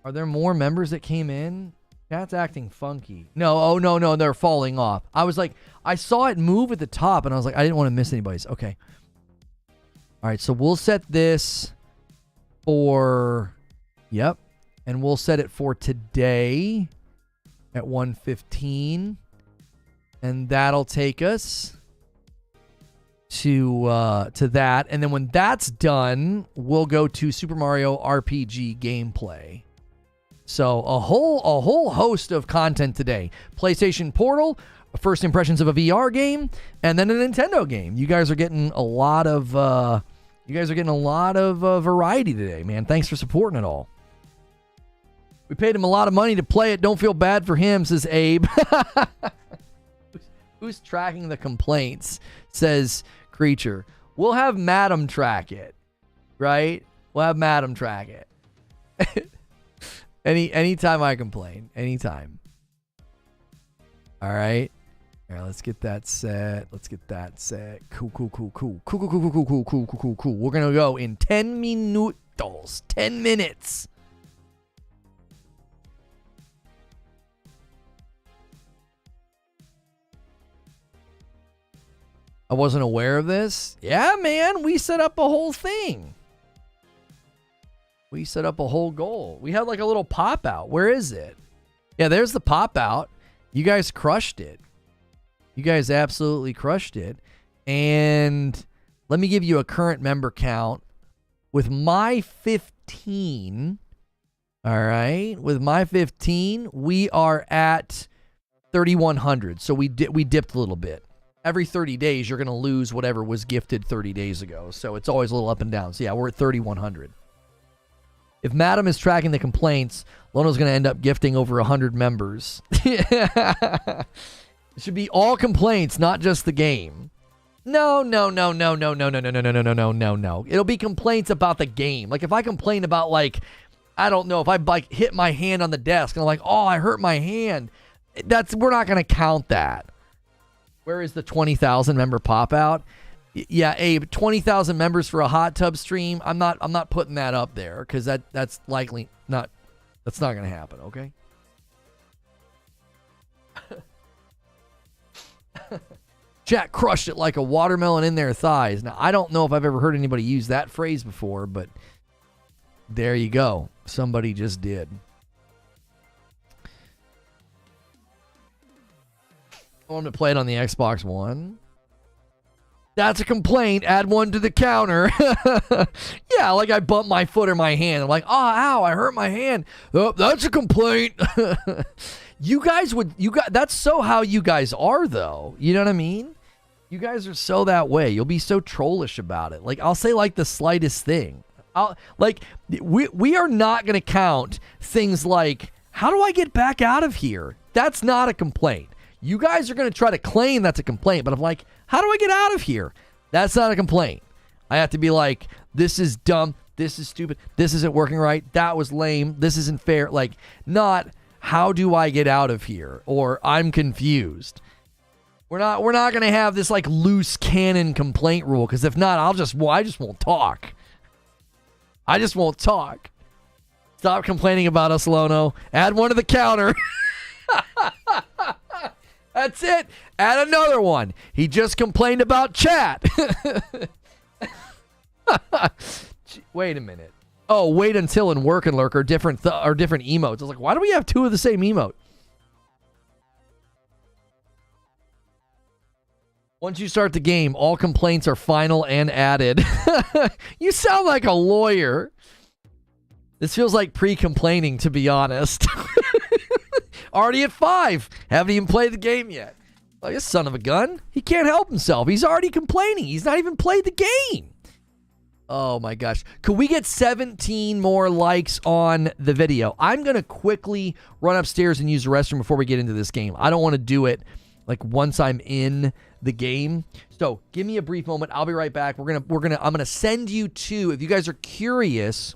Are there more members that came in? Chat's acting funky. No, no, they're falling off. I was like, I saw it move at the top, and I was like, I didn't want to miss anybody's. Okay. All right, so we'll set this for, yep, and we'll set it for today at 1:15, and that'll take us to that. And then when that's done, we'll go to Super Mario RPG gameplay. So a whole host of content today. PlayStation Portal, first impressions of a VR game, and then a Nintendo game. You guys are getting a lot of variety today, man. Thanks for supporting it all. We paid him a lot of money to play it. Don't feel bad for him, says Abe. Who's tracking the complaints? Says Creature. We'll have Madam track it, right? We'll have Madam track it. Anytime I complain. Anytime. All right. All right, let's get that set. Cool. We're going to go in 10 minutos. 10 minutes. I wasn't aware of this. Yeah, man, we set up a whole thing. We set up a whole goal. We had like a little pop out. Where is it? Yeah, there's the pop out. You guys crushed it. You guys absolutely crushed it. And let me give you a current member count. With my 15, all right, with my 15, we are at 3,100. So we dipped a little bit. Every 30 days, you're going to lose whatever was gifted 30 days ago. So it's always a little up and down. So yeah, we're at 3,100. If Madam is tracking the complaints, Lono's going to end up gifting over 100 members. It should be all complaints, not just the game. No. It'll be complaints about the game. Like if I complain about like, I don't know, if I like hit my hand on the desk and I'm like, oh, I hurt my hand. We're not going to count that. Where is the 20,000 member pop out? Yeah, Abe, 20,000 members for a hot tub stream. I'm not putting that up there because that's likely not. That's not going to happen. Okay. Jack crushed it like a watermelon in their thighs. Now I don't know if I've ever heard anybody use that phrase before, but There you go. Somebody just did. I want to play it on the Xbox One. That's a complaint. Add one to the counter. Yeah, like I bumped my foot or my hand. I'm like, oh, ow, I hurt my hand. Oh, that's a complaint. That's so how you guys are, though. You know what I mean? You guys are so that way. You'll be so trollish about it. Like, I'll say like the slightest thing. We are not going to count things like, how do I get back out of here? That's not a complaint. You guys are going to try to claim that's a complaint, but I'm like, how do I get out of here? That's not a complaint. I have to be like, this is dumb. This is stupid. This isn't working right. That was lame. This isn't fair. Like, not how do I get out of here? Or I'm confused. We're not going to have this like loose cannon complaint rule, because if not, I just won't talk. I just won't talk. Stop complaining about us, Lono. Add one to the counter. That's it. Add another one. He just complained about chat. Wait a minute. Oh, wait until and work and lurk are different emotes. I was like, why do we have two of the same emote? Once you start the game, all complaints are final and added. You sound like a lawyer. This feels like pre-complaining, to be honest. Already at 5. Haven't even played the game yet. Like, this son of a gun. He can't help himself. He's already complaining. He's not even played the game. Oh, my gosh. Could we get 17 more likes on the video? I'm going to quickly run upstairs and use the restroom before we get into this game. I don't want to do it like once I'm in the game. So give me a brief moment. I'll be right back. I'm going to send you to, if you guys are curious,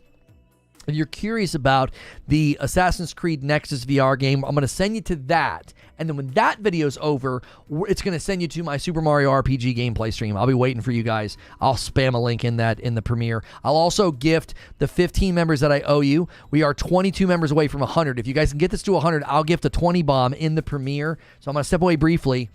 if you're curious about the Assassin's Creed Nexus VR game, I'm going to send you to that. And then when that video's over, it's going to send you to my Super Mario RPG gameplay stream. I'll be waiting for you guys. I'll spam a link in the premiere. I'll also gift the 15 members that I owe you. We are 22 members away from 100. If you guys can get this to 100, I'll gift a 20 bomb in the premiere. So I'm going to step away briefly.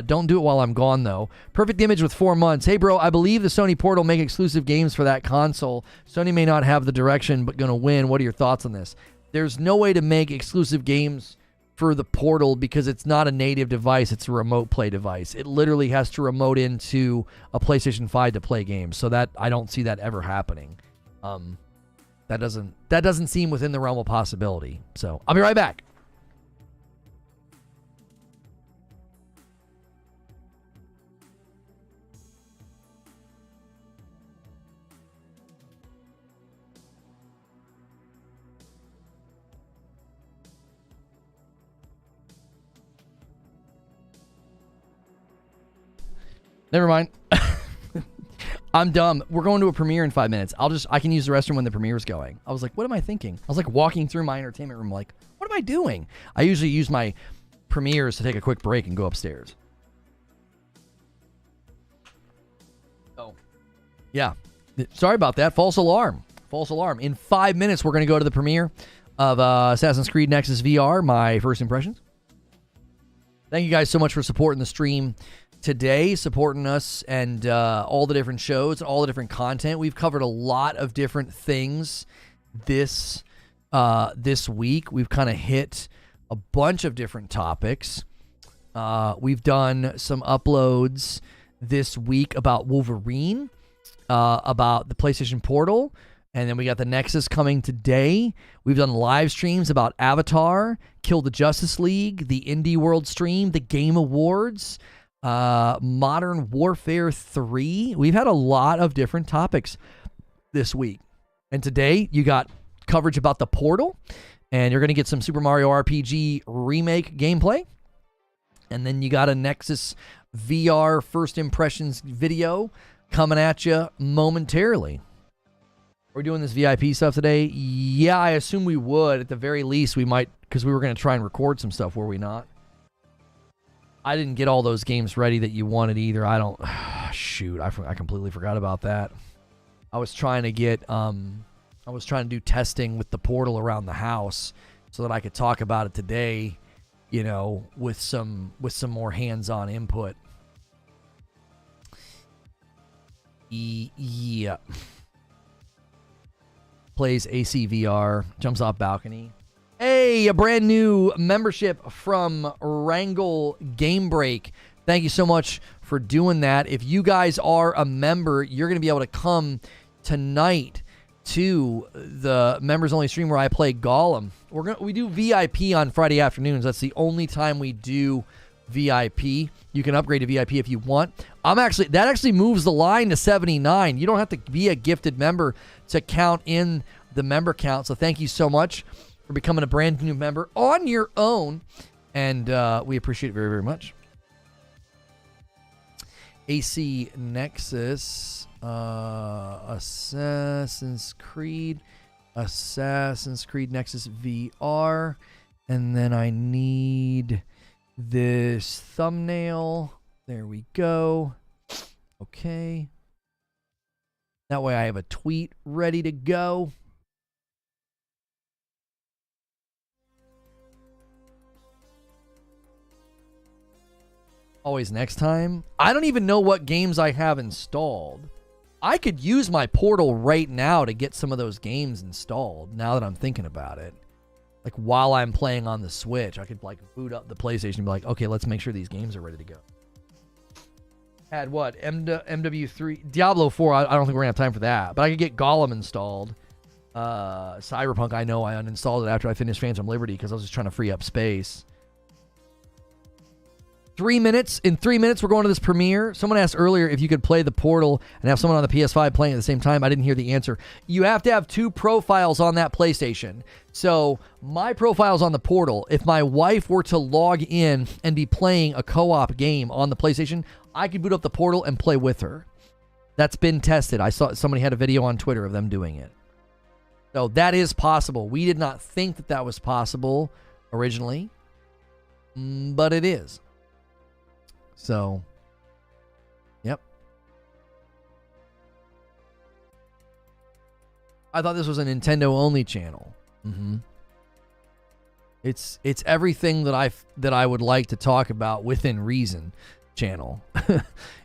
Don't do it while I'm gone, though. Perfect Image with 4 months. Hey, bro, I believe the Sony Portal make exclusive games for that console. Sony may not have the direction, but going to win. What are your thoughts on this? There's no way to make exclusive games for the Portal because it's not a native device. It's a remote play device. It literally has to remote into a PlayStation 5 to play games. So that I don't see that ever happening. That doesn't seem within the realm of possibility. So I'll be right back. Never mind. I'm dumb. We're going to a premiere in 5 minutes. I can use the restroom when the premiere is going. I was like, what am I thinking? I was like walking through my entertainment room like, what am I doing? I usually use my premieres to take a quick break and go upstairs. Oh. Yeah. Sorry about that. False alarm. False alarm. In 5 minutes, we're going to go to the premiere of Assassin's Creed Nexus VR, my first impressions. Thank you guys so much for supporting the stream today, supporting us and all the different shows, all the different content. We've covered a lot of different things this week. We've kind of hit a bunch of different topics. We've done some uploads this week about Wolverine, about the PlayStation Portal, and then we got the Nexus coming today. We've done live streams about Avatar, Kill the Justice League, the Indie World stream, the Game Awards, Modern Warfare 3. We've had a lot of different topics this week. And today you got coverage about the Portal, and you're going to get some Super Mario RPG remake gameplay. And then you got a Nexus VR first impressions video coming at you momentarily. We're doing this VIP stuff today. Yeah, I assume we would. At the very least, we might, because we were going to try and record some stuff, were we not? I didn't get all those games ready that you wanted either. I don't... Shoot, I completely forgot about that. I was trying to do testing with the Portal around the house so that I could talk about it today, you know, with some more hands-on input. Yeah. plays ACVR, jumps off balcony. Hey, a brand new membership from Wrangle Game Break. Thank you so much for doing that. If you guys are a member, you're going to be able to come tonight to the members only stream where I play Gollum. We do VIP on Friday afternoons. That's the only time we do VIP. You can upgrade to VIP if you want. That actually moves the line to 79. You don't have to be a gifted member to count in the member count. So thank you so much for becoming a brand new member on your own. And we appreciate it very, very much. AC Nexus, Assassin's Creed Nexus VR, and then I need this thumbnail. There we go. Okay. That way I have a tweet ready to go. Always next time. I don't even know what games I have installed. I could use my portal right now to get some of those games installed, now that I'm thinking about it. Like, while I'm playing on the Switch, I could, like, boot up the PlayStation and be like, okay, let's make sure these games are ready to go. Had what? MW3. Diablo 4, I don't think we're going to have time for that. But I could get Gollum installed. Cyberpunk, I know I uninstalled it after I finished Phantom Liberty because I was just trying to free up space. 3 minutes. In 3 minutes, we're going to this premiere. Someone asked earlier if you could play the Portal and have someone on the PS5 playing at the same time. I didn't hear the answer. You have to have two profiles on that PlayStation. So my profile's on the Portal. If my wife were to log in and be playing a co-op game on the PlayStation, I could boot up the Portal and play with her. That's been tested. I saw somebody had a video on Twitter of them doing it. So that is possible. We did not think that that was possible originally, but it is. So, yep. I thought this was a Nintendo only channel. It's everything that I would like to talk about within reason channel. If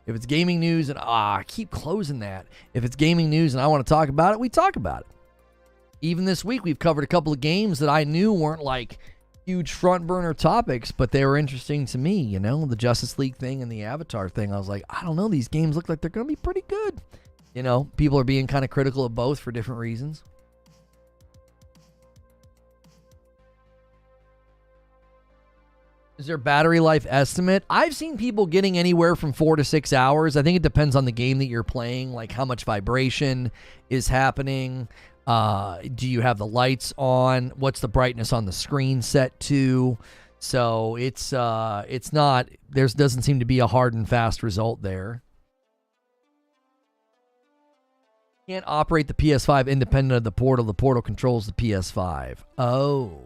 it's gaming news and I keep closing that. If it's gaming news and I want to talk about it, we talk about it. Even this week we've covered a couple of games that I knew weren't like huge front burner topics, but they were interesting to me, you know, the Justice League thing and the Avatar thing. I was like, I don't know, these games look like they're going to be pretty good. You know, people are being kind of critical of both for different reasons. Is there a battery life estimate? I've seen people getting anywhere from 4 to 6 hours. I think it depends on the game that you're playing, like how much vibration is happening. Do you have the lights on? What's the brightness on the screen set to? So it's not, doesn't seem to be a hard and fast result there. Can't operate the PS5 independent of the Portal. The Portal controls the PS5. Oh,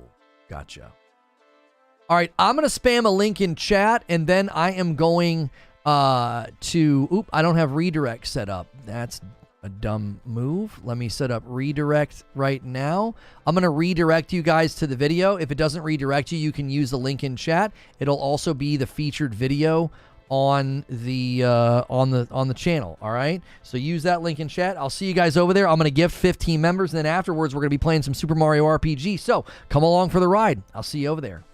gotcha. All right, I'm going to spam a link in chat, and then I am going to, I don't have redirect set up. That's a dumb move. Let me set up redirect right now. I'm going to redirect you guys to the video. If it doesn't redirect you, you can use the link in chat. It'll also be the featured video on the channel. All right, so use that link in chat. I'll see you guys over there. I'm going to gift 15 members, and then afterwards we're going to be playing some Super Mario RPG. So come along for the ride. I'll see you over there.